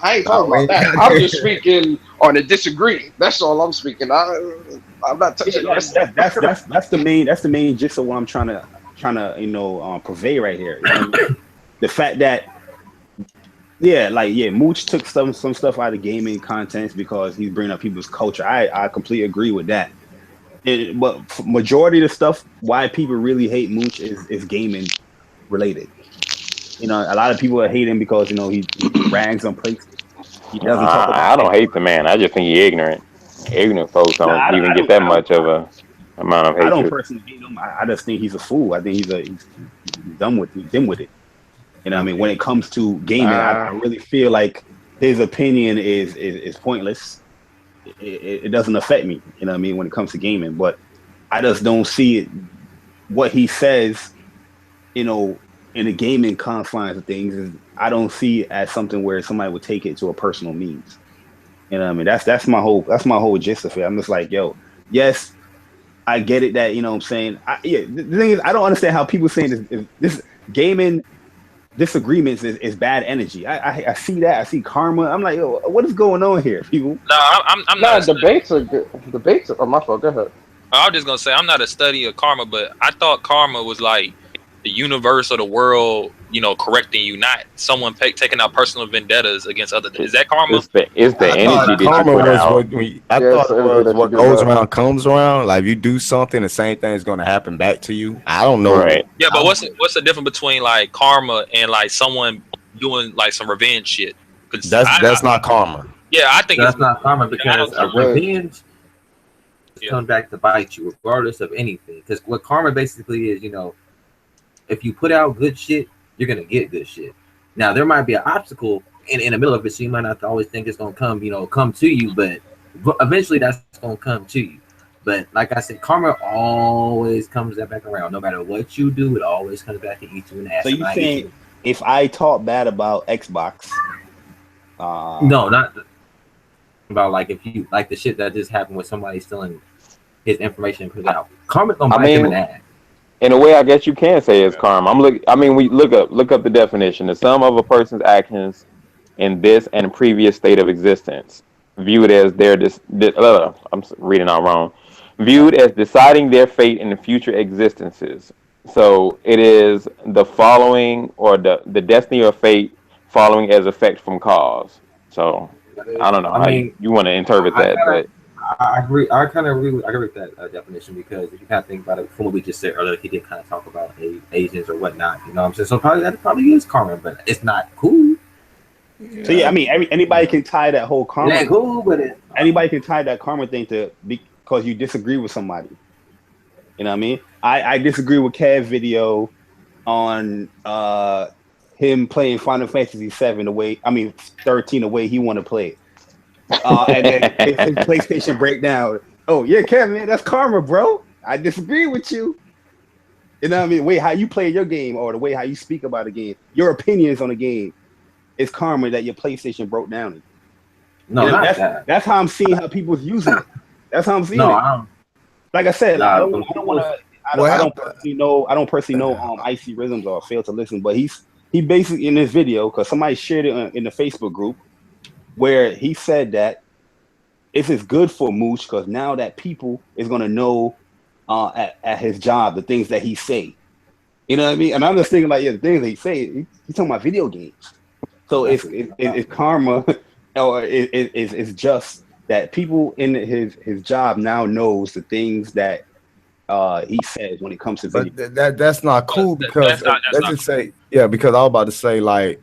I ain't talking about that. I'm just speaking on the disagree. That's all I'm speaking. I'm not touching Yeah, that stuff. that's the main gist of what I'm trying to convey right here. You know what I mean? The fact that Mooch took some stuff out of gaming contents because he's bringing up people's culture. I completely agree with that. But majority of the stuff why people really hate Mooch is gaming related. You know, a lot of people hate him because he rags on places. He doesn't talk about. I don't hate the man. I just think he ignorant. Ignorant folks don't even get that much of a amount of hatred. I don't personally hate him. I just think he's a fool. I think he's done with it. You know what I mean? When it comes to gaming, I really feel like his opinion is pointless. It doesn't affect me. You know what I mean? When it comes to gaming, but I just don't see it. What he says, in the gaming confines of things, is I don't see it as something where somebody would take it to a personal means. You know what I mean? That's my whole gist of it. I'm just like, yo, yes, I get it that, you know what I'm saying? The thing is, I don't understand how people saying this gaming disagreements is bad energy. I see that. I see karma. I'm like, yo, what is going on here, people? No, I'm not. Debates are good. Debates are my fault. Go ahead. I was just gonna say I'm not a study of karma, but I thought karma was like the universe or the world, correcting you, not someone taking out personal vendettas against other. Is that karma? It's the energy that you karma put was out. what goes around comes around. Like, if you do something, the same thing is going to happen back to you. I don't know. Right. Yeah, but what's the difference between like karma and like someone doing like some revenge shit? That's not karma. Yeah, I think that's it's not karma because revenge comes back to bite you, regardless of anything. Because what karma basically is, if you put out good shit, you're gonna get good shit. Now there might be an obstacle in the middle of it, so you might not always think it's gonna come to you, but eventually that's gonna come to you. But like I said, karma always comes back around. No matter what you do, it always comes back to eat you in the ass. So you saying if I talk bad about Xbox? No, not about like if you like the shit that just happened with somebody stealing his information and put it out. Karma's gonna bite him in the ass. In a way, I guess you can say it's karma. We look up the definition: the sum of a person's actions in this and previous state of existence, viewed as I'm reading out wrong. Viewed as deciding their fate in the future existences. So it is the following or the destiny or fate following as effect from cause. So I don't know how you want to interpret that, but I agree. I kind of agree. I agree with that definition because if you kind of think about it, from what we just said earlier, he did kind of talk about Asians or whatnot. You know what I'm saying? So that probably is karma, but it's not cool. So yeah, I mean, anybody can tie that whole karma. It ain't cool, but anybody can tie that karma thing to because you disagree with somebody. You know what I mean? I disagree with Cav's video on him playing Final Fantasy 7 the way 13 the way he want to play it. And then his PlayStation breakdown. Oh yeah, Kevin, man, that's karma, bro. I disagree with you. You know what I mean? The way how you play your game or the way how you speak about a game, your opinions on the game is karma that your PlayStation broke down. No, you know, not that's how I'm seeing how people's using it. That's how I'm seeing it. Like I said, I don't personally know Icy Rhythms or fail to listen, but he basically in this video because somebody shared it in the Facebook group where he said that this is good for Mooch because now that people is gonna know at his job the things that he say. You know what I mean? And I'm just thinking like, yeah, the things that he say, he's talking about video games. So it's karma, or it's just that people in his job now knows the things that he says when it comes to video. But that's not cool because let's just say, yeah, because I was about to say like,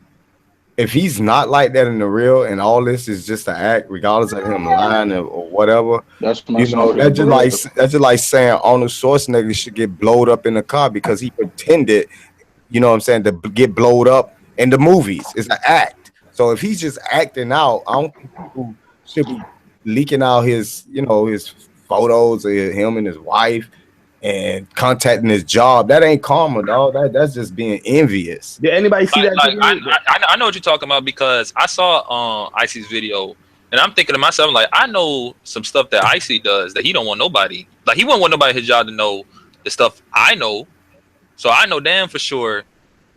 if he's not like that in the real and all this is just an act, regardless of him lying or whatever, that's just like saying Arnold Schwarzenegger should get blowed up in the car because he pretended, you know what I'm saying, to get blowed up in the movies. It's an act. So if he's just acting out, I don't think people should be leaking out his, you know, his photos of him and his wife and contacting his job. That ain't karma, dog. That's just being envious. Did anybody see that? I know what you're talking about because I saw Icy's video and I'm thinking to myself like, I know some stuff that Icy does that he don't want nobody. Like he wouldn't want nobody at his job to know the stuff I know. So I know damn for sure,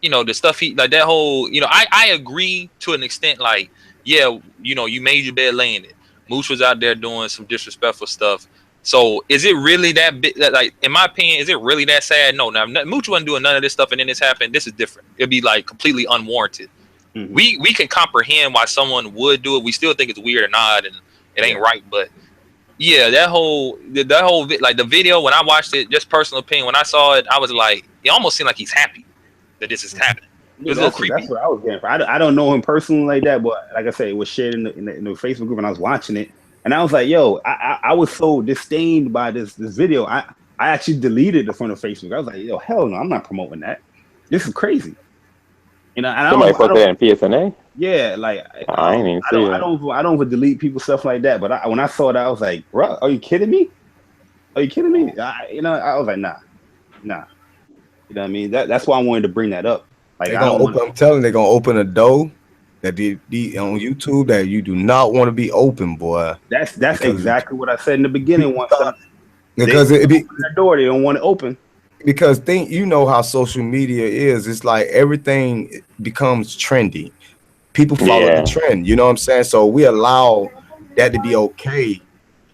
you know, the stuff he like that whole, you know, I agree to an extent like, yeah, you know, you made your bed laying it. Mooch was out there doing some disrespectful stuff. So is it really that big? Like, in my opinion, is it really that sad? No. Now, Mooch wasn't doing none of this stuff, and then this happened. This is different. It'd be like completely unwarranted. Mm-hmm. We can comprehend why someone would do it. We still think it's weird and odd, and it ain't right. But yeah, that whole like the video when I watched it, just personal opinion. When I saw it, I was like, it almost seemed like he's happy that this is happening. It was a little creepy. That's what I was getting. I don't know him personally like that, but like I said, it was shared in the Facebook group, and I was watching it. And I was like, yo, I was so disdained by this video. I actually deleted it from the Facebook. I was like, yo, hell no, I'm not promoting that. This is crazy. You know, and somebody put that in PSNA? Yeah, like I ain't even see I don't delete people stuff like that. But when I saw that, I was like, bro, are you kidding me? Are you kidding me? I was like, nah. You know what I mean? That's why I wanted to bring that up. Like I'm telling you, they're gonna open a door that on YouTube that you do not want to be open, boy. That's exactly what I said in the beginning. Because it be that door, they don't want to open. Because you know how social media is. It's like everything becomes trendy. People follow the trend. You know what I'm saying? So we allow that to be okay.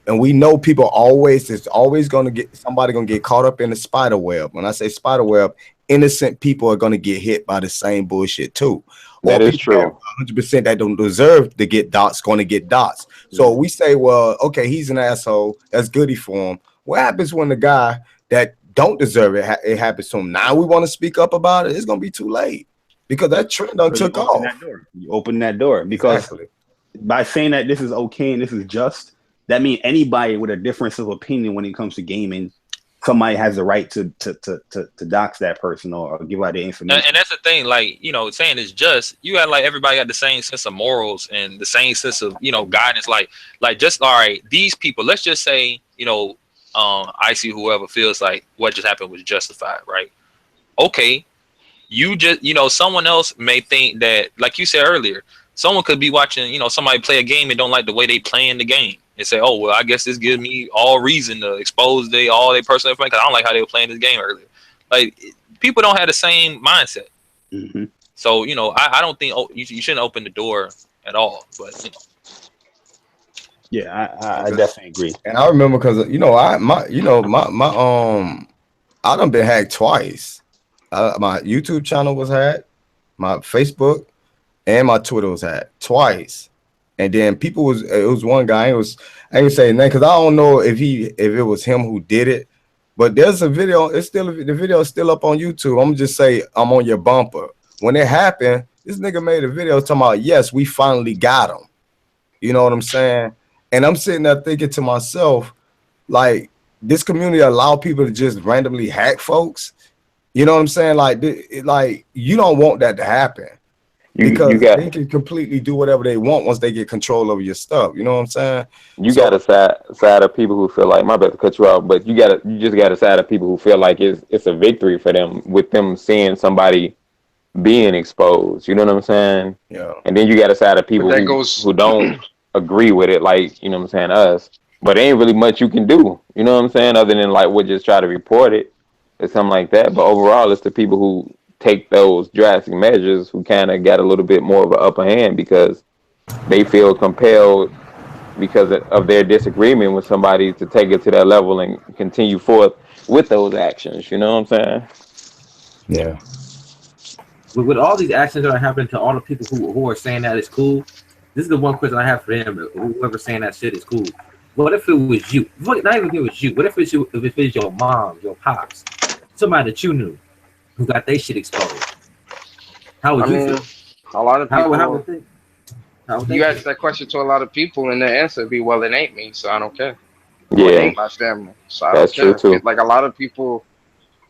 And we know people it's always somebody gonna get caught up in the spider web. When I say spider web, innocent people are gonna get hit by the same bullshit too. That is true. 100% that don't deserve to get dots going to get dots. So we say, well, okay, he's an asshole. That's goody for him. What happens when the guy that don't deserve it, it happens to him? Now we want to speak up about it. It's gonna be too late because that trend done took off. You open that door because by saying that this is okay and this is just, that means anybody with a difference of opinion when it comes to gaming, somebody has the right to dox that person or give out the information. And that's the thing, like, you know, saying it's just, you got like everybody got the same sense of morals and the same sense of, you know, guidance. Like just, all right, these people, let's just say, you know, I see whoever feels like what just happened was justified, right? Okay, you just, you know, someone else may think that, like you said earlier, someone could be watching, you know, somebody play a game and don't like the way they playing the game and say, oh, well, I guess this gives me all reason to expose all their personal information because I don't like how they were playing this game earlier. Like, people don't have the same mindset. Mm-hmm. So, you know, I don't think you shouldn't open the door at all. But, you know. Yeah, I definitely agree. And I remember because, you know, I done been hacked twice. My YouTube channel was hacked, my Facebook and my Twitter was hacked twice. And then people it was one guy. I ain't saying that because I don't know if it was him who did it, but there's a video. The video is still up on YouTube. I'm just say I'm on your bumper. When it happened, this nigga made a video talking about, yes, we finally got him. You know what I'm saying? And I'm sitting there thinking to myself, like, this community allow people to just randomly hack folks. You know what I'm saying? Like you don't want that to happen. Because they can completely do whatever they want once they get control over your stuff. You know what I'm saying? You got a side of people who feel like, my bad to cut you out, but you just got a side of people who feel like it's a victory for them with them seeing somebody being exposed. You know what I'm saying? Yeah. And then you got a side of people who don't agree with it, like, you know what I'm saying, us. But there ain't really much you can do. You know what I'm saying? Other than like, we'll just try to report it or something like that. But overall, it's the people who take those drastic measures who kind of got a little bit more of an upper hand because they feel compelled because of their disagreement with somebody to take it to that level and continue forth with those actions. You know what I'm saying? Yeah. With all these actions that are happening to all the people who are saying that it's cool, this is the one question I have for them. Whoever saying that shit is cool. What if it was you? Not even if it was you. What if it's you? If it's your mom, your pops, somebody that you knew who got their shit exposed? How would you feel? A lot of people. How would you ask that question to a lot of people, and the answer would be, "Well, it ain't me, so I don't care." Yeah, well, it ain't my family, so I that's don't care. true too. Like a lot of people,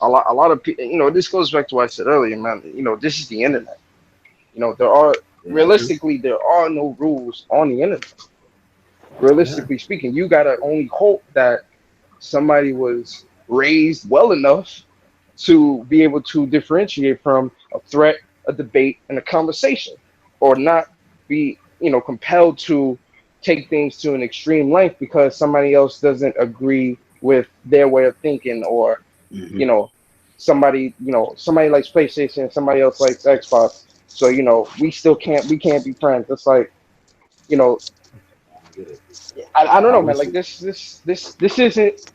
a lot of people. You know, this goes back to what I said earlier, man. You know, this is the internet. You know, realistically there are no rules on the internet. Realistically speaking, you gotta only hope that somebody was raised well enough to be able to differentiate from a threat, a debate, and a conversation, or not be, compelled to take things to an extreme length because somebody else doesn't agree with their way of thinking, or somebody likes PlayStation, somebody else likes Xbox, so we can't be friends. It's like, I don't know, man. Like this isn't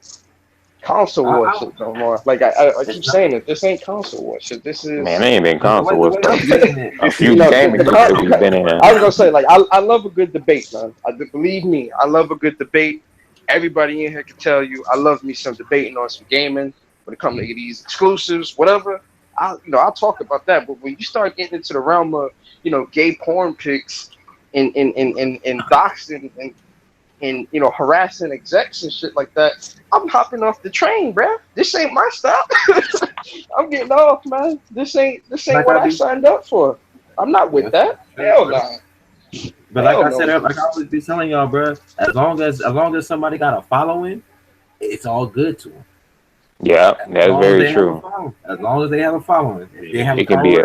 console war shit no more. Like I keep saying it. This ain't console war shit. This is, man, they ain't been console wars. A few gaming we've been in. I was gonna say, like, I love a good debate, man. Believe me, I love a good debate. Everybody in here can tell you I love me some debating on some gaming. When it comes to these exclusives, whatever, I'll talk about that. But when you start getting into the realm of gay porn pics and doxing and harassing execs and shit like that, I'm hopping off the train, bruh. This ain't my stop. I'm getting off, man. This ain't what I signed up for. I'm not with that. Hell no. But like I said, like I always be telling y'all, bruh, as long as somebody got a following, it's all good to them. Yeah, that's very true. As long as they have a following, it can be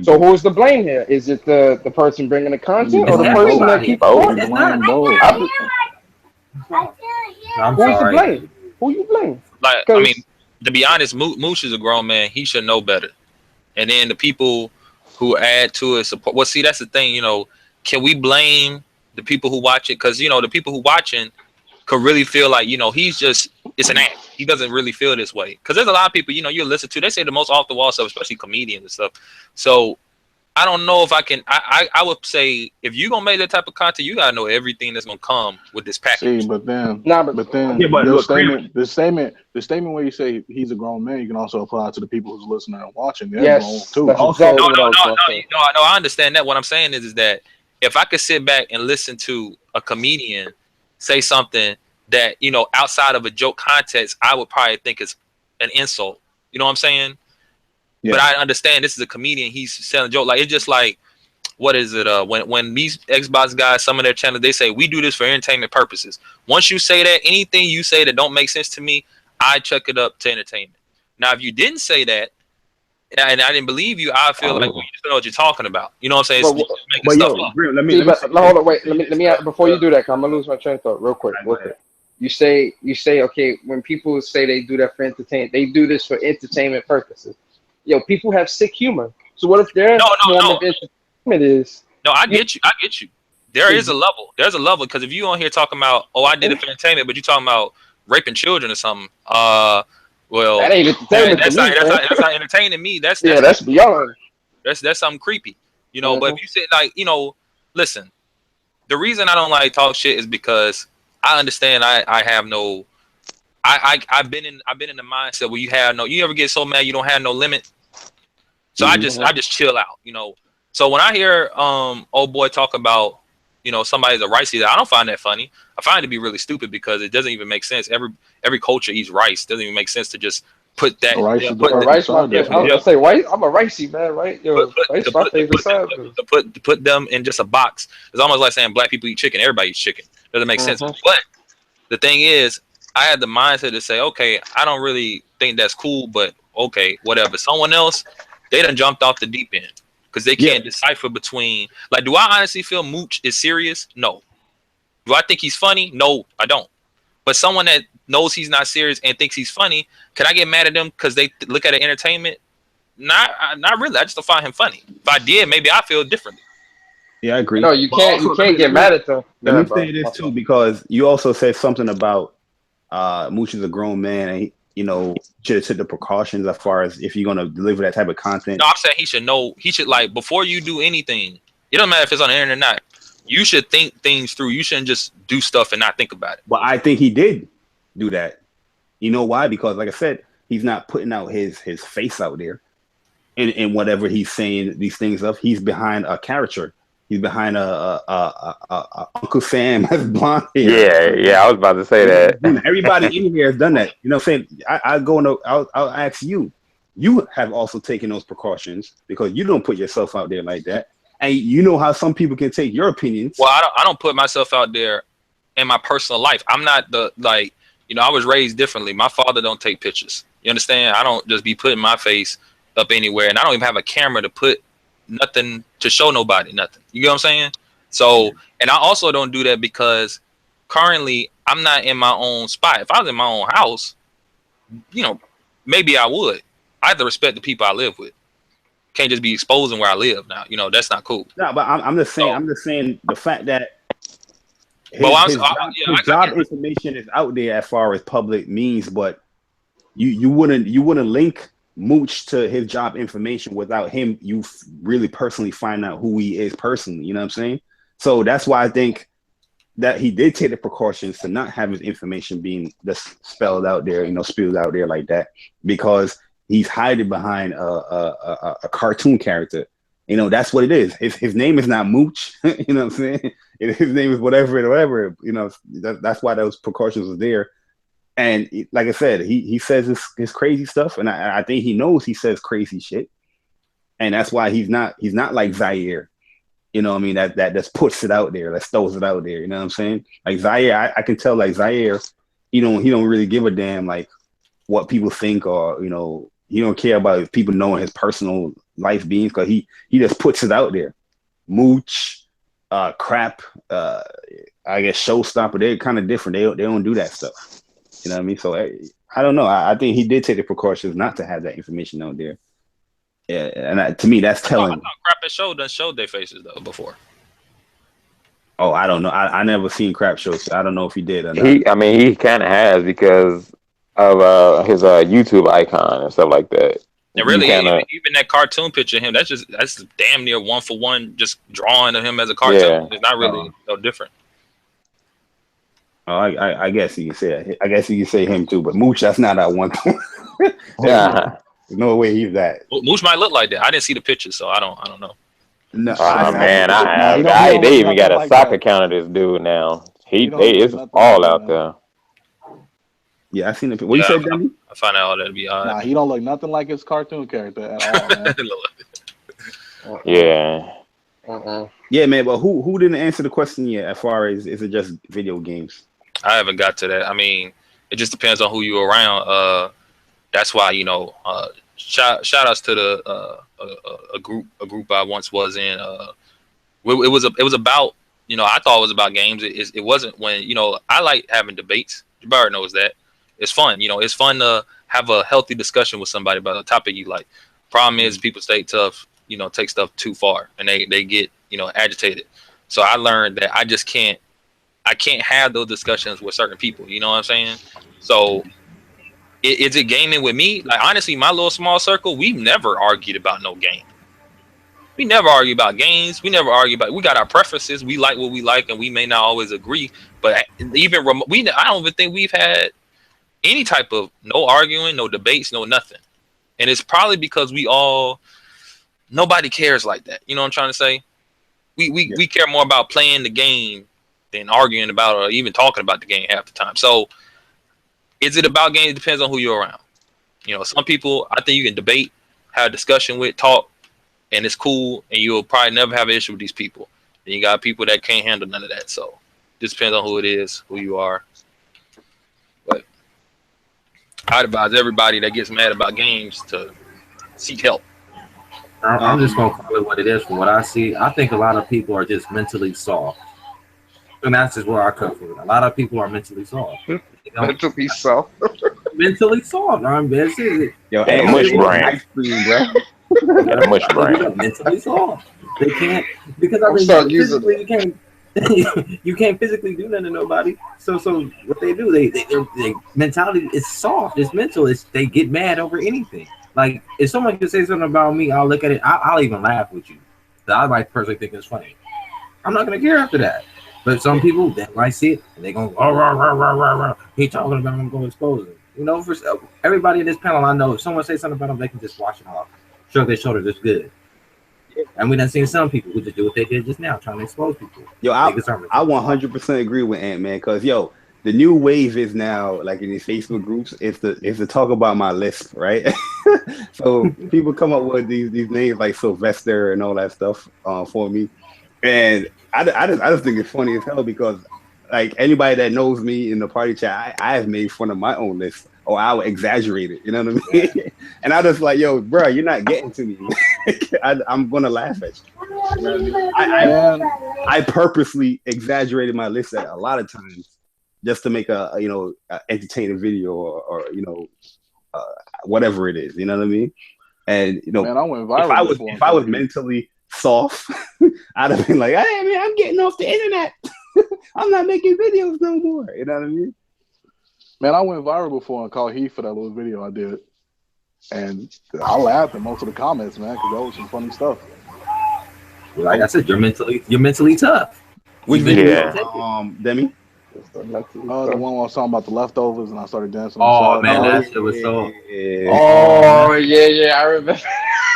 So who's the blame here? Is it the person bringing the content, or the person that keeps both? It's not both. I'm Who's sorry. to blame? Who you blame? Like, I mean, to be honest, Mooch is a grown man. He should know better. And then the people who add to it support. Well, see, that's the thing. Can we blame the people who watch it? Because the people who watching could really feel like he's just, it's an act. He doesn't really feel this way. Because there's a lot of people you listen to. They say the most off the wall stuff, especially comedians and stuff. So I don't know if I can. I would say if you're gonna make that type of content, you gotta know everything that's gonna come with this package. See, but then look, the statement where you say he's a grown man, you can also apply to the people who's listening and watching. They're yes, grown too. That's No, I understand that. What I'm saying is that if I could sit back and listen to a comedian say something that outside of a joke context, I would probably think is an insult. You know what I'm saying? Yeah. But I understand this is a comedian. He's selling a joke. Like, it's just like, what is it? When these Xbox guys, some of their channels, they say we do this for entertainment purposes. Once you say that, anything you say that don't make sense to me, I chuck it up to entertainment. Now, if you didn't say that, and I didn't believe you, I feel like you just don't know what you're talking about. You know what I'm saying? Let me before you do that, cause I'm gonna lose my train of thought real quick. You say, okay, when people say they do that for entertainment, they do this for entertainment purposes. People have sick humor. So what if their form of entertainment is? No, I get you. There is a level. There's a level, because if you on here talking about, I did it for entertainment, but you talking about raping children or something, well, that ain't entertainment. That's not entertaining me. That's beyond. That's something creepy, But if you say, like, listen, the reason I don't like talk shit is because I understand I have no. I've been in the mindset where you ever get so mad you don't have no limit. So I just chill out, you know. So when I hear old boy talk about, you know, somebody's a rice eater, I don't find that funny. I find it to be really stupid because it doesn't even make sense. Every culture eats rice. Doesn't even make sense to just put that. Rice Yeah, is put the- the- Rice, my favorite. I was gonna say rice. I'm a ricey man, right? Yo, rice my favorite side. to put them in just a box. It's almost like saying black people eat chicken. Everybody eats chicken. Doesn't make sense. But the thing is, I had the mindset to say, okay, I don't really think that's cool, but okay, whatever. Someone else, they done jumped off the deep end because they can't decipher between. Like, do I honestly feel Mooch is serious? No. Do I think he's funny? No, I don't. But someone that knows he's not serious and thinks he's funny, can I get mad at them because they look at it entertainment? Not really. I just don't find him funny. If I did, maybe I feel differently. Yeah, I agree. No, you can't get mad at them. Let me say this too, because you also said something about Mooch is a grown man, and he, you know, should have took the precautions as far as if you're gonna deliver that type of content. No, I'm saying he should know. He should, like, before you do anything, it doesn't matter if it's on the internet or not. You should think things through. You shouldn't just do stuff and not think about it. But I think he did do that. You know why? Because, like I said, he's not putting out his face out there, and whatever he's saying these things of, he's behind a character. He's behind a Uncle Sam has blonde hair. Yeah, I was about to say that. Everybody in here has done that. You know what I'm saying? I'll ask you. You have also taken those precautions because you don't put yourself out there like that. And you know how some people can take your opinions. Well, I don't put myself out there in my personal life. I'm not I was raised differently. My father don't take pictures. You understand? I don't just be putting my face up anywhere, and I don't even have a camera to put nothing to show nobody nothing. You get what I'm saying? So, and I also don't do that because currently I'm not in my own spot. If I was in my own house, you know, maybe I would. I have to respect the people I live with. Can't just be exposing where I live now. You know, that's not cool. No, but I'm just saying. I'm just saying the fact that his job information is out there as far as public means, but you wouldn't link Mooch to his job information without him. You really personally find out who he is personally. You know what I'm saying? So that's why I think that he did take the precautions to not have his information being just spelled out there, you know, spilled out there like that, because he's hiding behind a cartoon character. You know, that's what it is. His name is not Mooch. You know what I'm saying? His name is whatever. You know, that's why those precautions was there. And like I said, he says his crazy stuff, and I think he knows he says crazy shit, and that's why he's not like Zaire. You know what I mean? That just puts it out there, that throws it out there. You know what I'm saying? Like Zaire, I can tell like Zaire, he don't really give a damn like what people think, or, you know, he don't care about people knowing his personal life beings, because he just puts it out there. Mooch, crap, I guess Showstopper, they're kind of different. They don't do that stuff. You know what I mean? So I don't know. I think he did take the precautions not to have that information out there. Yeah, and to me, that's telling. I thought Crap and Show done showed their faces though before. Oh, I don't know. I never seen Crap Show, so I don't know if he did or not. He kind of has, because of his YouTube icon and stuff like that. And really, even that cartoon picture of him, that's damn near 1-for-1, just drawing of him as a cartoon. Yeah. It's not really no different. Oh, I guess you can say that. I guess you can say him too, but Mooch, that's not that one. Yeah, there's no way he's that. Mooch might look like that. I didn't see the picture, so I don't know. No, they even got a soccer account of this dude now. It's all out there. Yeah, I seen the picture. What you said, Demi? I find out all that to be odd. Nah, he don't look nothing like his cartoon character at all, man. Yeah. Yeah, man, but who didn't answer the question yet as far as is it just video games? I haven't got to that. I mean, it just depends on who you're around. That's why, you know, shout outs to the a group I once was in. It was about, you know, I thought it was about games. It wasn't. When, you know, I like having debates. Jabbar knows that. It's fun. You know, it's fun to have a healthy discussion with somebody about a topic you like. Problem is, people stay tough, you know, take stuff too far, and they get, you know, agitated. So I learned that I can't have those discussions with certain people. You know what I'm saying? So is it gaming with me? Like, honestly, my little small circle, we've never argued about no game. We never argue about games. We never argue about. We got our preferences. We like what we like, and we may not always agree. But even I don't even think we've had any type of no arguing, no debates, no nothing. And it's probably because nobody cares like that. You know what I'm trying to say? We care more about playing the game than arguing about or even talking about the game half the time. So is it about games? It depends on who you're around. You know, some people I think you can debate, have a discussion with, talk, and it's cool, and you'll probably never have an issue with these people. Then you got people that can't handle none of that. So it just depends on who it is, who you are. But I'd advise everybody that gets mad about games to seek help. I'm just gonna call it what it is. From what I see, I think a lot of people are just mentally soft, and that's just where I come from. A lot of people are mentally soft. Mentally soft. Mentally soft. That's it. Yo, That mush brain. ice cream, bro. That mush brain. Mentally soft. They can't because I mean physically you can't. You can't physically do nothing to nobody. So what they do, their mentality is soft. It's mental. They get mad over anything. Like if someone can say something about me, I'll look at it. I'll even laugh with you. I might personally think it's funny. I'm not gonna care after that. But some people that might see it and they go, oh, rah, rah, rah, rah, rah. He talking about him, going to expose him. You know, for everybody in this panel, I know if someone say something about them, they can just wash it off, shrug their shoulders. It's good. And we done seen some people who just do what they did just now, trying to expose people. Yo, I 100% agree with Ant, man, because yo, the new wave is now like in these Facebook groups is to talk about my list, right? So people come up with these names like Sylvester and all that stuff for me, and I just think it's funny as hell because like anybody that knows me in the party chat, I have made fun of my own list or I would exaggerate it, you know what I mean? And I just like, yo, bro, you're not getting to me. I'm gonna laugh at you. You know what I mean? I purposely exaggerated my list a lot of times just to make a entertaining video or whatever it is, you know what I mean? And you know, man, I went viral if I was mentally soft, I'd have been like, hey man, I'm getting off the internet. I'm not making videos no more. You know what I mean? Man, I went viral before and called Heath for that little video I did. And I laughed at most of the comments, man, because that was some funny stuff. Like I said, you're mentally tough. Which video? Demi? The one where I was talking about the leftovers and I started dancing. Oh man, that shit was so. Oh yeah, I remember.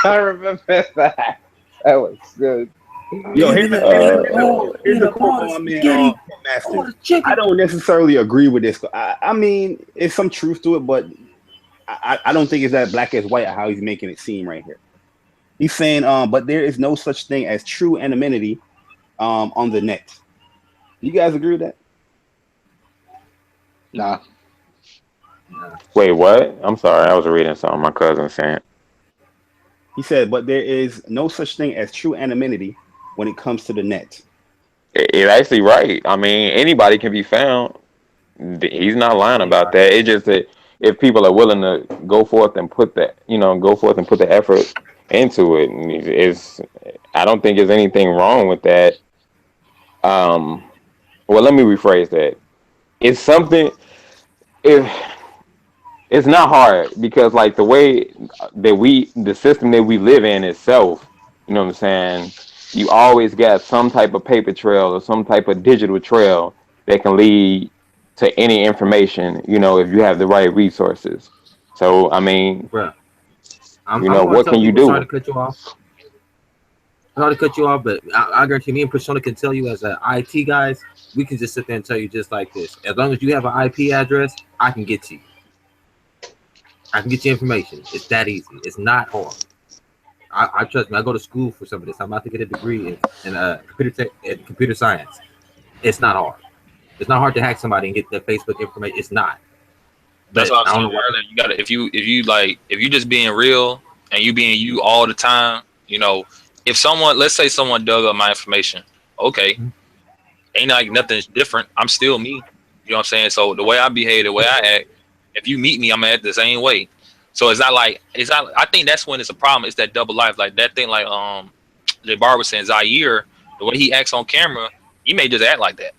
I remember that. That was good. Yo, here's the quote on me. I don't necessarily agree with this. I mean, it's some truth to it, but I don't think it's that black as white how he's making it seem right here. He's saying, but there is no such thing as true anonymity on the net. You guys agree with that? Nah. Wait, what? I'm sorry. I was reading something my cousin saying. He said, but there is no such thing as true anonymity when it comes to the net. It's actually right. I mean, anybody can be found. He's not lying about that. It's just that if people are willing to go forth and put the effort into it, I don't think there's anything wrong with that. Well, let me rephrase that. It's something. It's not hard because like the way that the system that we live in itself, you know what I'm saying? You always got some type of paper trail or some type of digital trail that can lead to any information, you know, if you have the right resources. So, I mean, what can you do? Sorry to cut you off, but I guarantee me and Persona can tell you as an IT guys, we can just sit there and tell you just like this. As long as you have an IP address, I can get to you. I can get you information. It's that easy. It's not hard. I trust me. I go to school for some of this. I'm about to get a degree in computer science. It's not hard. It's not hard to hack somebody and get their Facebook information. It's not. That's what I'm saying earlier. You gotta if you just being real and you being you all the time, you know, let's say someone dug up my information, okay, ain't like nothing's different. I'm still me. You know what I'm saying? So the way I behave, the way I act, if you meet me, I'm gonna act the same way. So it's not. I think that's when it's a problem. It's that double life, like that thing, like J Bar was saying, Zaire, the way he acts on camera, he may just act like that.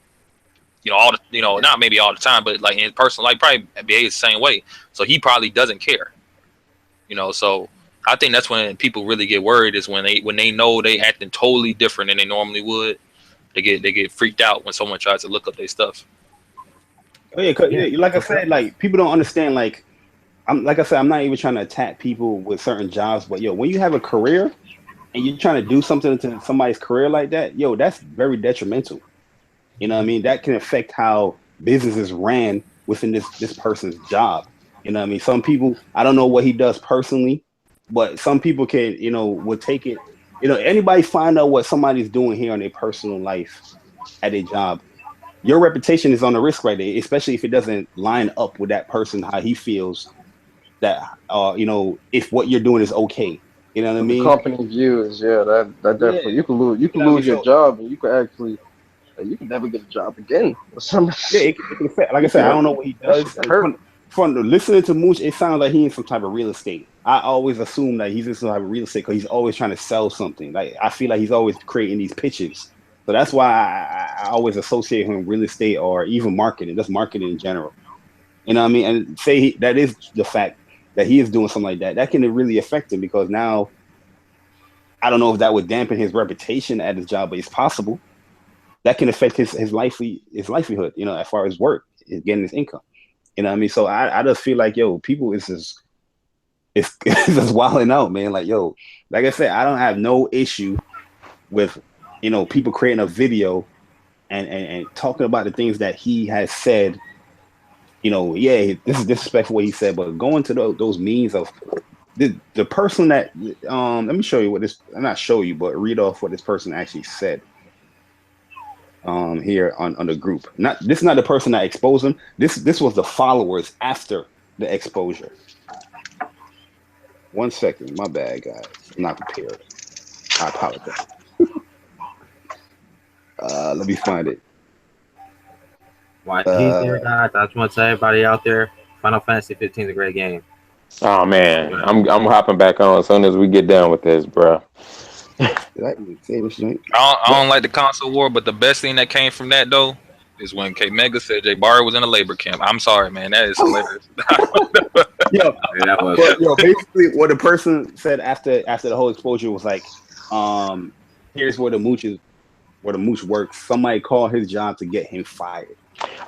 You know, not maybe all the time, but like in person, like probably behaves the same way. So he probably doesn't care. You know, so I think that's when people really get worried, is when they know they acting totally different than they normally would. They get freaked out when someone tries to look up their stuff. Oh yeah, like I said, like people don't understand. Like like I said, I'm not even trying to attack people with certain jobs, but yo, when you have a career and you're trying to do something to somebody's career like that, yo, that's very detrimental. You know what I mean? That can affect how businesses ran within this person's job. You know what I mean? Some people, I don't know what he does personally, but some people can, would take it. Anybody find out what somebody's doing here in their personal life at a job, your reputation is on the risk right there, especially if it doesn't line up with that person, how he feels that, if what you're doing is okay. You know what I mean? The company views, that definitely, you can lose your job, and you can actually, you can never get a job again. It can affect. Like I said, I don't know what he does. From listening to Mooch, it sounds like he's in some type of real estate. I always assume that he's in some type of real estate because he's always trying to sell something. Like I feel like he's always creating these pitches. So that's why I always associate him with real estate or even marketing, just marketing in general. You know what I mean? And say that is the fact that he is doing something like that. That can really affect him because now I don't know if that would dampen his reputation at his job, but it's possible. That can affect his livelihood, as far as work, getting his income. You know what I mean? So I just feel like, yo, people is just wilding out, man. Like, yo, like I said, I don't have no issue with, people creating a video and talking about the things that he has said. This is disrespectful what he said, but going to those means of the person that, let me show you what this, not show you, but read off what this person actually said. Here on the group. This is not the person that exposed him. This was the followers after the exposure. 1 second, my bad, guys. I'm not prepared. I apologize. Let me find it. Why he's there, guys? I just want to tell everybody out there, Final Fantasy 15 is a great game. Oh man, I'm hopping back on as soon as we get done with this, bro. I don't like the console war, but the best thing that came from that though is when K Mega said Jay Barr was in a labor camp. I'm sorry, man, that is hilarious. Basically, what the person said after the whole exposure was like, here's where the mooch works. Somebody called his job to get him fired.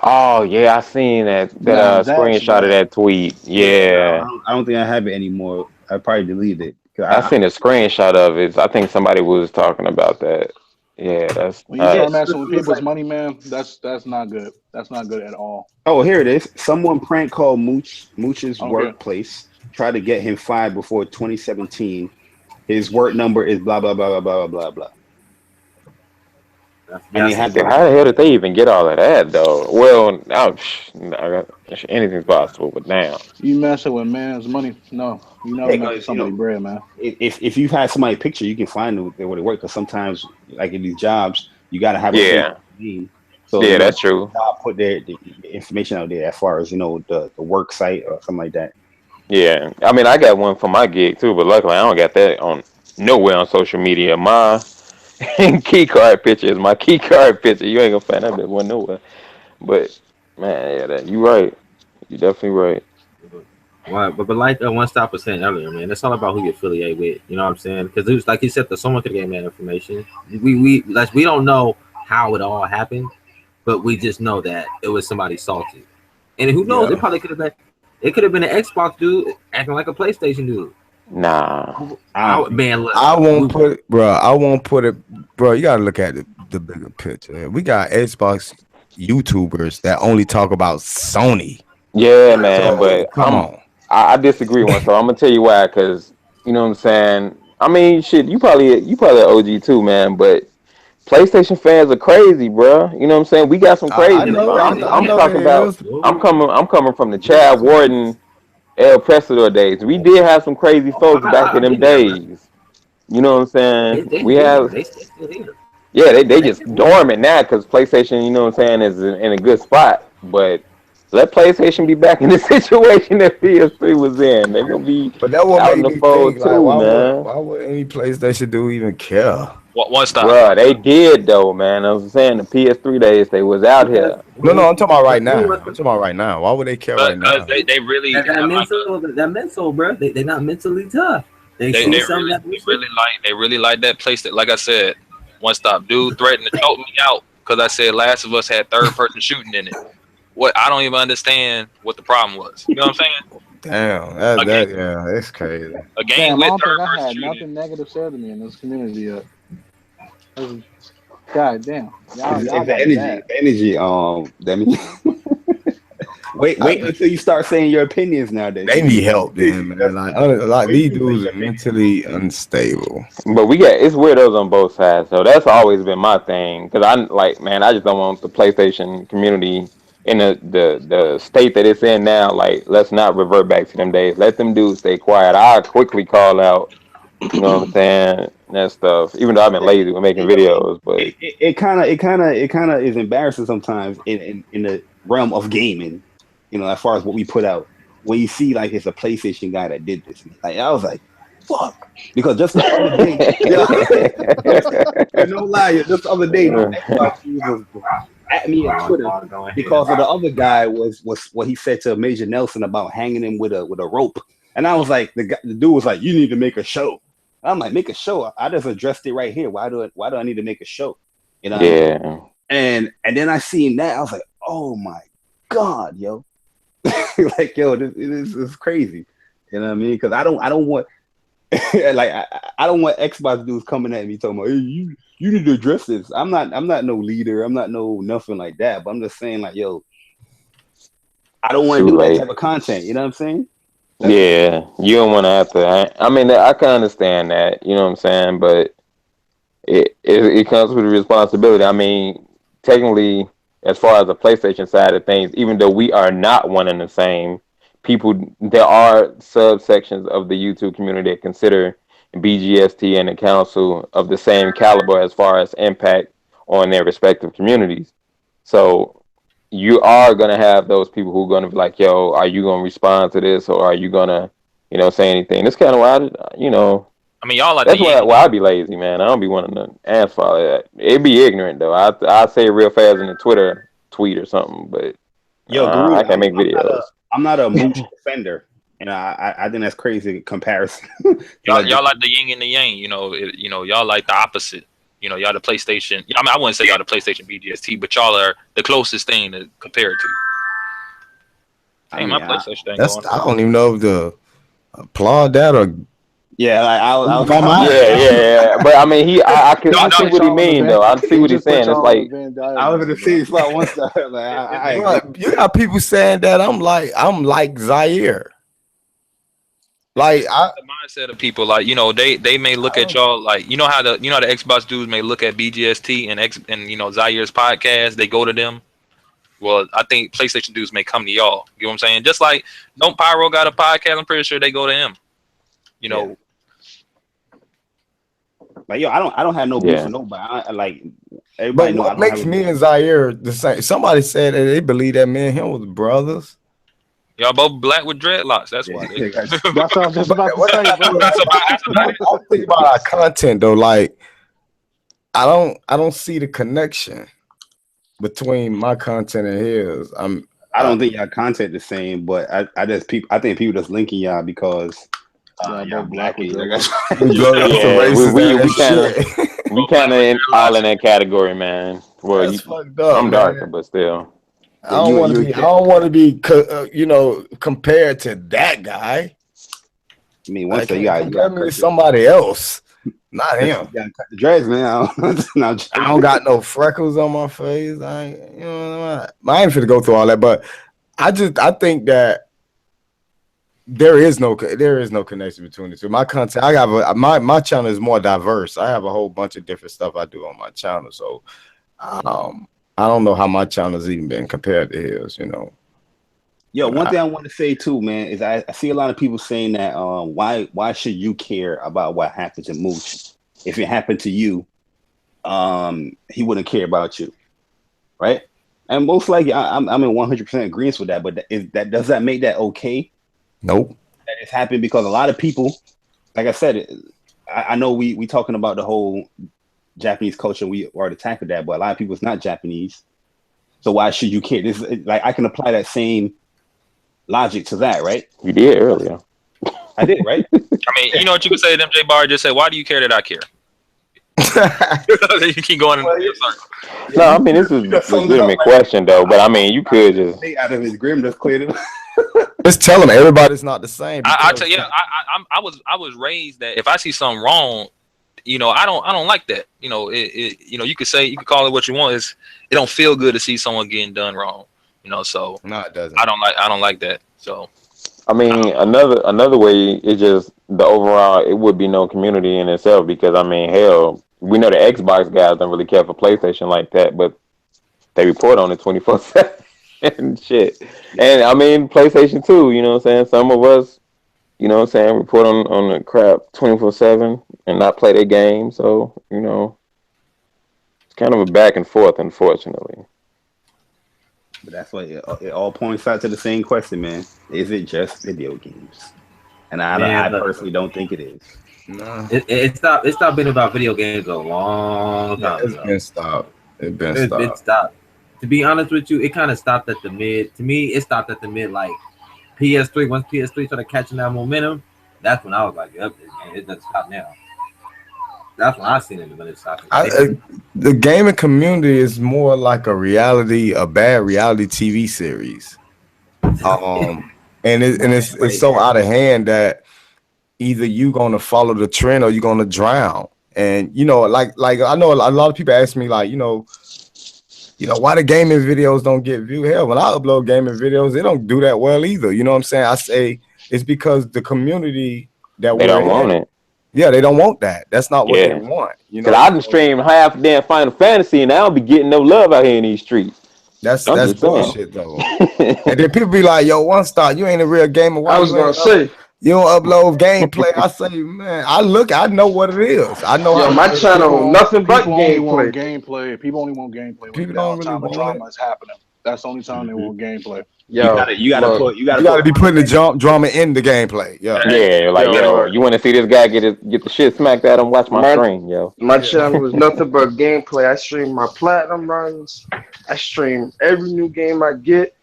Oh yeah, I seen that screenshot of that tweet. Yeah, I don't think I have it anymore. I probably deleted it. I seen a screenshot of it. I think somebody was talking about that. Yeah, that's when you start messing with people's money, man. That's not good. That's not good at all. Oh, here it is. Someone prank called Mooch's workplace, tried to get him fired before 2017. His work number is blah blah blah blah blah blah blah. And how the hell did they even get all of that though? Well, anything's possible, but now you messing with man's money. No, you never mess with somebody's bread, man. If you've had somebody's picture, you can find where they work. Because sometimes, like in these jobs, you got to have a name. So that's true. Put the information out there as far as the work site or something like that. Yeah, I mean, I got one for my gig too, but luckily I don't got that on nowhere on social media. My key card picture is my key card picture. You ain't gonna find that bit one nowhere. But man, you right. You definitely right. Right, but like One Stop was saying earlier, man, it's all about who you affiliate with. You know what I'm saying? Because it was like he said that someone could have gave that information. We don't know how it all happened, but we just know that it was somebody salty. And who knows? It probably could have been. It could have been an Xbox dude acting like a PlayStation dude. Nah, man, look, I won't put it, bro. You gotta look at the bigger picture. Man. We got Xbox YouTubers that only talk about Sony. Yeah, man, so, but come on. I disagree one. So I'm gonna tell you why. Because you know what I'm saying. I mean, shit. You probably an OG too, man. But PlayStation fans are crazy, bro. You know what I'm saying? We got some crazy. I'm talking about. I'm coming from the Chad Warden, El Presador days. We did have some crazy folks back in them days. You know what I'm saying? They just dormant now because PlayStation, you know what I'm saying, is in a good spot. But let PlayStation be back in the situation that PS3 was in. They're gonna be out in the fold too, man. Why would any PlayStation dude even care? One Stop. Bro, they did though, man. I was saying the PS3 days they was out here. No, I'm talking about right now. Why would they care right now? They really that mental, bro. They not mentally tough. They They see something that really like that place that, like I said, one stop dude threatened to choke me out because I said Last of Us had third person shooting in it. What I don't even understand what the problem was. You know what I'm saying? Damn, yeah, it's crazy. A game Damn, I with don't think third I person had shooting. nothing negative said to me in this community yet. God damn. Y'all It's got the it energy. bad. The energy. Demi. wait until you start saying your opinions nowadays. They need help, then, man. Like these dudes are mentally unstable. But it's weirdos on both sides, so that's always been my thing. Because I just don't want the PlayStation community in the state that it's in now. Like, let's not revert back to them days. Let them dudes stay quiet. I quickly call out, you know what I'm saying, that stuff. Even though I've been lazy with making videos, but It kind of is embarrassing sometimes in the realm of gaming. You know, as far as what we put out, when you see like it's a PlayStation guy that did this, like I was like, fuck, because just the other day, no lie, just the other day, the Xbox users was at me on Twitter because of the other guy was what he said to Major Nelson about hanging him with a rope, and I was like, the dude was like, you need to make a show. I'm like, make a show. I just addressed it right here. Why do I need to make a show? You know? yeah. And then I seen that, I was like, oh my god, yo. Like, yo, this is crazy. You know what I mean? Because I don't want like I don't want Xbox dudes coming at me talking about, hey, you need to address this. I'm not no leader. I'm not no nothing like that. But I'm just saying, like, yo, I don't want to do that type of content. You know what I'm saying? Yeah, you don't want to have to. I mean, I can understand that. You know what I'm saying? But it comes with a responsibility. I mean, technically, as far as the PlayStation side of things, even though we are not one and the same, there are subsections of the YouTube community that consider BGST and the council of the same caliber as far as impact on their respective communities. So you are going to have those people who are going to be like, yo, are you going to respond to this, or are you going to, say anything? That's kind of why, I mean, y'all like that's why I be lazy, man. I don't be wanting to answer all that. It'd be ignorant, though. I say it real fast in a Twitter tweet or something, but yo, I can't make videos. I'm not a mooch defender, and I think that's crazy comparison. Y'all like the yin and the yang. Y'all like the opposite. Y'all the PlayStation. I mean, I wouldn't say y'all the PlayStation BGST, but y'all are the closest thing to compare it to. My PlayStation thing going. I don't even know if to applaud that or. Yeah, like yeah. But I mean, I see what he mean though. I see what he's saying. It's like I was in the same spot once. You got people saying that I'm like Zaire. Like the mindset of people, like they may look at y'all like how the Xbox dudes may look at BGST and Zaire's podcast. They go to them. Well, I think PlayStation dudes may come to y'all. You know what I'm saying? Just like Don't Pyro got a podcast. I'm pretty sure they go to him. Yeah. Like, yo, I don't have no beef for nobody. Everybody know. What makes me and Zaire the same? Somebody said that they believe that me and him was brothers. Y'all both black with dreadlocks. That's why. That's what I was just about to say, bro. That's about I think about our content though. Like, I don't see the connection between my content and his. I don't think y'all content the same, but I think people just linking y'all because y'all black. We kind of all in that category, man. Well, I'm darker, but still. I don't want to be compared to that guy. I mean, once you got to somebody else, not him. You gotta cut the dreads, man. I don't got no freckles on my face. I ain't finna go through all that, but I think that there is no connection between the two. My content, my channel is more diverse. I have a whole bunch of different stuff I do on my channel, so I don't know how my channel's even been compared to his. Yo, one thing I want to say too, man, is I see a lot of people saying that why should you care about what happened to Mooch? If it happened to you, he wouldn't care about you, right? And most likely, I'm in 100% agreement with that. But does that make that okay? Nope. That it's happened because a lot of people, like I said, I know we talking about the whole Japanese culture. We already tackled that, but a lot of people it's not Japanese. So why should you care? This like I can apply that same logic to that, right? You did earlier. I did, right? I mean, you know what you can say to them, J Bar? Just say, "Why do you care that I care?" You keep going in the circle. No, I mean this is a legitimate question though, but I mean you could just out of his grim, just cleared it. Just tell them everybody's not the same. I tell you, I was raised that if I see something wrong, you know, I don't like that. You know, you know, you could call it what you want. It don't feel good to see someone getting done wrong. You know, so no, it doesn't. I don't like that. So I mean another way is just the overall it would be no community in itself because I mean hell we know the Xbox guys don't really care for PlayStation like that, but they report on it 24/7 and shit. And I mean PlayStation 2, you know what I'm saying? Some of us, you know what I'm saying, report on the crap 24/7 and not play their game. So, you know, it's kind of a back and forth, unfortunately. But that's what it all points out to the same question, man. Is it just video games? And I personally don't think it is. No. It stopped being about video games a long time ago. It's stopped. It stopped. To be honest with you, it kind of stopped at the mid. To me, it stopped at the mid, like PS3. Once PS3 started catching that momentum, that's when I was like, "Yep, it doesn't stop now." That's when I seen it when it stopped. The gaming community is more like a bad reality TV series. And it's so out of hand that either you gonna follow the trend or you're gonna drown. And you know, like I know a lot of people ask me, like, you know, why the gaming videos don't get viewed? Hell, when I upload gaming videos, they don't do that well either. You know what I'm saying? I say it's because the community that they don't want it. Yeah, they don't want that. That's not what they want. You know, because I done streamed half damn Final Fantasy and I don't be getting no love out here in these streets. That's bullshit though. And then people be like, "Yo, one star, you ain't a real gamer." I was gonna say you don't upload gameplay. I say, man, I know what it is. I know. Yeah, my channel nothing but gameplay. People only want gameplay. People don't really want drama is happening. That's the only time they want gameplay. Yo, you gotta be putting the drama in the gameplay. Yeah, like you want to see this guy get the shit smacked at him? Watch my stream, yo. My channel was nothing but gameplay. I stream my platinum runs. I stream every new game I get.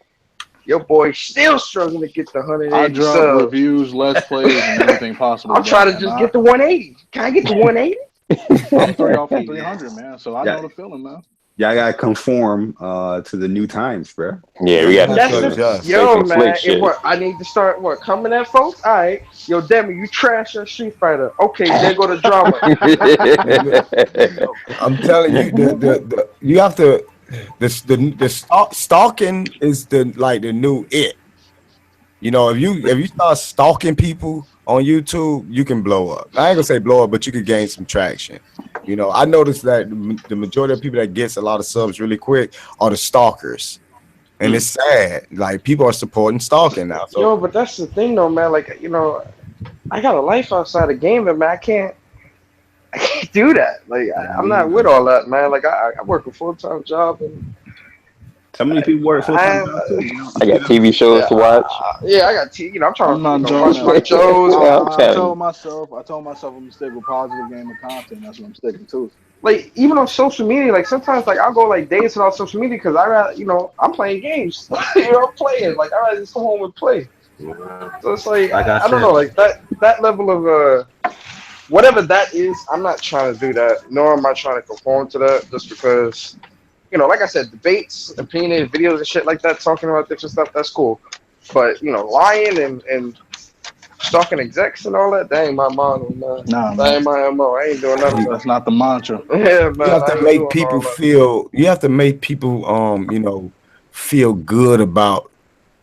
Your boy still struggling to get the 180 I drop reviews, let's plays, and everything possible. I'll try to just get the 180. Can I get the 180? I'm 3 off of 300, man. So I know the feeling, man. Y'all gotta conform to the new times, bro. Yeah, we got to. Yo, man, I need to start coming at folks. All right, yo, Demi, you trash your Street Fighter. Okay, there go the drama. I'm telling you, you have to. The stalking is the new it. You know, if you start stalking people on YouTube, you can blow up. I ain't gonna say blow up, but you could gain some traction. You know, I noticed that the majority of people that gets a lot of subs really quick are the stalkers, and it's sad. Like, people are supporting stalking now. So. Yo, but that's the thing, though, man. Like, you know, I got a life outside of gaming, man. I can't do that. Like, I'm not with all that, man. Like, I work a full-time job, and how many people work full-time jobs too? I got TV shows to watch. Yeah, I got you know, I'm trying to watch my shows. I told myself I'm gonna stick with positive gaming content. That's what I'm sticking to. Like, even on social media, like sometimes, like I'll go like days without social media because I rather, you know, I'm playing games. You know, I'm playing. Like, I rather just come home and play. So it's like I don't know, like that level of whatever that is. I'm not trying to do that, nor am I trying to conform to that, just because. You know, like I said, debates, opinionated videos and shit like that, talking about different stuff, that's cool. But, you know, lying and stalking execs and all that, that ain't my model, man. Nah, that ain't my MO. I ain't doing nothing. That's not the mantra. Yeah, man. You have to make people feel, you know, feel good about,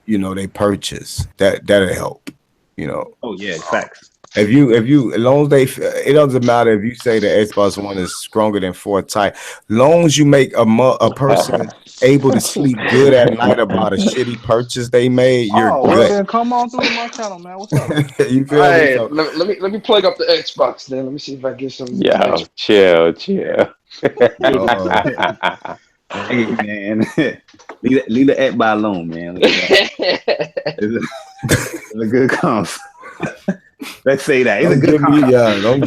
you know, they purchase. That'll help, you know. Oh, yeah, facts. If you, as long as it doesn't matter if you say the Xbox One is stronger than 4 type. Long as you make a person able to sleep good at night about a shitty purchase they made, you're good. Well, then come on through my channel, man. What's up? You feel me? So, let me plug up the Xbox then. Let me see if I get some. Yeah, chill. Hey, man, leave the Xbox alone, man. It's a good comp. Let's say that it's a good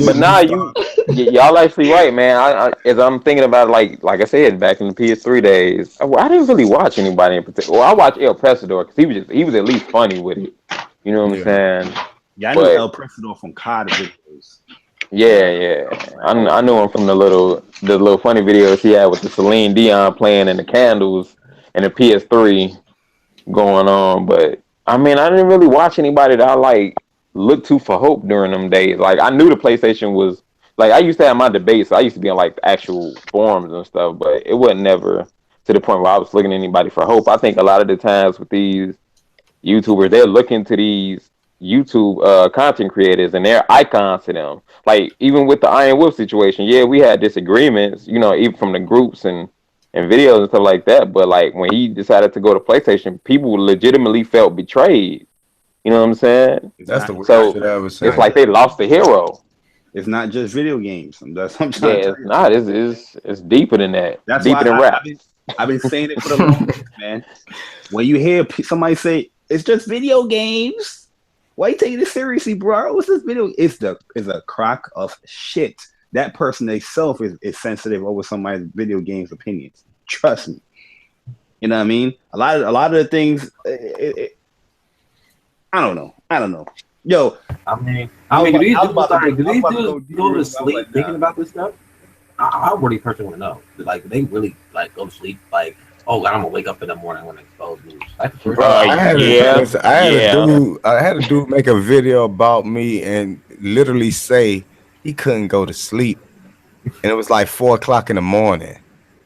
but now y'all actually right, man. I as I'm thinking about like I said back in the PS3 days, I didn't really watch anybody in particular. Well, I watched El Pesador because he was at least funny with it. You know what I'm saying? Yeah, I knew El Presidor from COD videos. Yeah. I knew him from the little funny videos he had with the Celine Dion playing and the candles and the PS3 going on. But I mean, I didn't really watch anybody that I like look to for hope during them days. Like I knew the PlayStation was like I used to have my debates. So I used to be on like actual forums and stuff, but it wasn't never to the point where I was looking at anybody for hope. I think a lot of the times with these YouTubers, they're looking to these YouTube content creators and they're icons to them. Like even with the Iron Wolf situation, yeah, we had disagreements, you know, even from the groups and videos and stuff like that. But like when he decided to go to PlayStation, people legitimately felt betrayed. You know what I'm saying? That's the worst so shit I ever seen. it's like they lost the hero. It's not just video games. That's what I'm Yeah, trying to it's not. It's deeper than that. That's deeper why than rap. I've been saying it for the longest, man. When you hear somebody say it's just video games, why you taking it seriously, bro? What's this video? It's a crock of shit. That person themselves is sensitive over somebody's video games opinions. Trust me. You know what I mean? A lot of the things. I don't know. Yo, I mean, do these dudes go to sleep thinking about this stuff? I really personally want to know. Like, they really like go to sleep like, oh, I'm gonna wake up in the morning when expose news. Like the first I had a dude make a video about me and literally say he couldn't go to sleep, and it was like 4 o'clock in the morning.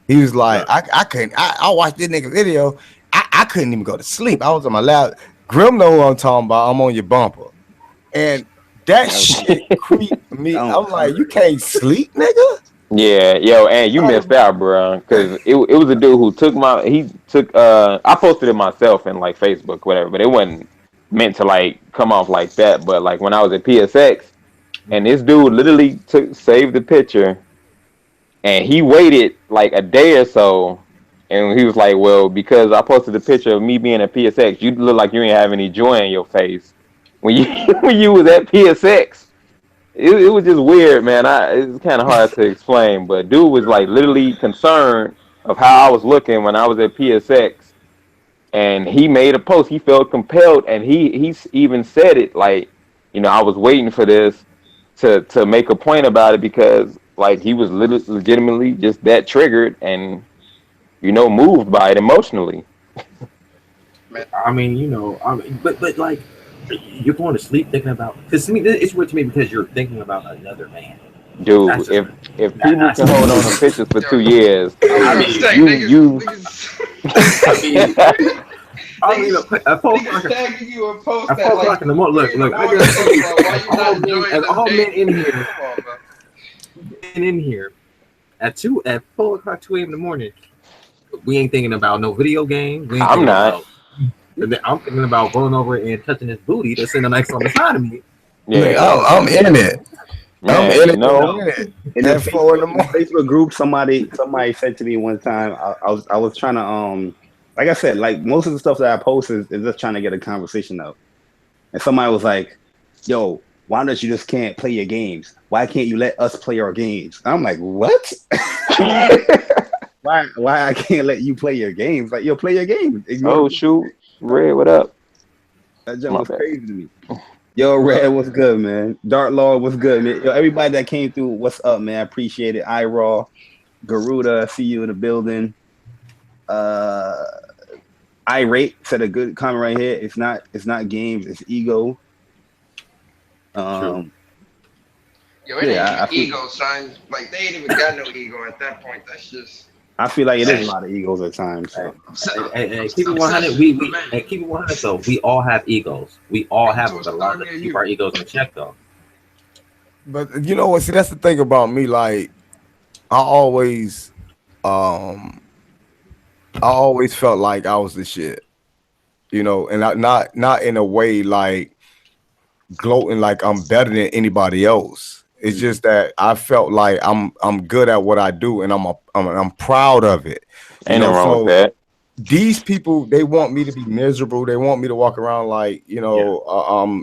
He was like, I couldn't. I watched this nigga video. I couldn't even go to sleep. I was on my lap. Grim know what I'm talking about. I'm on your bumper, and that shit creeped me. I'm like, you can't sleep, nigga. Yeah, yo, and you missed out, bro. Because it was a dude who I posted it myself in like Facebook, whatever, but it wasn't meant to like come off like that. But like when I was at PSX, and this dude literally saved the picture, and he waited like a day or so, and he was like, "Well, because I posted a picture of me being at PSX, you look like you ain't have any joy in your face when you was at PSX." It was just weird, man. It's kind of hard to explain, but dude was like literally concerned of how I was looking when I was at PSX, and he made a post. He felt compelled, and he even said it like, you know, I was waiting for this to make a point about it because like he was legitimately just that triggered and, you know, moved by it emotionally. I mean, you know, but like. You're going to sleep thinking about, because to me it's weird to me because you're thinking about another man. Dude, if people can hold on to pictures for 2 years, I mean, at 4 o'clock in the morning. Look, all men in here at 4 o'clock, 2 a.m. in the morning, we ain't thinking about no video game. I'm not. I'm thinking about going over and touching this booty that's sitting next on the side of me. Yeah, I'm in it. Man, I'm in it. No. In the Facebook group, somebody said to me one time, I was trying to like I said, like most of the stuff that I post is just trying to get a conversation out. And somebody was like, "Yo, why don't you just can't play your games? Why can't you let us play our games?" I'm like, "What? Why I can't let you play your games? Like, yo, play your games." Oh shoot. Red, what up? That jump was crazy to me. Yo, Red, what's good, man? Dark Lord, what's good, man? Yo, everybody that came through, what's up, man? I appreciate it. iRaw, Garuda, see you in the building. Irate said a good comment right here. It's not games, it's ego. Yo, it ain't even ego, son. Like, they ain't even got no ego at that point. That's just. I feel like it is a lot of egos at times. So. And keep it 100. Keep it 100 though. We all have egos. We all have them. A lot of keep our egos in check though. But you know what? See, that's the thing about me. Like, I always felt like I was the shit. You know, and not in a way like gloating like I'm better than anybody else. It's just that I felt like I'm good at what I do, and I'm proud of it. Ain't no wrong with that. These people, they want me to be miserable. They want me to walk around like, you know,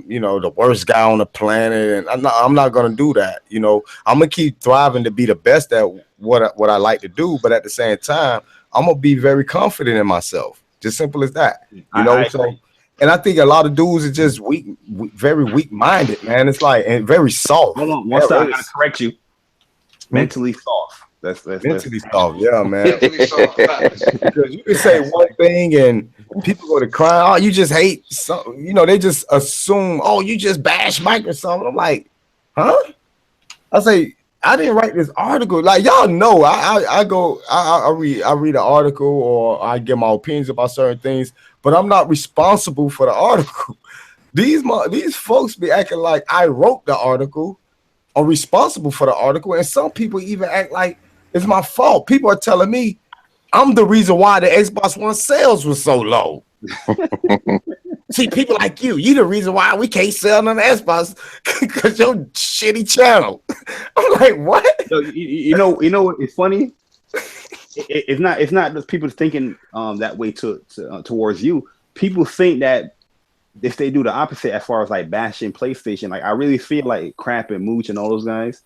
the worst guy on the planet, and I'm not gonna do that. You know, I'm gonna keep thriving to be the best at what I like to do, but at the same time, I'm gonna be very confident in myself. Just simple as that. You know, so And I think a lot of dudes are just very weak-minded, man. It's like, and very soft. Hold on, one second, I gotta correct you. Mentally soft. That's mentally soft, yeah, man. Mentally soft. Because you can say one thing and people go to cry. Oh, you just hate something. You know, they just assume, oh, you just bash Mike or something. I'm like, huh? I say, I didn't write this article. Like, y'all know, I read an article or I give my opinions about certain things, but I'm not responsible for the article. These folks be acting like I wrote the article or responsible for the article, and some people even act like it's my fault. People are telling me I'm the reason why the Xbox One sales was so low. See, people like you the reason why we can't sell on the Xbox because your shitty channel. I'm like, what? You know, it's funny. It's not just people thinking that way towards you. People think that if they do the opposite as far as like bashing PlayStation, like I really feel like Crap and Mooch and all those guys,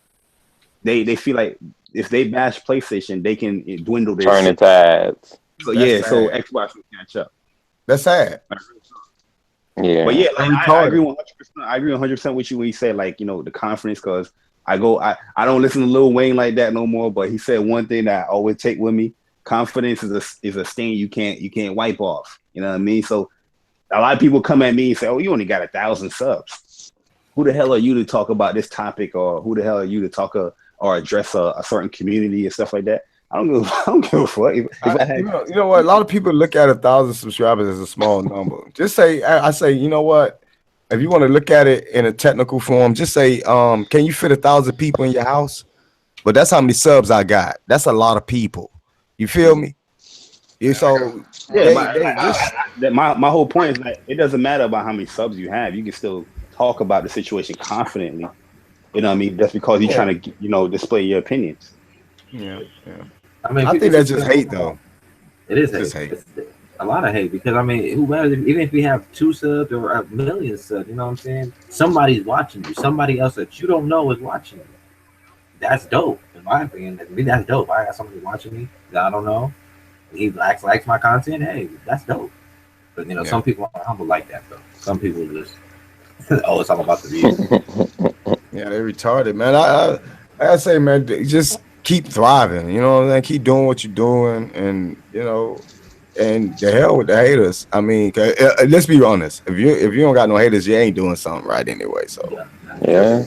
they feel like if they bash PlayStation, they can dwindle their turn the tides. So so Xbox can catch up. That's sad. Yeah, but yeah, like, I agree 100%. I agree 100% with you when you say like, you know, the confidence, because I don't listen to Lil Wayne like that no more. But he said one thing that I always take with me: confidence is a stain you can't wipe off. You know what I mean? So a lot of people come at me and say, "Oh, you only got 1,000 subs. Who the hell are you to talk about this topic, or who the hell are you to talk or address a certain community and stuff like that?" I don't give a fuck. You know what? A lot of people look at 1,000 subscribers as a small number. Just say, I say, you know what? If you want to look at it in a technical form, just say, can you fit 1,000 people in your house? But that's how many subs I got. That's a lot of people. You feel me? Yeah, so my whole point is that it doesn't matter about how many subs you have. You can still talk about the situation confidently. You know what I mean? That's because you're trying to, you know, display your opinions. Yeah. I mean, I think that's just hate, though. It is hate. It's a lot of hate, because I mean, who matters even if we have 2 subs or 1,000,000 subs? You know what I'm saying? Somebody's watching you. Somebody else that you don't know is watching you. That's dope, in my opinion. To me, that's dope. I got somebody watching me that I don't know. He likes my content. Hey, that's dope. But you know, some people aren't humble like that, though. Some people just it's all about the views. Yeah, they're retarded, man. I say, man, just keep thriving. You know what I'm saying? Keep doing what you're doing, and you know, and the hell with the haters. I mean, let's be honest. If you don't got no haters, you ain't doing something right anyway. So yeah,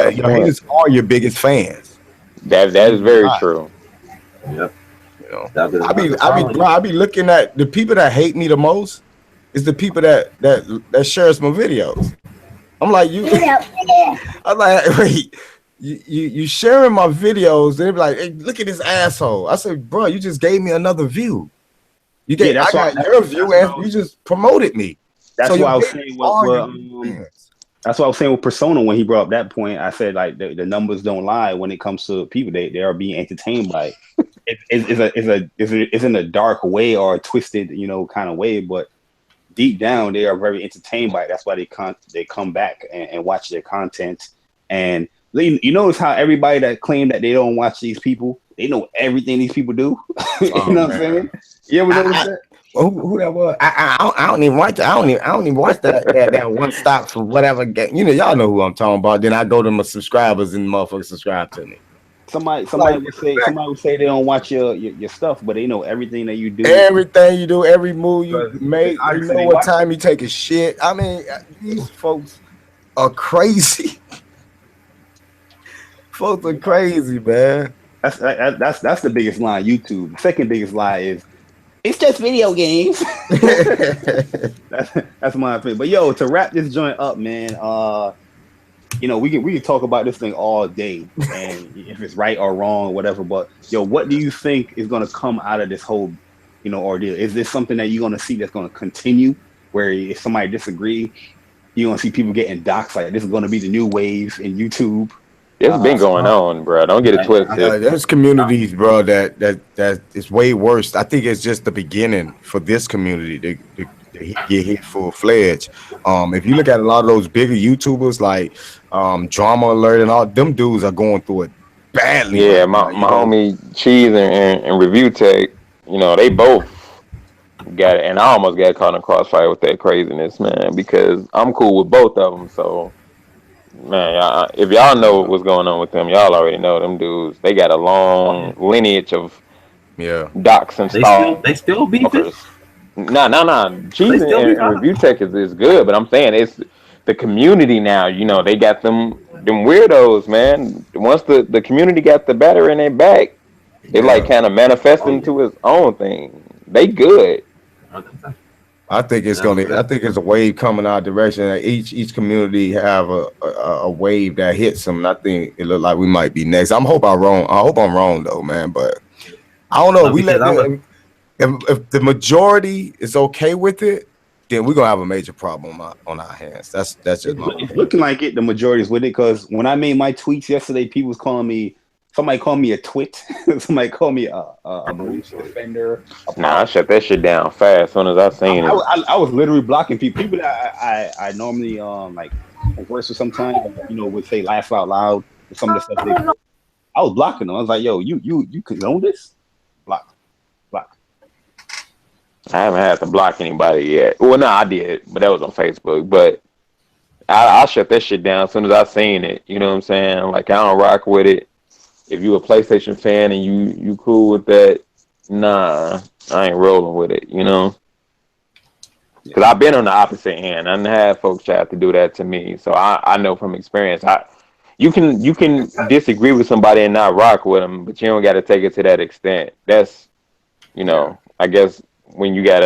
your haters are your biggest fans. That is very true. Yep. You know, I be looking at the people that hate me the most is the people that shares my videos. I'm like, I'm like, wait, you sharing my videos? They're like, hey, look at this asshole. I said, bro, you just gave me another view. You gave I got your view, and you just promoted me. That's why I was saying that's what I was saying with Persona when he brought up that point. I said like the numbers don't lie when it comes to people. They are being entertained by it. It's in a dark way or a twisted, you know, kind of way, but deep down they are very entertained by it. That's why they come back and watch their content. And you notice how everybody that claim that they don't watch these people, they know everything these people do. You know what I'm saying? You ever notice that? Who that was? I don't even watch that. I don't even watch that one stop for whatever game. You know, y'all know who I'm talking about. Then I go to my subscribers and motherfuckers subscribe to me. Somebody would say they don't watch your stuff, but they know everything that you do. Everything you do, every move you make. You know what time you take a shit. I mean, these folks are crazy. Folks are crazy, man. That's the biggest lie on YouTube. The second biggest lie is it's just video games. that's my opinion. But yo, to wrap this joint up, man, you know, we can talk about this thing all day, and if it's right or wrong or whatever. But yo, what do you think is gonna come out of this whole, you know, ordeal? Is this something that you're gonna see that's gonna continue, where if somebody disagree, you're gonna see people getting doxxed? Like this is gonna be the new wave in YouTube. It's been going on, bro. Don't get it twisted. There's communities, bro, that is way worse. I think it's just the beginning for this community to get hit full-fledged. If you look at a lot of those bigger YouTubers like Drama Alert and all, them dudes are going through it badly. Yeah, my homie Cheese and Review Tech, you know, they both got it, and I almost got caught in a crossfire with that craziness, man. Because I'm cool with both of them, so man, if y'all know what's going on with them, y'all already know them dudes. They got a long lineage of Yeah. docs and They still beefing. stalkers. Nah. They Cheese still and beefing. review tech is good, but I'm saying it's the community now. You know, they got them weirdos, man. Once the community got the better in their back, it like kind of manifests into its own thing. They good. I think it's gonna. I think it's a wave coming our direction. Each community have a wave that hits them. And I think it look like we might be next. I hope I'm wrong. I hope I'm wrong though, man. But I don't know. We let if the majority is okay with it, then we're gonna have a major problem on our hands. That's just my It's looking like it. The majority is with it because when I made my tweets yesterday, people was calling me. Somebody called me a twit. Somebody called me a malicious defender. Nah, I shut that shit down fast as soon as I seen it. I was literally blocking people that I normally like converse with sometimes. You know, would say laugh out loud. Some of the stuff they. I was blocking them. I was like, "Yo, you condone this?" Block. I haven't had to block anybody yet. Well, no, I did, but that was on Facebook. But I shut that shit down as soon as I seen it. You know what I'm saying? Like, I don't rock with it. If you a PlayStation fan and you cool with that, nah, I ain't rolling with it. You know, because I've been on the opposite end. I done had folks try to do that to me, so I know from experience. You can disagree with somebody and not rock with them, but you don't got to take it to that extent. That's, you know, I guess when you got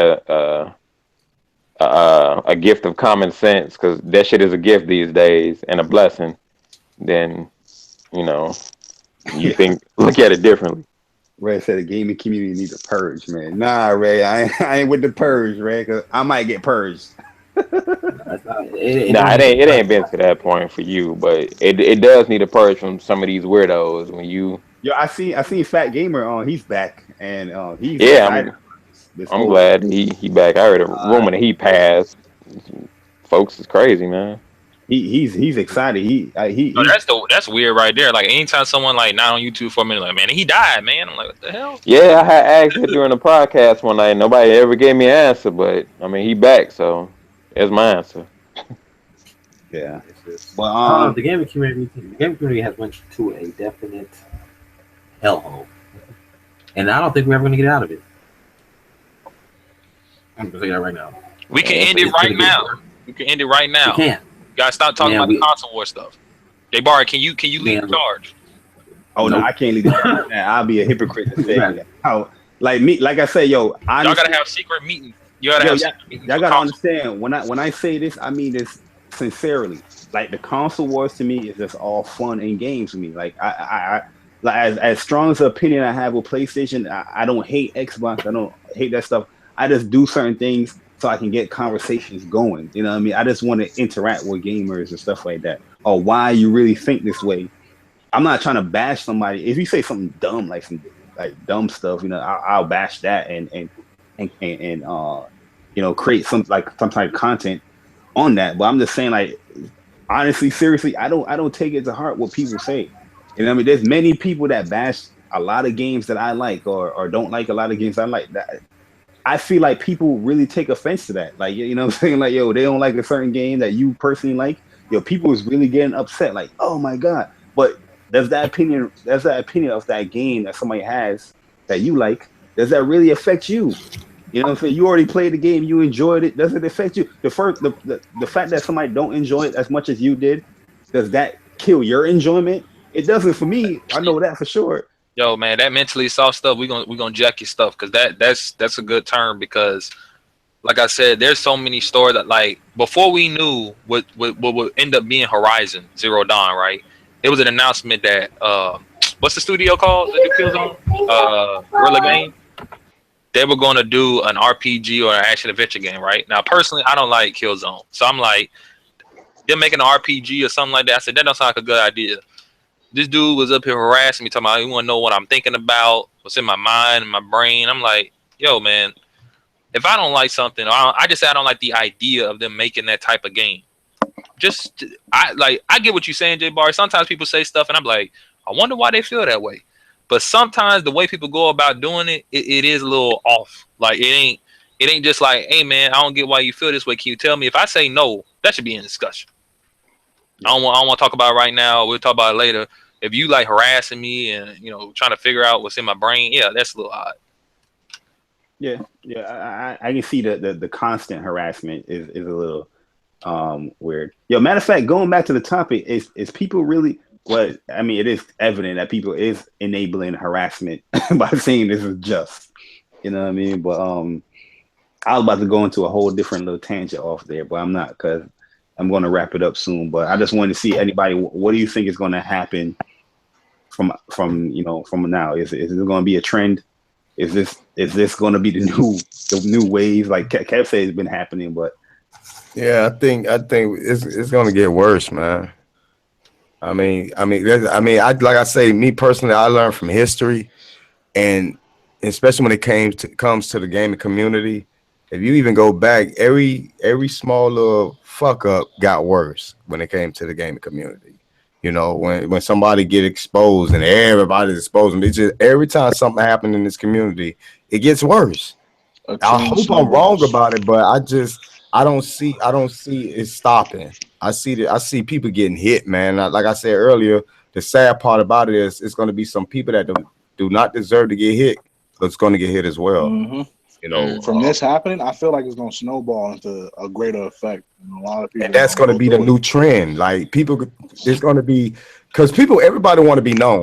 a gift of common sense, because that shit is a gift these days and a blessing, then, you know, you look at it differently. Ray said the gaming community needs a purge, man. Nah, Ray, I ain't with the purge, Ray, because I might get purged. It ain't been to that point for you, but it does need a purge from some of these weirdos. When you I seen Fat Gamer he's back and he's I'm glad he back. I heard a rumor that he passed. Folks is crazy, man. He's excited. That's weird right there. Like anytime someone like not on YouTube for a minute, like, man, he died, man. I'm like, what the hell? Yeah, I had asked it during the podcast one night. Nobody ever gave me an answer, but I mean, he back, so that's my answer. Yeah, but the gaming community has went to a definite hellhole, and I don't think we're ever going to get out of it. I'm going to say that right now. We can end it right now. We can end it right now. We can. Guys, stop talking about the console war stuff. J-Bar, can you lead the charge? Oh no, I can't lead the charge. I'll be a hypocrite to say that. Like I say, yo, honestly, y'all gotta have secret meetings. Y'all gotta understand when I say this, I mean this sincerely. Like the console wars to me is just all fun and games to me. Like I like as strong as the opinion I have with PlayStation, I don't hate Xbox. I don't hate that stuff. I just do certain things so I can get conversations going. You know what I mean? I just want to interact with gamers and stuff like that. Or why you really think this way. I'm not trying to bash somebody. If you say something dumb, like some dumb stuff, you know, I'll bash that and you know, create some type of content on that. But I'm just saying, like, honestly, seriously, I don't take it to heart what people say. You know what I mean? There's many people that bash a lot of games that I like or don't like a lot of games I like. That I feel like people really take offense to that. Like, you know what I'm saying? Like, yo, they don't like a certain game that you personally like. Yo, people is really getting upset. Like, oh my God. But does that opinion of that game that somebody has that you like, does that really affect you? You know what I'm saying? You already played the game, you enjoyed it. Does it affect you? The fact that somebody don't enjoy it as much as you did, does that kill your enjoyment? It doesn't for me. I know that for sure. Yo, man, that mentally soft stuff, we're gonna jack your stuff because that's a good term because, like I said, there's so many stores that, like, before we knew what would end up being Horizon Zero Dawn, right? It was an announcement that what's the studio called that do Killzone? Guerrilla Games. They were going to do an RPG or an action adventure game, right? Now, personally, I don't like Killzone, so I'm like, they're making an RPG or something like that. I said that don't sound like a good idea. This dude was up here harassing me, talking about, you want to know what I'm thinking about, what's in my mind and my brain. I'm like, yo, man, if I don't like something, I just say I don't like the idea of them making that type of game. I get what you're saying, J-Bar. Sometimes people say stuff, and I'm like, I wonder why they feel that way. But sometimes the way people go about doing it, it is a little off. Like, it It ain't just like, hey man, I don't get why you feel this way. Can you tell me? If I say no, that should be in discussion. I don't want to talk about it right now. We'll talk about it later. If you like harassing me and trying to figure out what's in my brain, yeah, that's a little odd. Yeah, I can see the constant harassment is a little weird. Yo, matter of fact, going back to the topic, is people really? Well, I mean, it is evident that people is enabling harassment by saying this is just. You know what I mean? But I was about to go into a whole different little tangent off there, but I'm not, because I'm going to wrap it up soon. But I just wanted to see anybody. What do you think is going to happen from now? Is it going to be a trend? Is this going to be the new wave? Like Kev said, it's been happening, but yeah, I think it's going to get worse, man. I mean, like I say, me personally, I learned from history, and especially when it comes to the gaming community. If you even go back, every small little fuck up got worse when it came to the gaming community. When somebody get exposed and everybody's exposing, it's just every time something happens in this community, it gets worse. I hope I'm wrong about it, but I don't see it stopping. I see people getting hit, man. Like I said earlier, the sad part about it is it's going to be some people that do not deserve to get hit, but it's going to get hit as well. Mm-hmm. From this happening, I feel like it's going to snowball into a greater effect. And a lot of people, and that's going to be the new trend. Like it's going to be, because everybody want to be known.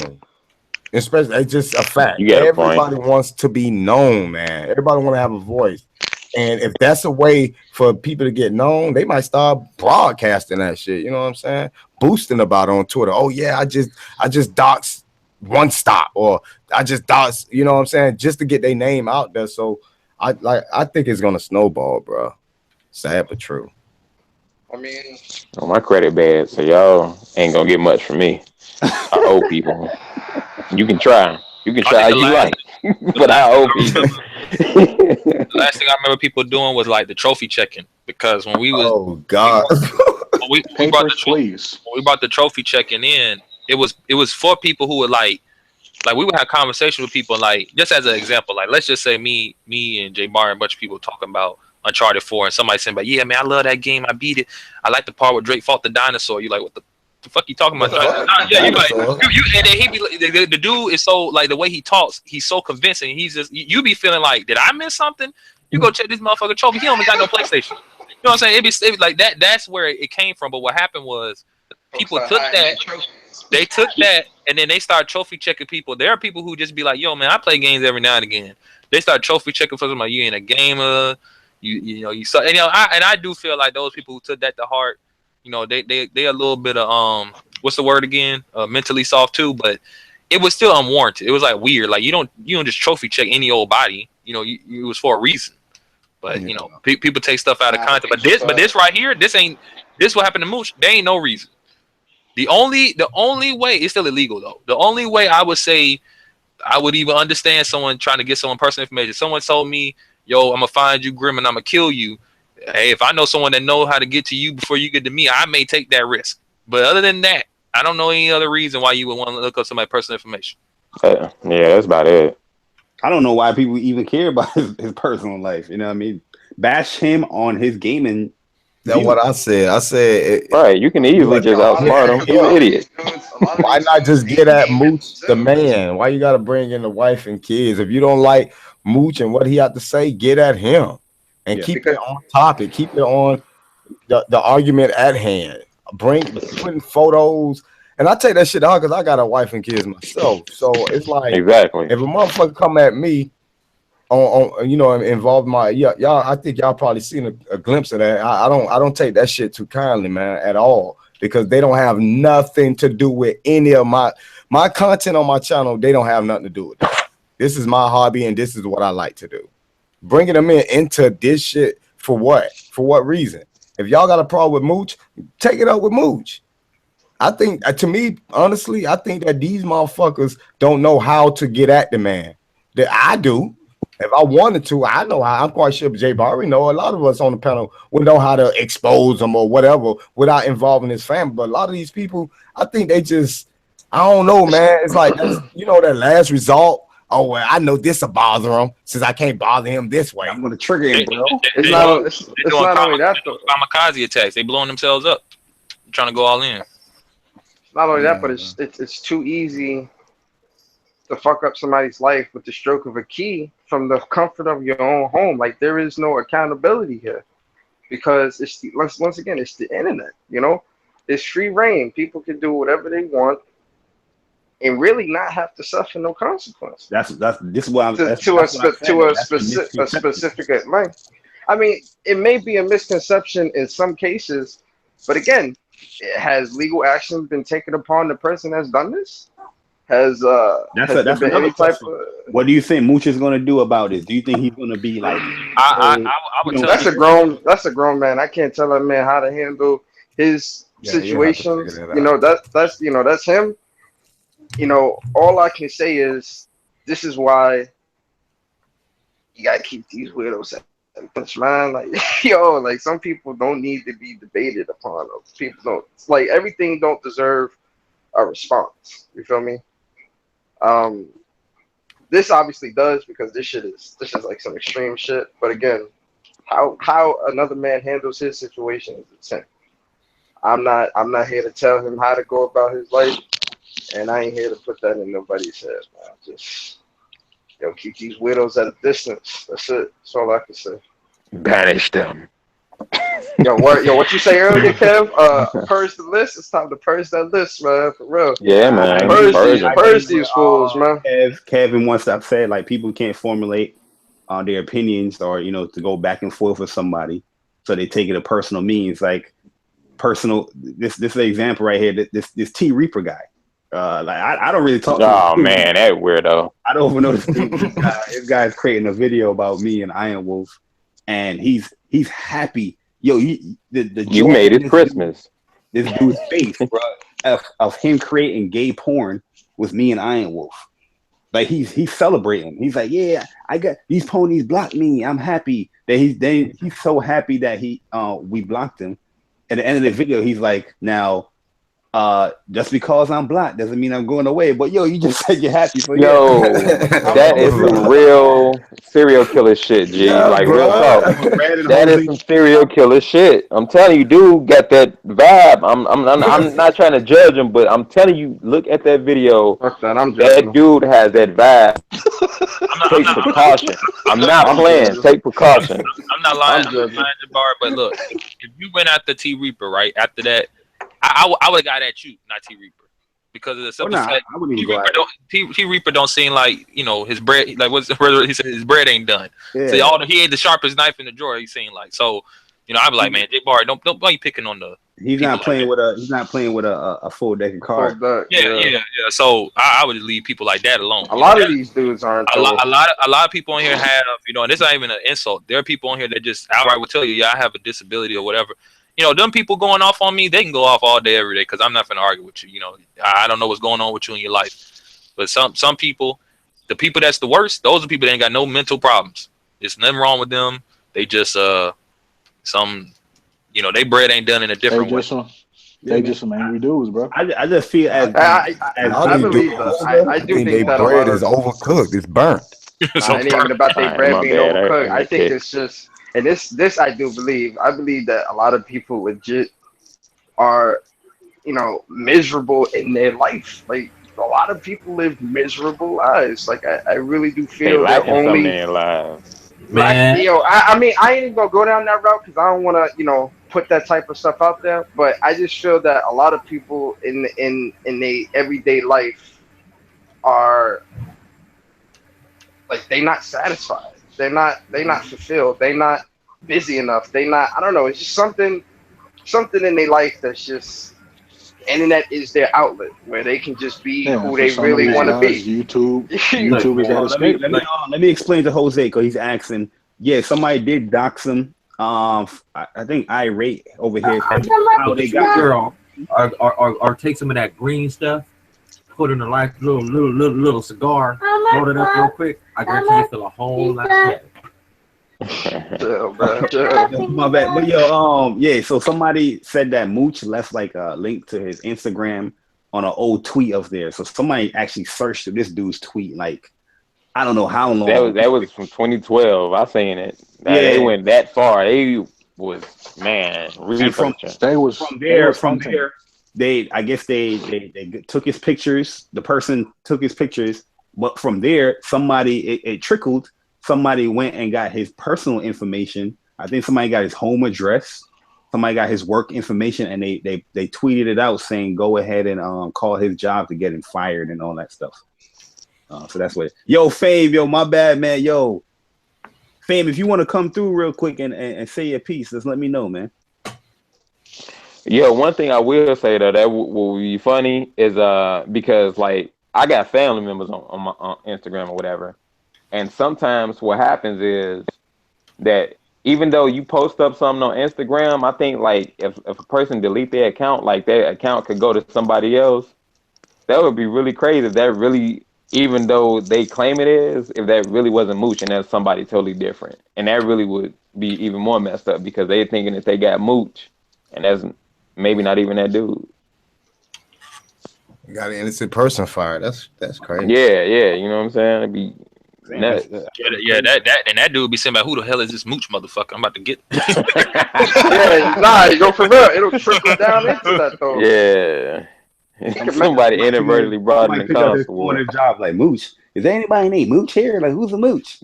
Especially, it's just a fact. Everybody wants to be known, man. Everybody want to have a voice. And if that's a way for people to get known, they might start broadcasting that shit. You know what I'm saying? Boosting about it on Twitter. Oh yeah, I just doxed one stop, or I just doxed. You know what I'm saying? Just to get their name out there. So I think it's gonna snowball, bro. Sad but true. I mean, my credit bad, so y'all ain't gonna get much from me. I owe people. You can try as you like, but I owe people. The last thing I remember people doing was like the trophy checking, because when we was when we brought the trophy checking in, it was for people who were like we would have conversations with people, like, just as an example, like let's just say me and Jay Bar and a bunch of people talking about Uncharted 4, and somebody saying, "But yeah, man, I love that game. I beat it. I like the part where Drake fought the dinosaur." You like, what the fuck you talking about? Yeah, you like and then he be like, the dude is so, like, the way he talks, he's so convincing. He's just, you be feeling like, did I miss something? You go check this motherfucker trophy. He don't even got no PlayStation. You know what I'm saying? It be like that. That's where it came from. But what happened was people took that. They took that and then they start trophy checking people. There are people who just be like, "Yo, man, I play games every now and again." They start trophy checking for somebody. You ain't a gamer. You suck. And I do feel like those people who took that to heart, they a little bit of what's the word again? Mentally soft too, but it was still unwarranted. It was like weird. Like you don't just trophy check any old body. It was for a reason. But people take stuff out of context. But this right here, this what happened to Mooch. There ain't no reason. The only way, it's still illegal though. The only way I would say I would even understand someone trying to get someone personal information. Someone told me, "Yo, I'm gonna find you, Grim, and I'm gonna kill you." Hey, if I know someone that knows how to get to you before you get to me, I may take that risk. But other than that, I don't know any other reason why you would want to look up somebody's personal information. Yeah, that's about it. I don't know why people even care about his personal life. You know what I mean? Bash him on his gaming. That's what I said. I said, right, you can easily just outsmart him. He's an idiot. Why not just get at Mooch, the man? Why you got to bring in the wife and kids? If you don't like Mooch and what he had to say, get at him and keep it on topic. Keep it on the argument at hand. Putting photos. And I take that shit out because I got a wife and kids myself. So it's like, exactly, if a motherfucker come at me on involved my y'all, I think y'all probably seen a glimpse of that. I don't take that shit too kindly, man, at all, because they don't have nothing to do with any of my content on my channel. They don't have nothing to do with that. This is my hobby and this is what I like to do. Bringing them into this shit for what? For what reason? If y'all got a problem with Mooch, take it up with Mooch. I think, to me, honestly, I think that these motherfuckers don't know how to get at the man. That I do. If I wanted to, I know how. I'm quite sure Jay Barry know. A lot of us on the panel would know how to expose him or whatever without involving his family. But a lot of these people, I think they just, I don't know, man. It's like, that last result. oh well, I know this will bother him since I can't bother him this way. I'm gonna trigger him, bro. It's not only that though. Kamikaze attacks. They blowing themselves up, trying to go all in. Not only that, but it's too easy to fuck up somebody's life with the stroke of a key from the comfort of your own home. Like there is no accountability here because once again it's the internet. You know, it's free reign. People can do whatever they want and really not have to suffer no consequence. This is why I'm to a specific length. I mean, it may be a misconception in some cases, but again, has legal action been taken upon the person that's done this? That's another question. What do you think Mooch is going to do about this? Do you think he's going to be like? I would tell that's a grown man. I can't tell that man how to handle his situations. You know, that's him. You know, all I can say is this is why you gotta keep these weirdos at this, man. Like, yo, like some people don't need to be debated upon. People don't, it's like everything don't deserve a response. You feel me? This obviously does because this is like some extreme shit. But again, how another man handles his situation is the same. I'm not here to tell him how to go about his life, and I ain't here to put that in nobody's head, man. Just keep these widows at a distance. That's it. That's all I can say. Banish them. What you say earlier, Kev? Purge the list. It's time to purge that list, man. For real. Yeah, man. Purge these fools, man. Kevin once I've said like people can't formulate their opinions or to go back and forth with somebody, so they take it a personal means. Like personal. This is an example right here. This T Reaper guy. Like I don't really talk. Oh man, that weirdo. I don't even know this guy's creating a video about me and Iron Wolf, and he's happy. Yo, you made it Christmas. This dude's face, bro, of him creating gay porn with me and Iron Wolf. Like he's celebrating. He's like, yeah, I got these ponies blocked me. I'm happy that he's so happy that we blocked him. At the end of the video, he's like, now. Just because I'm black doesn't mean I'm going away. But yo, you just said you're happy. So that is some real serial killer shit, G. Like real talk. That is some serial killer shit. I'm telling you, dude got that vibe. I'm not trying to judge him, but I'm telling you, look at that video. That dude has that vibe. Take precaution. I'm not playing. Take precaution. I'm not lying. Jabbar, but look, if you went after T Reaper right after that. I would have got at you, not T Reaper, because of the simple fact T Reaper don't seem like his bread. Like he said, his bread ain't done. Yeah. So he ain't the sharpest knife in the drawer. He seemed like so. I'd be like, man, J Bar, don't be picking on the. He's not playing with a full deck of cards. Yeah. So I would leave people like that alone. A lot of these dudes aren't. A lot of people on here have and this not even an insult. There are people on here that just outright will tell you, yeah, I have a disability or whatever. Them people going off on me, they can go off all day, every day, because I'm not going to argue with you. I don't know what's going on with you in your life. But some people, the people that's the worst, those are people that ain't got no mental problems. There's nothing wrong with them. They just, they bread ain't done in a different way. They just some angry dudes, bro. I just feel I do think that bread is overcooked. It's burnt. It ain't even about their bread being overcooked. I think it's just... And this I do believe. I believe that a lot of people legit are, miserable in their life. Like a lot of people live miserable lives. Like I really do feel that only in their lives. Man. I mean, I ain't even gonna go down that route because I don't want to, put that type of stuff out there. But I just feel that a lot of people in their everyday life are like they not satisfied. They're not fulfilled. They're not busy enough. I don't know. It's just something in their life that's just, internet is their outlet where they can just be who they really want to be. YouTube is that escape. Let me explain to Jose because he's asking. Yeah, somebody did dox him. I think Irate over here. How they got girl or take some of that green stuff. Put in a little cigar, load it up real quick. I guarantee you feel a whole lot better. My bad. But so somebody said that Mooch left like a link to his Instagram on an old tweet of theirs. So somebody actually searched this dude's tweet like I don't know how long. That was from 2012. I seen it. Yeah. They went that far. They was researching. From there, I guess they took his pictures. The person took his pictures, but from there, it trickled. Somebody went and got his personal information. I think somebody got his home address. Somebody got his work information, and they tweeted it out saying, "Go ahead and call his job to get him fired and all that stuff." So that's what. Yo, Fave, yo, my bad, man. Yo, Fave, if you want to come through real quick and say your piece, just let me know, man. Yeah, one thing I will say though that will be funny is because like I got family members on my Instagram or whatever, and sometimes what happens is that even though you post up something on Instagram, I think like if a person delete their account, like their account could go to somebody else. That would be really crazy. That really, even though they claim it is, if that really wasn't Mooch and that's somebody totally different, and that really would be even more messed up because they're thinking that they got Mooch, and that's maybe not even that dude. You got an innocent person fired. That's crazy. Yeah, you know what I'm saying? It'd be nuts. Yeah, that dude be saying, "Who the hell is this Mooch motherfucker? I'm about to get." You go from there. It'll trickle down into that though. Yeah. Somebody inadvertently brought him in constable. On a job like Mooch. Is there anybody named Mooch here? Like, who's a Mooch?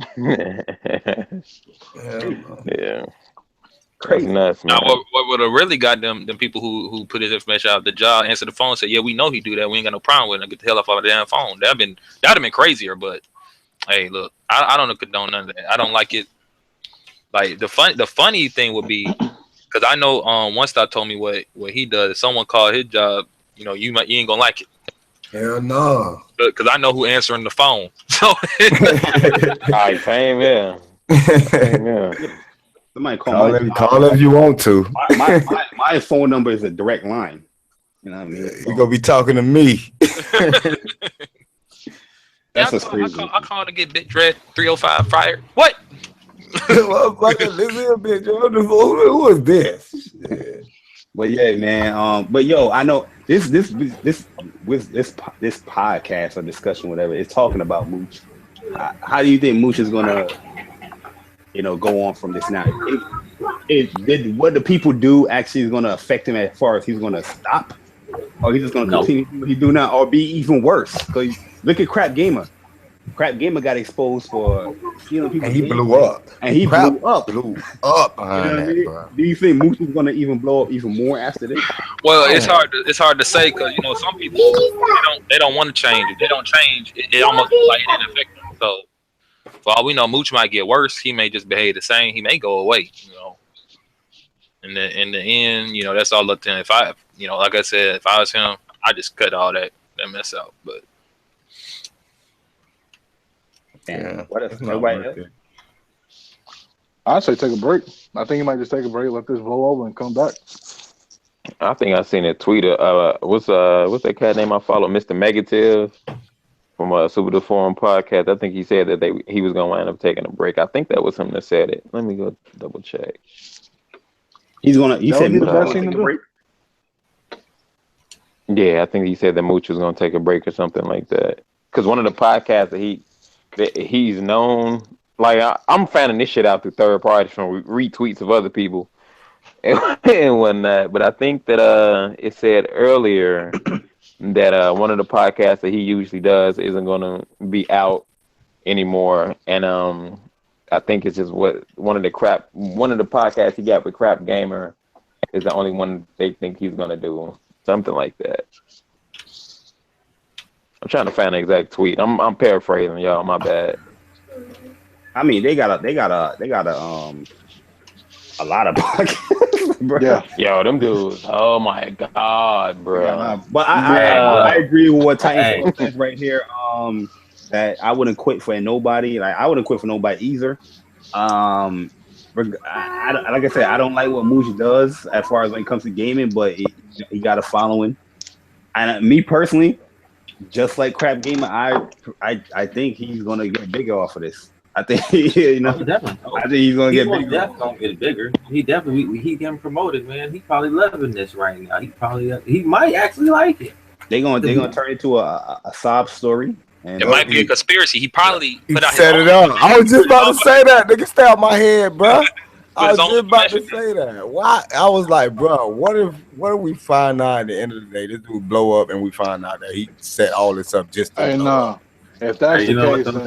Yeah. Crazy. Nuts, man. Now, what would have really got them people who put his information out the job, answer the phone and say, "Yeah, we know he do that. We ain't got no problem with it. Get the hell off our damn phone." That'd have been crazier. But hey, look, I don't condone none of that. I don't like it. Like the funny thing would be, because I know One Stop told me what he does. If someone called his job, you know, you ain't gonna like it. Hell no. Because I know who answering the phone. So all right, same here. Somebody call if you want to. My phone number is a direct line. You know what I mean? You're gonna be talking to me. That's what's crazy. I called to get Big Dread 305 fired. What? Who is this? But yeah, man. But yo, I know this podcast or discussion, whatever, it's talking about Mooch. How do you think Mooch is gonna, go on from this now? Did what the people do actually is gonna affect him as far as he's gonna stop, or he's just gonna continue what he do now, or be even worse? Because look at Crap Gamer. Crap Gamer got exposed for stealing people's and he blew up. And he blew up. Blew up. Do you think Mooch is gonna even blow up even more after this? Well, it's hard to say because some people they don't want to change. If they don't change, it almost like it didn't affect them. So for all we know, Mooch might get worse. He may just behave the same. He may go away. In the end, that's all up to him. If I, like I said, if I was him, I just cut all that mess out. But damn, what if nobody else? I'd say take a break. I think he might just take a break, let this blow over, and come back. I think I seen a tweet. What's that cat name I follow? Mr. Negative from Super the Forum podcast. I think he said that he was gonna wind up taking a break. I think that was him that said it. Let me go double check. He said he's gonna take a break. Yeah, I think he said that Mooch was gonna take a break or something like that. Because one of the podcasts that he's known, like I'm finding this shit out through third parties from retweets of other people and whatnot. But I think that it said earlier that one of the podcasts that he usually does isn't gonna be out anymore, and I think it's just one of the podcasts he got with Crap Gamer is the only one they think he's gonna do. Something like that. I'm trying to find the exact tweet. I'm paraphrasing, y'all. My bad. I mean, they got a lot of podcasts, bro. Yeah. Yo, them dudes. Oh my god, bro. Yeah, but I agree with what Titan says right here. That I wouldn't quit for nobody. Like I wouldn't quit for nobody either. Like I said, I don't like what Mooch does as far as when it comes to gaming, but he got a following. And me personally, just like Crap Gamer, I think he's gonna get bigger off of this. I think definitely. I think he's gonna get bigger. Gonna get bigger. He getting promoted, man. He probably loving this right now. He might actually like it. They're gonna turn it into a sob story. And It might be a conspiracy. He probably He put out his set own it up. I was just about to say that. Nigga, stay out my head, bro. I was his own just about to information. say that. Why? I was like, bro, what if we find out at the end of the day this dude blow up and we find out that he set all this up just to Hey, blow nah. up? If that's Hey, the you know what? case, then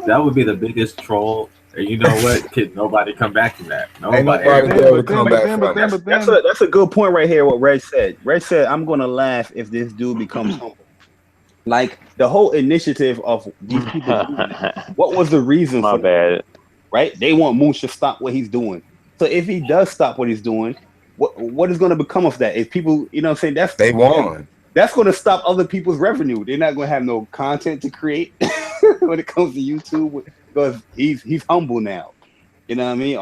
That would be the biggest troll. And you know what? Kid, nobody come back from that. Ain't Nobody. nobody be able to come back but from it. that's a good point right here. What Red said. Red said, "I'm gonna laugh if this dude becomes humble." Like the whole initiative of these people. What was the reason My for bad. right? They want Mooch to stop what he's doing. So if he does stop what he's doing, what is going to become of that? If people, you know what I'm saying, They won. that's going to stop other people's revenue. They're not going to have no content to create when it comes to YouTube because he's humble now. You know what I mean?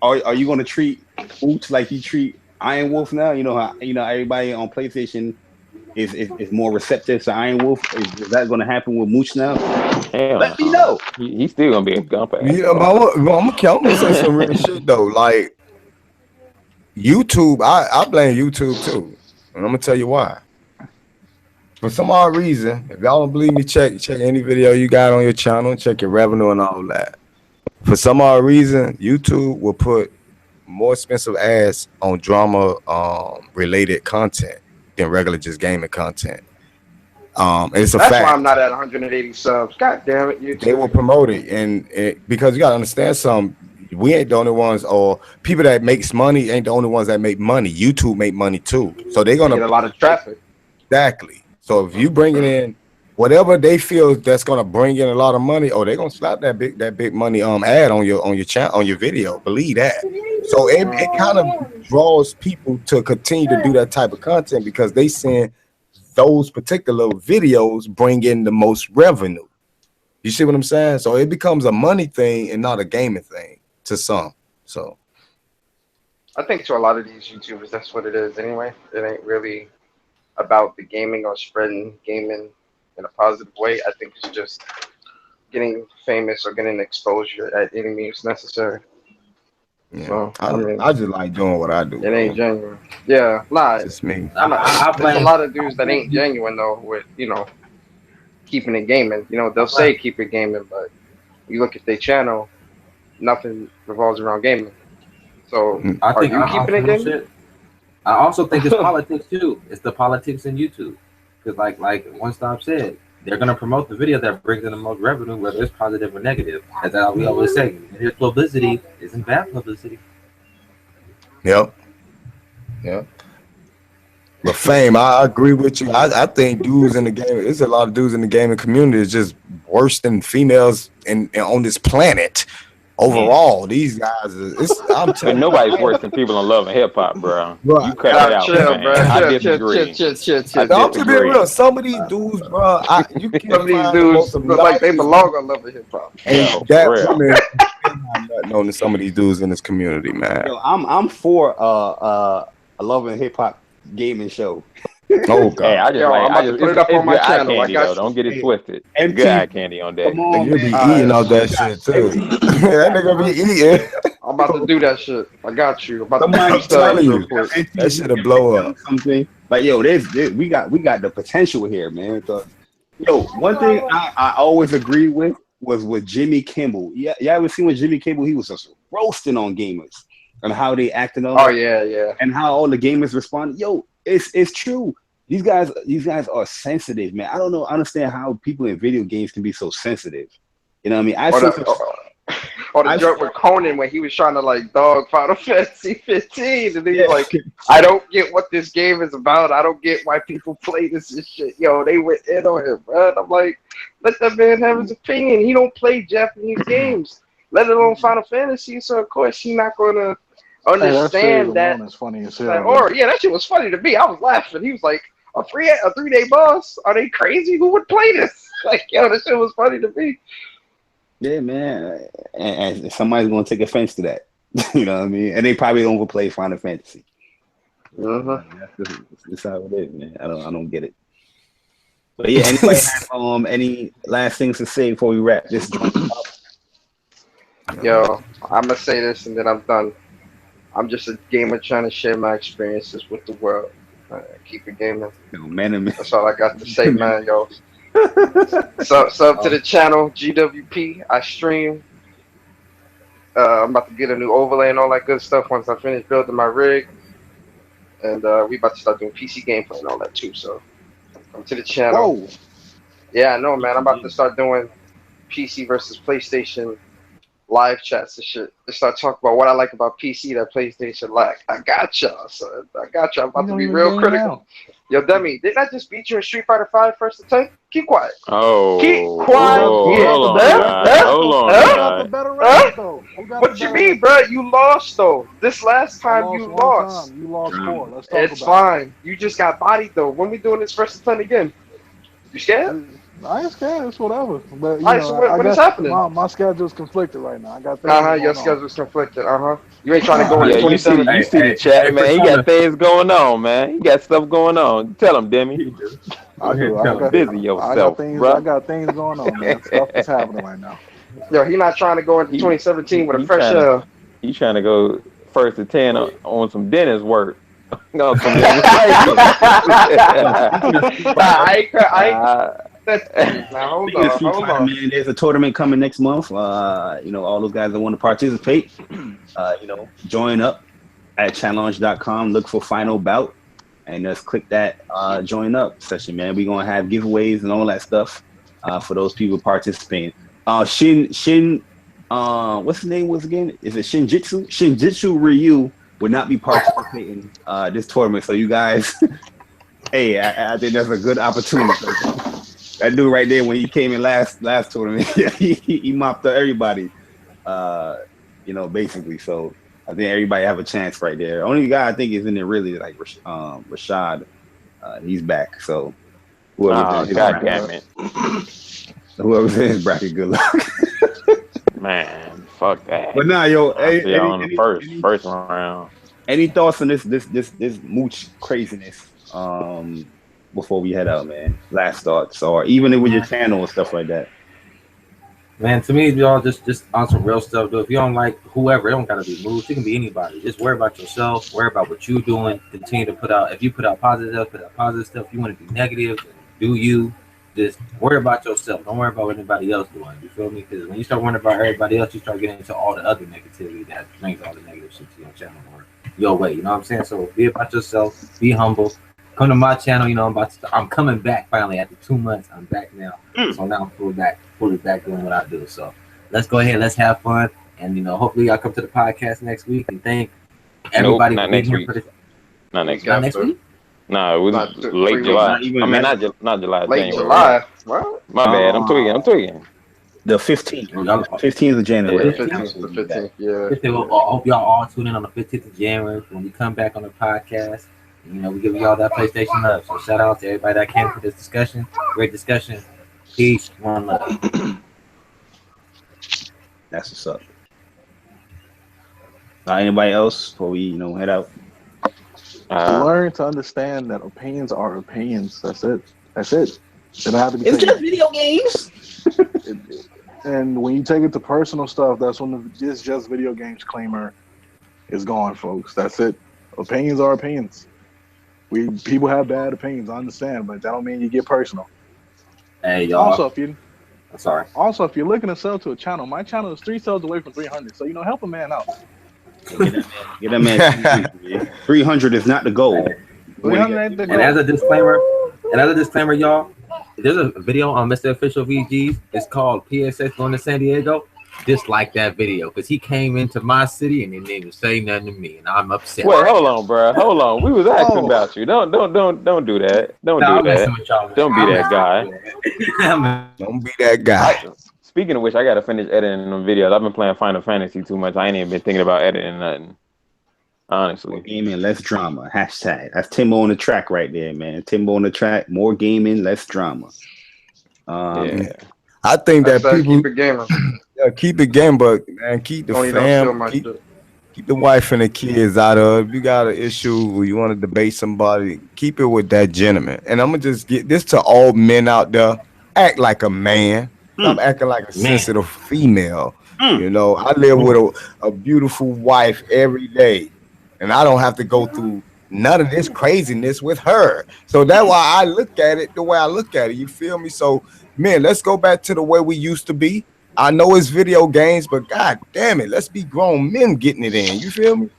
Are you going to treat Mooch like you treat Iron Wolf now? You know how everybody on PlayStation is more receptive to Iron Wolf. Is that going to happen with Mooch now? Hell Let me no. know. He's still gonna be a gump ass. Yeah, I'm gonna say some real shit though. Like YouTube, I blame YouTube too, and I'm gonna tell you why. For some odd reason, if y'all don't believe me, check any video you got on your channel, check your revenue and all that. For some odd reason, YouTube will put more expensive ads on drama related content than regular just gaming content. It's a That's fact. why I'm not at 180 subs. God damn it, YouTube. They will promote it, and because you gotta understand we ain't the only ones, or people that makes money ain't the only ones that make money. YouTube make money too, so they're gonna get a lot of traffic. Exactly. So if you bringing in whatever they feel that's gonna bring in a lot of money, they're gonna slap that big money ad on your channel, on your video. Believe that. So it kind of draws people to continue to do that type of content because they seeing those particular videos bring in the most revenue. You see what I'm saying? So it becomes a money thing and not a gaming thing to some. So I think to a lot of these YouTubers, that's what it is anyway. It ain't really about the gaming or spreading gaming in a positive way. I think it's just getting famous or getting exposure at any means necessary. yeah, So, I just like doing what I do. It ain't genuine. Yeah, nah. It's just me. There's a lot of dudes that ain't genuine though with, keeping it gaming. They'll say keep it gaming, but you look at their channel, nothing revolves around gaming. So are you keeping it gaming? I also think it's politics too. It's the politics in YouTube. Because like One Stop said, they're gonna promote the video that brings in the most revenue, whether it's positive or negative. As we always say, his publicity isn't bad publicity. Yep. But fame, I agree with you. I think dudes in the game, there's a lot of dudes in the gaming community is just worse than females on this planet. Overall, these guys, I'm telling you, nobody's worse than people on Love and Hip Hop, bro. Bro, You cut that out, chill, man. bro. I Chill. disagree. I'm just being real. Some of these dudes, bro, you can't Some of these find dudes look like they nice- belong on Love and Hip Hop. And that women not known to some of these dudes in this community, man. Yo, I'm for a Love and Hip Hop gaming show. Oh god. Hey, I just I'm about to put it up on my good eye channel. I candy, got though. you. Don't get it twisted. And Good eye candy on that. Come on, You'll be man. eating all that shit too. That nigga be eating. I'm about to do that shit. I got you. I'm about Somebody to telling real you. quick. That shit'll blow up. Something like we got the potential here, man. So, one thing I always agreed with was with Jimmy Kimmel. Yeah, y'all ever seen with Jimmy Kimmel? He was just roasting on gamers and how they acted on. Oh yeah. And how all the gamers responded. It's true. These guys are sensitive, man. I don't understand how people in video games can be so sensitive. You know what I mean? Or the joke with Conan when he was trying to dog Final Fantasy 15, and he was like, "I don't get what this game is about. I don't get why people play this and shit." They went in on him, bro. And I'm like, let that man have his opinion. He don't play Japanese games, let alone Final Fantasy. So of course he's not gonna understand that. That's funny as hell. That shit was funny to me. I was laughing. He was like, a 3-day boss? Are they crazy? Who would play this? This shit was funny to me. Yeah, man. And somebody's gonna take offense to that. You know what I mean? And they probably don't go play Final Fantasy. That's how it is, man. I don't get it. But yeah, anybody have any last things to say before we wrap this joint up? Yo, I'm gonna say this and then I'm done. I'm just a gamer trying to share my experiences with the world. Keep it gaming. Man. That's all I got to say, man. Yo, Sub to the channel, GWP. I stream. I'm about to get a new overlay and all that good stuff once I finish building my rig. And we about to start doing PC gameplay and all that too. So come to the channel. Whoa. Yeah, I know, man. I'm about to start doing PC versus PlayStation live chats and shit. To start talking about what I like about PC that PlayStation lack. I got y'all, son. I got y'all. I'm about to be real critical. Yo, Demi, didn't I just beat you in Street Fighter 5 first attempt? Keep quiet. Oh, Keep quiet. hold on, Got the better round, though. What you mean, bro? You lost, though. This last time you lost. You lost 4. Let's talk It's about fine. You just got bodied, though. When we doing this first attempt again? You scared? I ain't scared. It's whatever. But, Alright, so what is happening? My schedule's conflicted right now. I got things Your schedule's conflicted. You ain't trying to go into you see 27. the chat, man. He got things going on, man. He got stuff going on. Tell him, Demi. Busy yourself, I got things going on, man. Stuff is happening right now. Yo, he not trying to go into 2017 with a fresh shell. He's trying to go first to 10 on some dentist work. No, some Now hold on. Man, there's a tournament coming next month. All those guys that want to participate, join up at challenge.com. Look for Final Bout, and just click that join up session, man. We're gonna have giveaways and all that stuff for those people participating. Shin, what's his name was again? Is it Shinjitsu? Shinjitsu Ryu would not be participating this tournament. So you guys, hey, I think that's a good opportunity. That dude right there, when he came in last tournament, he mopped up everybody, basically. So I think everybody have a chance right there. Only guy I think is in there really like Rashad. He's back. So whoever's God damn it. Whoever's in his bracket, good luck. Man, fuck that. But nah, yo, on the first round. Any thoughts on this mooch craziness? Before we head out, man. Last thoughts, or even with your channel and stuff like that. Man, to me, y'all just on some real stuff, though. If you don't like whoever, it don't gotta be moved. It can be anybody. Just worry about yourself. Worry about what you're doing. Continue to put out. If you put out positive stuff, put out positive stuff. If you want to be negative, do you. Just worry about yourself. Don't worry about what anybody else doing. You feel me? Because when you start worrying about everybody else, you start getting into all the other negativity that brings all the negative shit to your channel or your way. You know what I'm saying? So be about yourself. Be humble. Come to my channel. I'm coming back finally after 2 months. I'm back now. So now I'm fully back doing what I do. So let's go ahead. Let's have fun. And hopefully y'all come to the podcast next week. And thank everybody for being here for this. Not next week. No, it was late July. Not July. Late July. What? My bad. I'm tweaking. The 15th. 15th of January. The 15th. Yeah. I hope y'all all tune in on the 15th of January when we come back on the podcast. We give y'all that PlayStation up. So shout out to everybody that came for this discussion. Great discussion. Peace. One love. That's what's up. Anybody else before we head out? Learn to understand that opinions are opinions. That's it. They don't have to be. It's just video games. And when you take it to personal stuff, that's when the just video games claimer is gone, folks. That's it. Opinions are opinions. People have bad opinions. I understand, but that don't mean you get personal. Hey, y'all. Also, if you're looking to sell to a channel, my channel is 3 subs away from 300. So help a man out. Get that man. 300 is not the goal. 300 ain't the goal. And as a disclaimer, y'all, there's a video on MistaOfficialVG. It's called PSX going to San Diego. Dislike that video because he came into my city and didn't even say nothing to me, and I'm upset. Wait, hold on, bro. Hold on. We was asking about you. Don't do that. Don't do that. Don't be that guy. Don't be that guy. Speaking of which, I gotta finish editing them videos. I've been playing Final Fantasy too much. I ain't even been thinking about editing nothing. Honestly. More gaming, less drama. Hashtag. That's Timbo on the track right there, man. Timbo on the track. More gaming, less drama. Yeah. I think that people keep it gaming. Yeah, keep it game, but man, keep the fam, keep the wife and the kids out of it. If you got an issue or you want to debate somebody, keep it with that gentleman. And I'm gonna just get this to all men out there: act like a man. I'm acting like a sensitive female. I live with a beautiful wife every day, and I don't have to go through none of this craziness with her. So that's why I look at it the way I look at it. You feel me? So, man, let's go back to the way we used to be. I know it's video games, but god damn it, let's be grown men getting it in. You feel me?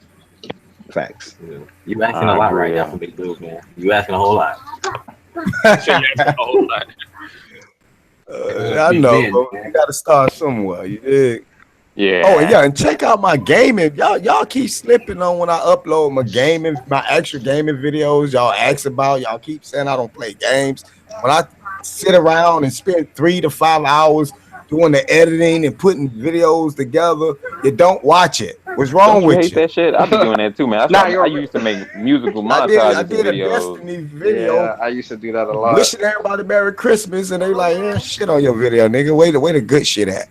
Facts. Yeah. You asking a lot right now for big dude, man. You asking a whole lot. A whole lot. I know, but you gotta start somewhere. You dig? Yeah. Oh, and yeah, and check out my gaming. Y'all keep slipping on when I upload my extra gaming videos. Y'all ask about. Y'all keep saying I don't play games. When I sit around and spend 3 to 5 hours doing the editing and putting videos together, you don't watch it. What's wrong with you? Hate that shit? I've been doing that too, man. I used to make musical montages. I did a Destiny video. Yeah, I used to do that a lot. Wishing everybody Merry Christmas, and they like, yeah, shit on your video, nigga. Where the good shit at?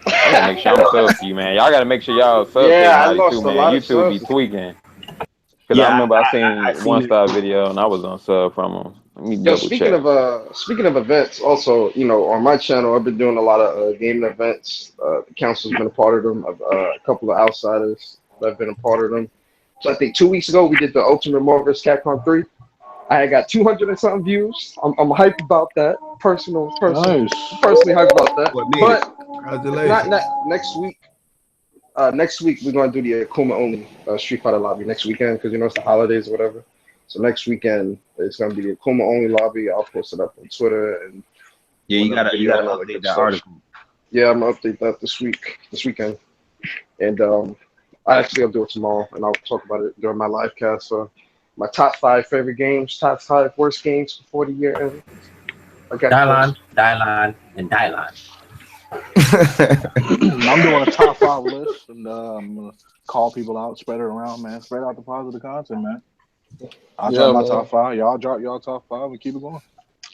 I gotta make sure I'm sub to you, man. Y'all gotta make sure y'all sub to everybody too, man. YouTube be tweaking. Cause I remember I seen One Star video and I was on sub from him. Yo, speaking of events, also, you know, on my channel, I've been doing a lot of gaming events. The council's been a part of them. A couple of outsiders that have been a part of them. So I think 2 weeks ago we did the Ultimate Marvel vs. Capcom 3. I had got 200 and something views. I'm hyped about that. Personally hyped about that. But congratulations. not next week. Next week we're gonna do the Akuma only Street Fighter lobby next weekend because you know it's the holidays or whatever. So next weekend it's gonna be the Akuma only lobby. I'll post it up on Twitter and you gotta update that article. Yeah, I'm gonna update that this weekend, and I'll do it tomorrow, and I'll talk about it during my live cast. So my top 5 favorite games, top 5 worst games before the year ends. Dylan, and Dylan. I'm doing a top 5 list, and I'm gonna call people out, spread it around, man. Spread out the positive content, man. I'll drop my top 5. Y'all drop y'all top 5 and keep it going.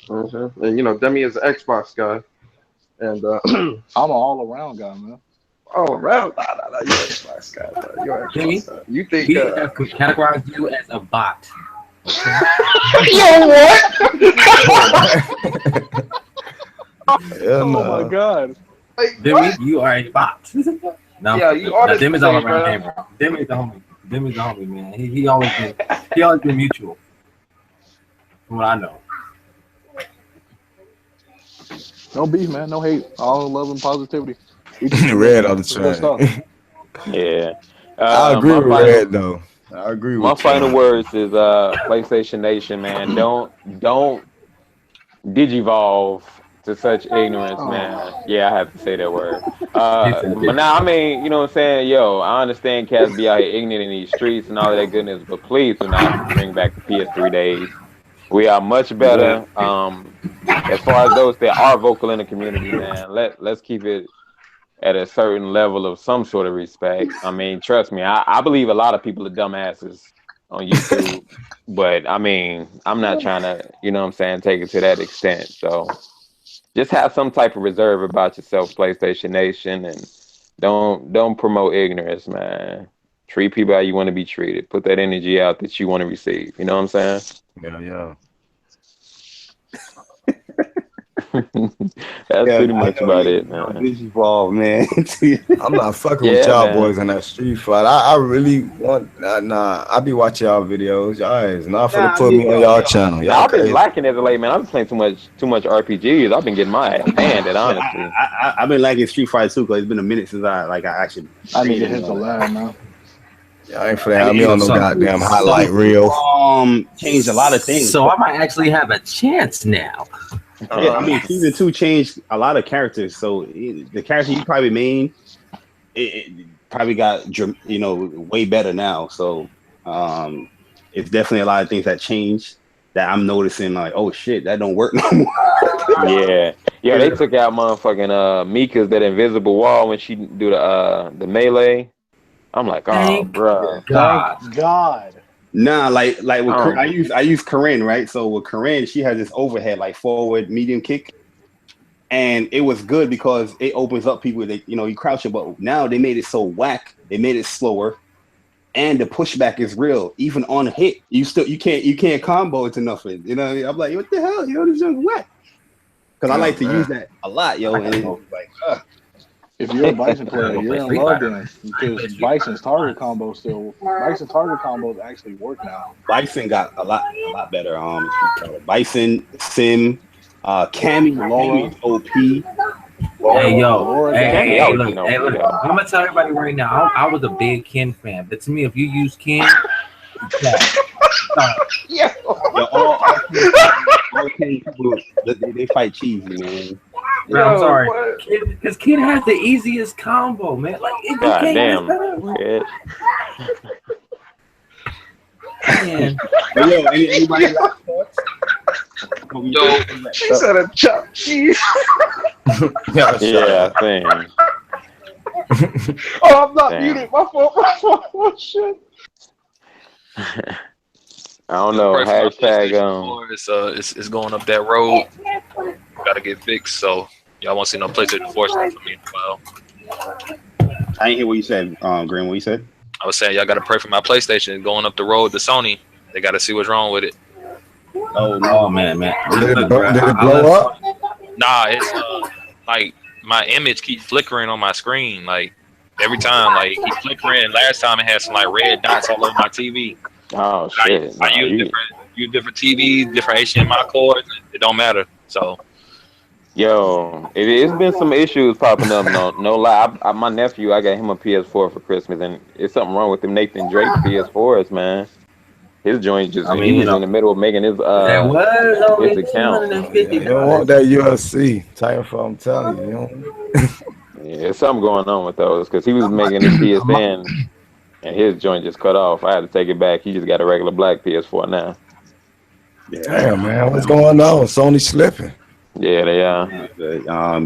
Mm-hmm. And you know, Demi is an Xbox guy, and I'm an all-around guy, man. All around, you're an Xbox guy. You're an Xbox guy. You think he categorize you as a bot? Yo, what? Oh my god. Like, Demi, you are a bot. No, yeah, you are. Demi's all around gamer. Demi's the homie. Demi's the homie, man. He always been mutual. From what I know. No beef, man. No hate. All love and positivity. Red on the train. Yeah. I agree with Red though. I agree with my final words is PlayStation Nation, man. Don't digivolve to such ignorance, man. Yeah, I have to say that word. But now, I mean, you know what I'm saying? Yo, I understand cats be out here ignorant in these streets and all that goodness, but please do not bring back the PS3 days. We are much better. As far as those that are vocal in the community, man, let's keep it at a certain level of some sort of respect. I mean, trust me, I believe a lot of people are dumbasses on YouTube, but I mean, I'm not trying to, you know what I'm saying, take it to that extent. So just have some type of reserve about yourself, PlayStation Nation, and don't promote ignorance, man. Treat people how you want to be treated. Put that energy out that you want to receive. You know what I'm saying? Yeah. That's pretty much about it, man. Digivolve, man. I'm not fucking with y'all boys in that street fight. I really want I be watching y'all videos. Y'all is not finna put me on y'all channel. Y'all I've been lacking as of late, man. I've been playing too much RPGs. I've been getting my ass handed, honestly. I've been liking Street Fighter too because it's been a minute since I actually. I need to hit the line now. I ain't for that. I mean, on no goddamn highlight reel. Changed a lot of things. So I might actually have a chance now. Yeah, I mean, season 2 changed a lot of characters. So the character you probably main, it probably got way better now. So it's definitely a lot of things that changed that I'm noticing. Like, oh shit, that don't work no more. Yeah, they took out motherfucking Mika's that invisible wall when she do the melee. I'm like, oh, bro, God. Nah, like with I use Corinne, right? So with Corinne, she has this overhead, like forward medium kick, and it was good because it opens up people that you crouch it. But now they made it so whack, they made it slower, and the pushback is real. Even on a hit, you can't combo it to nothing. You know what I mean? I'm like, what the hell? This is whack. Because I like to use that a lot, yo. And it's like, If you're a Bison player, Go you're play in Street love Fighter. then because Bison's target combos actually work now. Bison got a lot better. Bison, Sim, Cammy, Laura, is OP. Hey yo, Laura hey, always look, been hey, OP, look. though. I'm gonna tell everybody right now. I was a big Ken fan, but to me, if you use Ken, Yeah. Yo, all Kenny people, they fight cheesy, man. bro, I'm Yo, sorry, what? because Ken has the easiest combo, man. Like you God can't damn. mess that up. Red. Man. But yo, anybody last thoughts? Yo, She said a chopped cheese. Yeah, shut Yeah, up. same. Oh, I'm not Damn. muted. My fault. Oh, shit. I don't know. pray for my Hashtag PlayStation 4. It's going up that road. Got to get fixed. So y'all won't see no PlayStation 4 stuff from me in a while. I didn't hear what you said, Graham. What you said? I was saying y'all got to pray for my PlayStation going up the road to Sony. They got to see what's wrong with it. Oh no, Oh man. Did Look, it bro, I blow love up? Nah, it's like my image keeps flickering on my screen. Like every time, like keep flickering. Last time it had some like red dots all over my TV. oh shit. I use different TVs, different HDMI cords. It don't matter. So Yo, it's been some issues popping up. No lie. My nephew, I got him a PS4 for Christmas, and it's something wrong with them Nathan Drake PS4s, man. His joint just I mean, he you was know, in the middle of making his that was only his account. $250. You don't want that UFC. Titanfall, I'm telling you. You don't. Yeah, there's something going on with those because he was making his PSN, and his joint just cut off. I had to take it back. He just got a regular black PS4 now. yeah. Damn, man, what's going on? Sony slipping. Yeah, they are.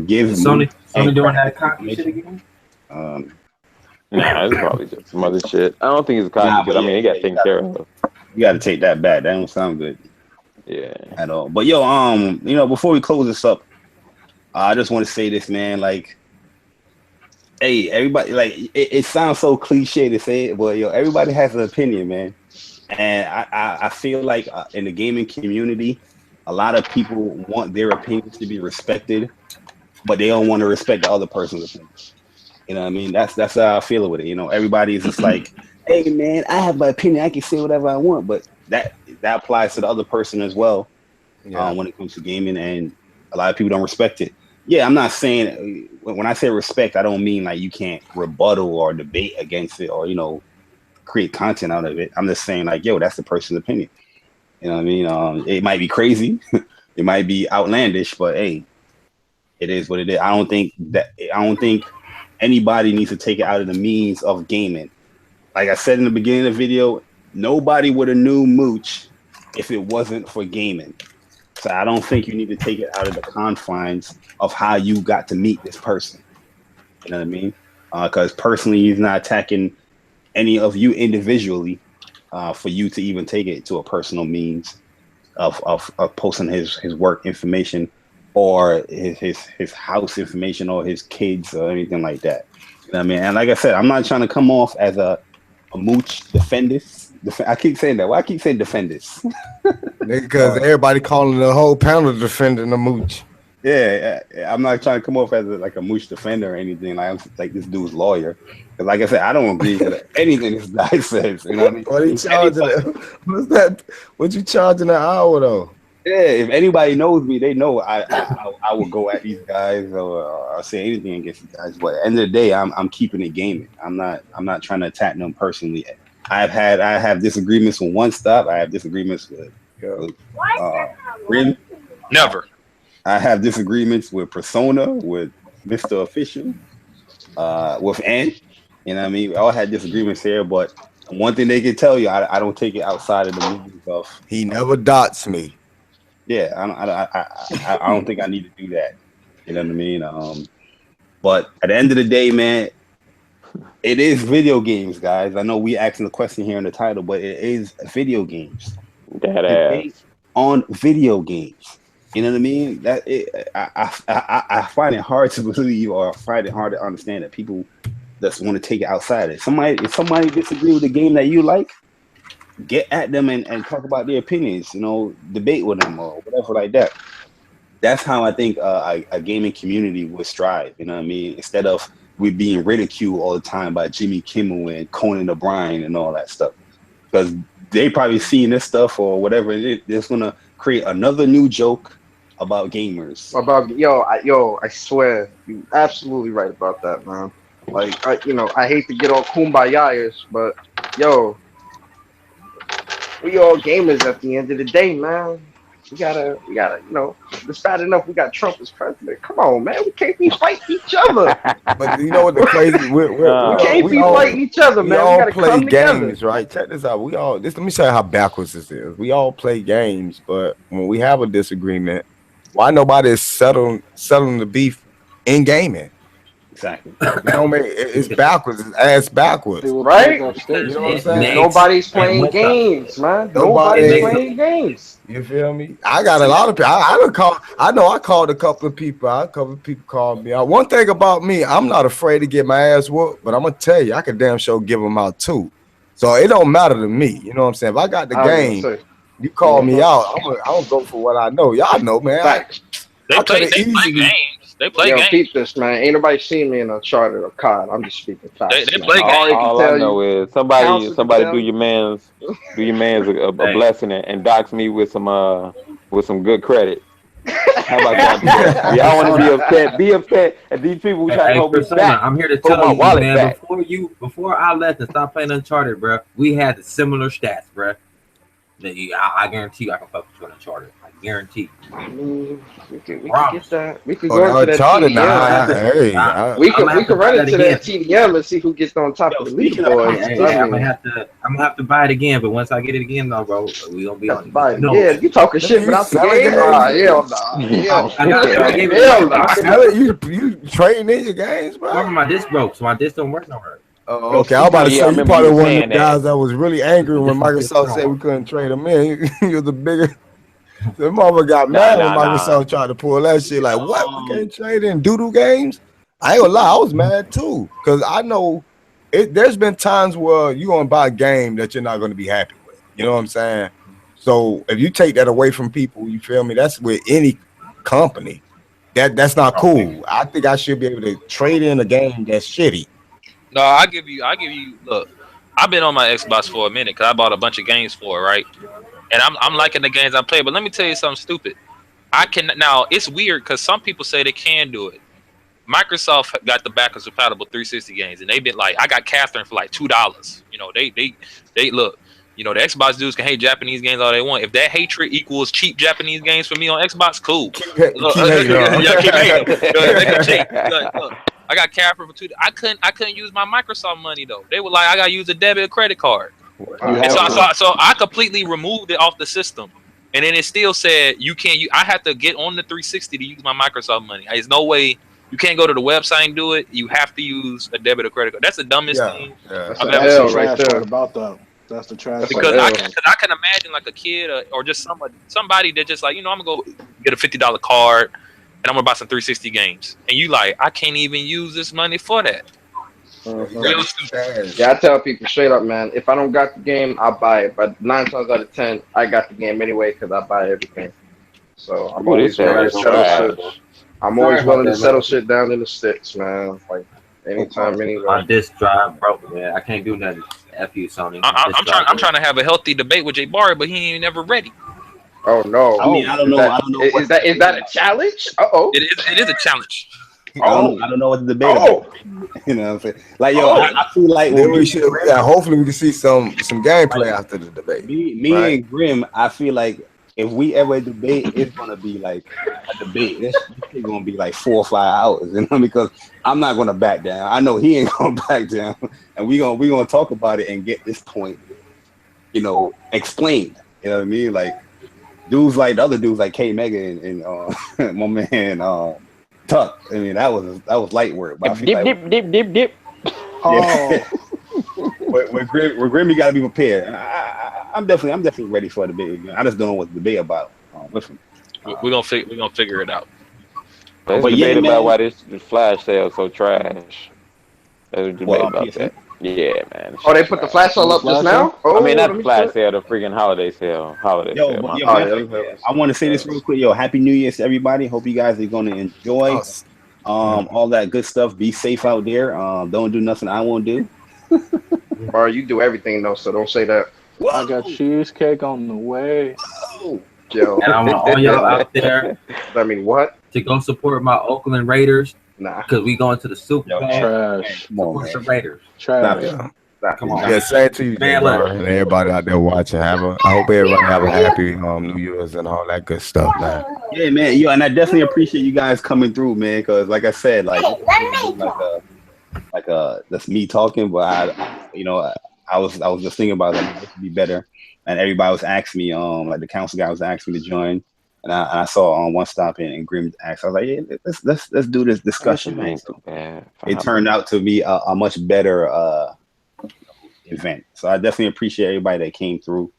Give Sony and doing that cocky shit again? Nah, it's probably just some other shit. I don't think it's cocky Nah, because but I mean yeah, he got you taken care of. You got to take that back. That don't sound good Yeah. at all. But yo, before we close this up, I just want to say this, man. Like, hey, everybody, like, it sounds so cliche to say it, but yo, everybody has an opinion, man. And I feel like in the gaming community, a lot of people want their opinions to be respected, but they don't want to respect the other person's opinion. You know what I mean? That's how I feel with it. You know, everybody's just like, hey man, I have my opinion. I can say whatever I want, but that applies to the other person as well. Yeah. When it comes to gaming, and a lot of people don't respect it. Yeah, I'm not saying when I say respect, I don't mean like you can't rebuttal or debate against it or create content out of it. I'm just saying like, yo, that's the person's opinion. You know what I mean? It might be crazy, it might be outlandish, but hey, it is what it is. I don't think anybody needs to take it out of the means of gaming. Like I said in the beginning of the video, nobody would have knew Mooch if it wasn't for gaming. So I don't think you need to take it out of the confines of how you got to meet this person. You know what I mean? Because personally, he's not attacking any of you individually for you to even take it to a personal means of posting his work information or his house information or his kids or anything like that. You know what I mean? And like I said, I'm not trying to come off as a Mooch defenders. I keep saying that. Why I keep saying defenders? Because everybody calling the whole panel defending the Mooch. Yeah, I'm not trying to come off as a Mooch defender or anything. Like I'm like this dude's lawyer. Because like I said, I don't agree with anything this guy says. You know what I mean? What are you charging? What's that? What you charging an hour though? Yeah, if anybody knows me, they know I will go at these guys or say anything against these guys. But at the end of the day, I'm keeping it gaming. I'm not trying to attack them personally. I have disagreements with One Stop. I have disagreements with Rim. never. I have disagreements with Persona, with Mr. Official, with Ant. You know what I mean? We all had disagreements here, but one thing they can tell you, I don't take it outside of the means of. He never dots me. Yeah, I don't think I need to do that. You know what I mean? But at the end of the day, man, it is video games, guys. I know we asking the question here in the title, but it is video games. That Debate ass. on video games. You know what I mean? I find it hard to believe or find it hard to understand that people just want to take it outside it. If somebody disagree with the game that you like, get at them and talk about their opinions, debate with them or whatever like that. That's how I think a gaming community would strive, you know what I mean? Instead of we're being ridiculed all the time by Jimmy Kimmel and Conan O'Brien and all that stuff, because they probably seen this stuff or whatever. It's gonna create another new joke about gamers. About I swear, you absolutely right about that, man. Like, I hate to get all kumbaya-ish, but yo, we all gamers at the end of the day, man. We gotta, it's bad enough we got Trump as president. Come on, man, we can't be fighting each other. But you know what the crazy? We can't be fighting each other, man. We all gotta play come games, together. right? Check this out. Let me show you how backwards this is. We all play games, but when we have a disagreement, why nobody is settling the beef in gaming? Exactly. It's backwards. It's ass backwards. Right? You know what I'm saying? Nobody's playing games, man. Nobody's playing games. You feel me? I got a lot of people. I called a couple of people. A couple of people called me. One thing about me, I'm not afraid to get my ass whooped, but I'm gonna tell you, I can damn sure give them out too. So it don't matter to me. You know what I'm saying? If I got the game, you call me out. I'm gonna go for what I know. Y'all know, man. They play games. They play games. Keep this, man. Ain't nobody seen me in Uncharted or COD. I'm just speaking facts. They play games. All I know is somebody do your man's a blessing and dox me with some good credit. How about that? Y'all want to be upset at these people trying to hold me back. I'm here to tell you, man. Before I left and stopped playing Uncharted, bro, we had the similar stats, bro. I guarantee you, I can fuck with you on Uncharted. Guaranteed. We could get that. We could go into that TDM. We could run into that TDM and see who gets on top of the leaderboard. I'm gonna have to buy it again, but once I get it again, though, bro, we gonna be on it. No. Yeah, you talking shit without the game? Hell no. You trading in your games, bro? Remember, my disc broke, so my disc don't work no more. Oh, okay. I'm about to say you probably one of the guys that was really angry when Microsoft said we couldn't trade him in. You're the bigger. The mama got mad when Microsoft tried to pull that shit. Like, what? We can't trade in doodle games? I ain't gonna lie, I was mad too. Because I know there's been times where you're gonna buy a game that you're not gonna be happy with. You know what I'm saying? So if you take that away from people, you feel me? That's with any company. That's not cool. I think I should be able to trade in a game that's shitty. No, I give you. Look, I've been on my Xbox for a minute because I bought a bunch of games for it, right? And I'm liking the games I play, but let me tell you something stupid. Now it's weird because some people say they can do it. Microsoft got the backwards compatible 360 games, and they've been like, I got Catherine for like $2. You know, they look. You know, the Xbox dudes can hate Japanese games all they want. If that hatred equals cheap Japanese games for me on Xbox, cool. Keep hating. Look, I got Catherine for $2. I couldn't use my Microsoft money though. They were like, I gotta use a debit or credit card. So I completely removed it off the system, and then it still said you can't. I had to get on the 360 to use my Microsoft money. There's no way you can't go to the website and do it. You have to use a debit or credit card. That's the dumbest thing I've ever seen. Right there. About that. That's the trash. Because I can imagine like a kid or just somebody that just like, I'm gonna go get a $50 card and I'm gonna buy some 360 games, and you like, I can't even use this money for that. Yeah, I tell people straight up, man. If I don't got the game, I buy it. But 9 times out of 10, I got the game anyway because I buy everything. So I'm always willing to settle shit. I'm always willing to settle shit down in the sticks, man. Like anytime, anywhere. My disc drive broke, man. I can't do nothing. F you, Sony. I'm trying to have a healthy debate with Jay Barry, but he ain't never ready. Oh no! I mean, I don't know. Is that a challenge? It is a challenge. I don't know what the debate about. You know what I'm saying? Like, yo, I feel like hopefully we can see some gameplay after the debate. Me and Grim, I feel like if we ever debate, it's gonna be like a debate. This gonna be like 4 or 5 hours, because I'm not gonna back down. I know he ain't gonna back down, and we gonna talk about it and get this point, explained. You know what I mean? Like dudes like the other dudes like K Mega and my man Tuck. I mean, that was light work. But Dip. Oh. With Grim, you gotta be prepared. I'm definitely ready for the debate. I just don't know what the debate about with him. We're gonna figure it out. Let's debate about why this flash sale so trash. Let's debate about that. Yeah, man. They put the flash sale up just now? I mean, not the flash sale, the freaking holiday sale. I want to say this real quick. Happy New Year to everybody. Hope you guys are going to enjoy all that good stuff. Be safe out there. Don't do nothing I won't do. Bar, you do everything though, so don't say that. I got cheesecake on the way. Yo, And I want all y'all out there I mean, what? to go support my Oakland Raiders Nah. because we going to the Super Yo, Bowl. Trash. Come on, Support the man. Raiders. Trash. Yeah. Come on. Yeah, same to you, Man, J-Bar, look. and everybody out there watching. I hope everybody have a happy New Year's and all that good stuff, man. Yeah, man. Yo, and I definitely appreciate you guys coming through, man. Because like I said, like that's me talking, but I was just thinking about that. It could be better, and everybody was asking me, like the council guy was asking me to join, and I saw One Stop and Grim asked. I was like, yeah, let's do this discussion, man. So it turned out to be a much better event. So I definitely appreciate everybody that came through.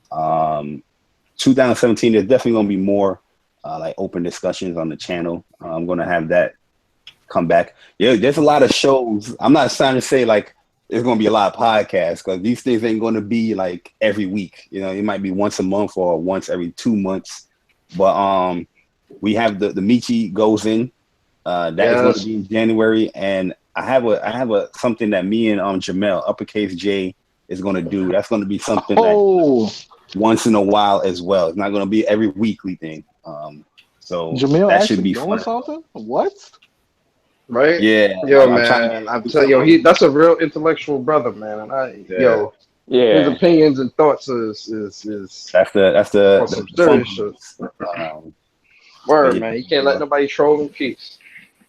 2017, there's definitely going to be more like open discussions on the channel. I'm going to have that come back. Yeah, there's a lot of shows. I'm not trying to say like there's going to be a lot of podcasts because these things ain't going to be like every week. You know, it might be once a month or once every 2 months. But we have the Michi goes in. That is going to be in January, and I have a something that me and Jamel, uppercase J, is going to do. That's going to be something that once in a while as well. It's not going to be every weekly thing. So Jamil that actually should be doing fun. something? What? Right? Yeah. Yo, man, I'm telling you, that's a real intellectual brother, man. And his opinions and thoughts is that's the some serious shit. Word, man. You can't let nobody troll in peace.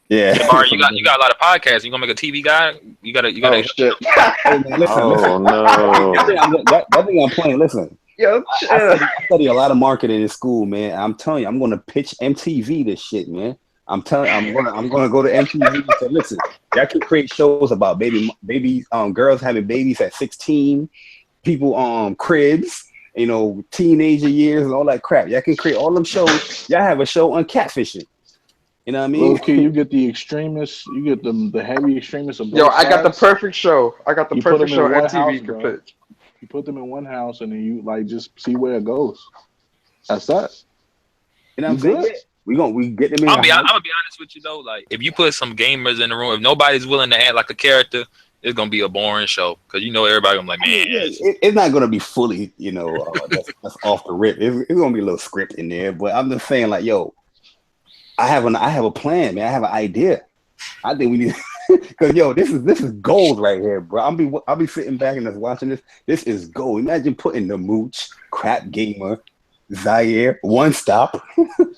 Yeah. Hey, Bar, you got a lot of podcasts. You gonna make a TV guy? You gotta. Oh shit. Hey, man, listen. Oh no! That thing I'm playing. Listen. Yo, I study a lot of marketing in school, man. I'm telling you, I'm gonna pitch MTV this shit, man. I'm gonna go to MTV and say, listen, y'all can create shows about baby girls having babies at 16, people cribs, teenager years and all that crap. Y'all can create all them shows. Y'all have a show on catfishing. You know what I mean? Okay, you get the extremists, you get the heavy extremists of both yo, I got the sides. perfect show. I got the You put perfect them in show one MTV house, could bro. pitch. You put them in one house and then you like just see where it goes. That's that. You know what I'm saying? good? Yeah. We get them in. I'm gonna be honest with you though. Like, if you put some gamers in the room, if nobody's willing to act like a character, it's gonna be a boring show because everybody gonna be like, man. It's not gonna be fully, that's off the rip. It's gonna be a little script in there, but I'm just saying, like, yo, I have a plan, man. I have an idea. I think we need because this is gold right here, bro. I'll be sitting back and just watching this. This is gold. Imagine putting the Mooch, Crap Gamer, Zaire, One Stop,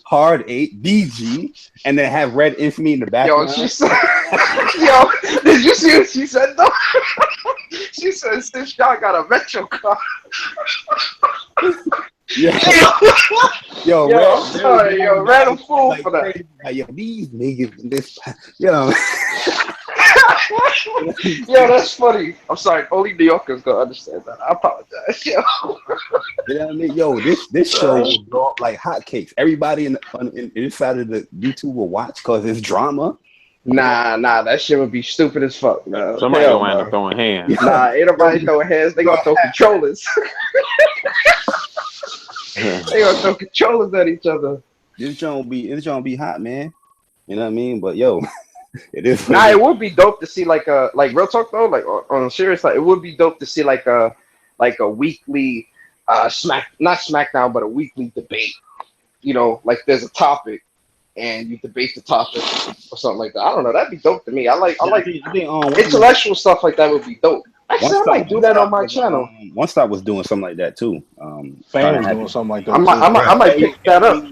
Hard 8, DG, and then have Red Infamy in the background. Yo, she said, yo, did you see what she said though? She said, since y'all got a Metro car. Yeah. Yo, I'm sorry, random fool like, for that. Like, yo, these niggas, Yo, that's funny. I'm sorry, only New Yorkers gonna understand that. I apologize. Yo. You know what I mean? Yo, this show will draw up like hotcakes. Everybody inside of the YouTube will watch because it's drama. Nah, that shit would be stupid as fuck, man. Somebody gonna end up throwing hands. Nah, ain't nobody throwing hands. They gonna throw controllers. They gonna throw controllers at each other. This joint be hot, man. You know what I mean? But yo, it is. Nah, it would be dope to see like real talk though, like on a serious side, it would be dope to see like a weekly not SmackDown, but a weekly debate. Like there's a topic and you debate the topic or something like that. I don't know. That'd be dope to me. I like intellectual stuff like that would be dope. Actually, I might do that on my channel. One Stop was doing something like that too. Fame was doing something like that. I might pick that up.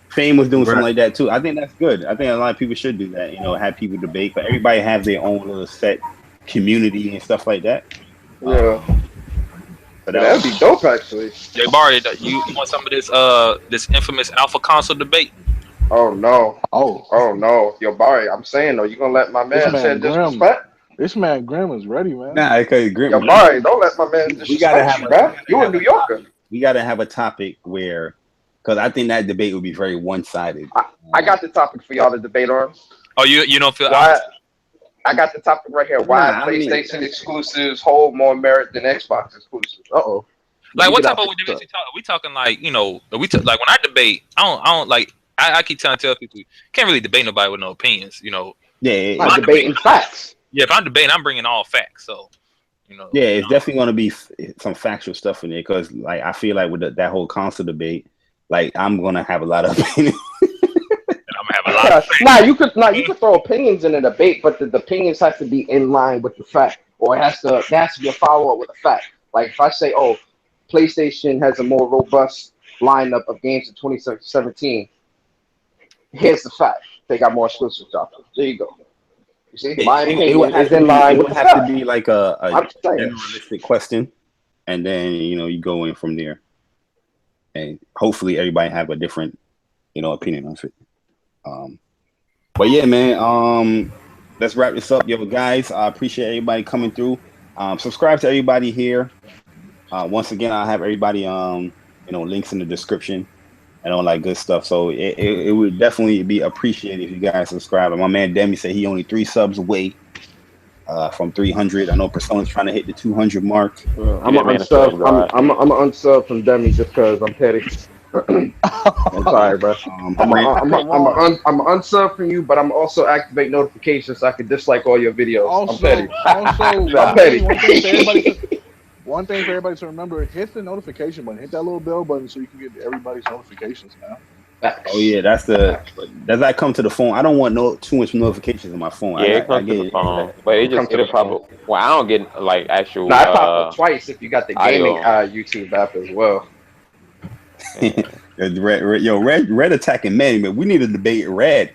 Fame was doing something like that too. I think that's good. I think a lot of people should do that. Have people debate, but everybody have their own little set community and stuff like that. Yeah. But that'd be dope, actually. Jay Barry, you want some of this infamous Alpha Console debate? Oh no! Oh no! Yo, Barry, I'm saying though, you gonna let my man say disrespect? This man Grim is ready, man. Nah, because Grim. Yo, Barry, don't let my man disrespect you, man. You a New Yorker. We gotta have a topic where, because I think that debate would be very one-sided. I got the topic for y'all to debate on. Oh, you don't feel? Why? I got the topic right here. Why PlayStation exclusives hold more merit than Xbox exclusives? Like, what type of debate we talking? We talking like, like when I debate, I don't like. I keep trying to tell people, you can't really debate nobody with no opinions. You know. Yeah, Not debating facts. Yeah, if I'm debating, I'm bringing all facts. So, you know. Yeah, it's definitely going to be some factual stuff in there because, like, I feel like with that whole console debate, like, I'm going to have a lot of opinions. I'm gonna have a lot of facts. You could throw opinions in a debate, but the opinions have to be in line with the fact, or there has to be a follow up with a fact. Like if I say, oh, PlayStation has a more robust lineup of games in 2017, here's the fact: they got more exclusive options. There you go. You see, my opinion is in line with the fact. It would have to be like a generalistic question, and then you go in from there, and hopefully everybody have a different opinion on it. But yeah, man, let's wrap this up. Yo, guys, I appreciate everybody coming through. Subscribe to everybody here. Once again, I'll have everybody links in the description and all that good stuff. So it would definitely be appreciated if you guys subscribe. And my man Demi said he only 3 subs away from 300. I know Persona's trying to hit the 200 mark. I'm gonna unsub from Demi just because I'm petty. I'm sorry, bro. I'm unsub from you, but I'm also activate notifications so I can dislike all your videos. I'm petty. I'm petty. One thing for everybody to remember: hit the notification button, hit that little bell button, so you can get everybody's notifications now. Oh yeah, does that come to the phone? I don't want too much notifications on my phone. Yeah, it comes to the phone, but it'll probably. Well, I don't get like actual. I pop up twice if you got the gaming YouTube app as well. Red attacking Manny, man. We need to debate Red.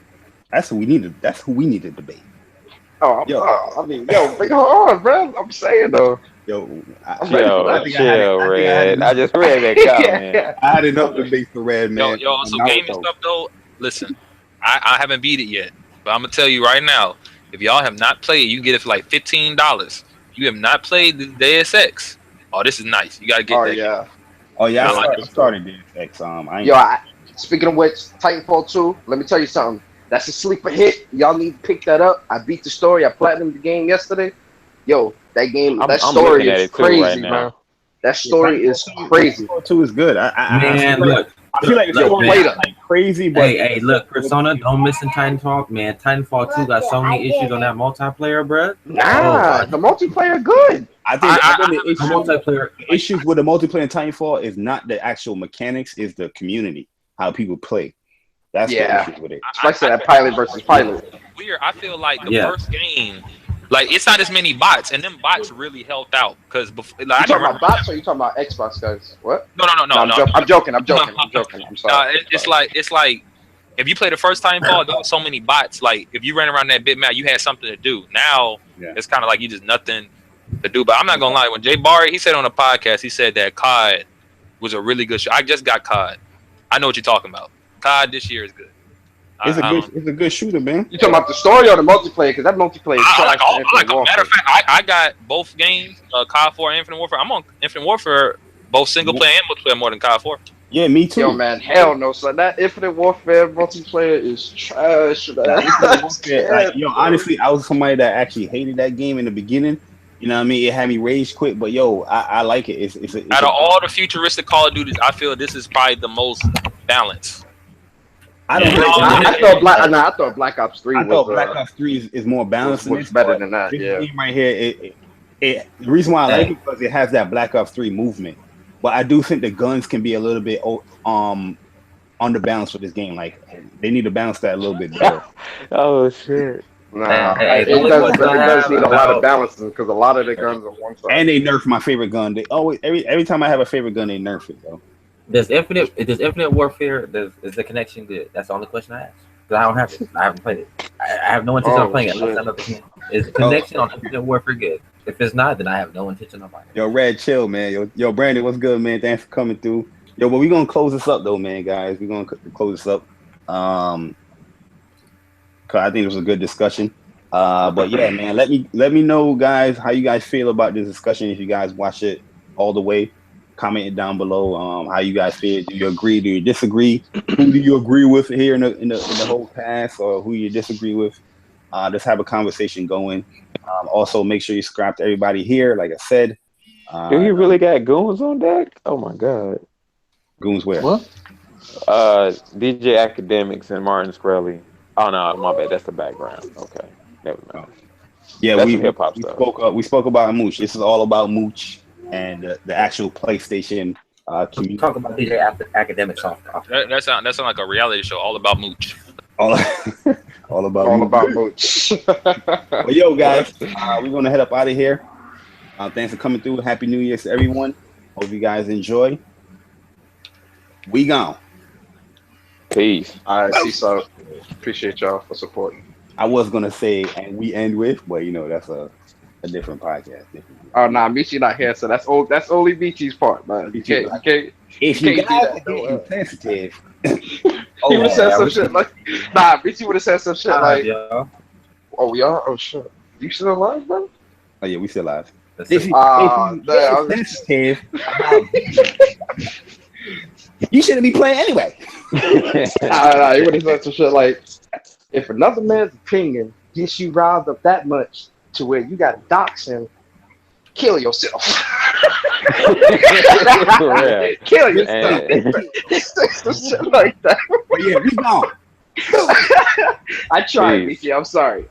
That's who we need to debate. Bring it on, bro. I'm saying though. Chill, Red. I just read that comment. I had enough debate for Red, man. So gaming stuff though. Listen, I haven't beat it yet, but I'm gonna tell you right now. If y'all have not played, you can get it for like $15. You have not played the Deus Ex. Oh, this is nice. You gotta get that. Yeah. Oh yeah, I started Deus Ex. Speaking of which, Titanfall 2. Let me tell you something. That's a sleeper hit. Y'all need to pick that up. I beat the story. I platinumed the game yesterday. Yo, that game, that story is crazy, man. That story is crazy. Titanfall 2 is good. I feel like it's crazy, but hey, look, Persona, don't miss in Titanfall, man. Titanfall 2 got so many issues on that multiplayer, bro. Nah, the multiplayer good. I think the issues with the multiplayer in Titanfall is not the actual mechanics, is the community, how people play. That's the issue with it. Especially that pilot versus pilot. Weird. I feel like the first game, like it's not as many bots, and them bots really helped out because before. You talking about bots or you talking about Xbox guys? What? No. I'm joking. I'm sorry. It's like if you play the first Titanfall, there were so many bots. Like if you ran around that bitmap, you had something to do. Now it's kind of like you just nothing to do. But I'm not gonna lie. When Jay Barry, he said on a podcast, he said that COD was a really good show. I just got COD. I know what you're talking about. COD this year is good. It's a good shooter, man. You talking about the story or the multiplayer? Because that multiplayer is matter of fact, I got both games, COD 4 and Infinite Warfare. I'm on Infinite Warfare, both single player and multiplayer more than COD 4. Yeah, me too. Yo, man, hell no, son. That Infinite Warfare multiplayer is trash. Honestly, I was somebody that actually hated that game in the beginning. You know what I mean? It had me rage quit, but I like it. It's out of all the futuristic Call of Duties, I feel this is probably the most balanced. I thought Black Ops 3 Black Ops 3 is more balanced. Was better than that. This game right here, the reason why I like it because it has that Black Ops 3 movement. But I do think the guns can be a little bit underbalanced for this game. Like they need to balance that a little bit better. Oh shit. Nah, it does need a lot of balances because a lot of the guns are one side. And they nerf my favorite gun. They always every time I have a favorite gun, they nerf it though. Does Infinite Warfare, is the connection good? That's the only question I ask. Because I don't have it. I haven't played it. I have no intention of playing it. Is the connection on Infinite Warfare good? If it's not, then I have no intention of playing it. Yo, Red, chill, man. Yo, Brandon, what's good, man? Thanks for coming through. Yo, but we're going to close this up, though, man, guys. We're going to close this up. Cause I think it was a good discussion. But, yeah, man, let me know, guys, how you guys feel about this discussion. If you guys watch it all the way. Comment it down below how you guys feel. Do you agree? Do you disagree? Who do you agree with here in the whole cast, or who you disagree with? Let's have a conversation going. Also, make sure you subscribe to everybody here. Like I said, do you really got goons on deck? Oh my god, goons where? What? DJ Academics and Martin Shkreli. Oh no, my bad. That's the background. Okay, never mind. Yeah, That's we some hip hop stuff. We spoke about Mooch. This is all about Mooch and the actual PlayStation community. Talk about DJ Academics off. That sound like a reality show all about Mooch. All about All Mooch. about Mooch. Well, yo, guys, we're gonna head up out of here. Thanks for coming through. Happy New Year to everyone. Hope you guys enjoy. We gone. Peace. All right, peace out. Appreciate y'all for supporting. I was gonna say, and we end with, but you know that's a different podcast. Oh nah, Michi not here, so that's only Michi's part, man. I can't. If you guys are getting sensitive, He would have said some shit like, nah, Michi would have said some shit like, yeah. oh, we are? Oh, shit. You still alive, bro? Oh yeah, we still live. If you get sensitive about you shouldn't be playing anyway. Nah, he would have said some shit like, if another man's opinion gets you riled up that much to where you got to dox him, kill yourself. Kill yourself. Some shit like that. But yeah, we gone. I tried, Michi. I'm sorry.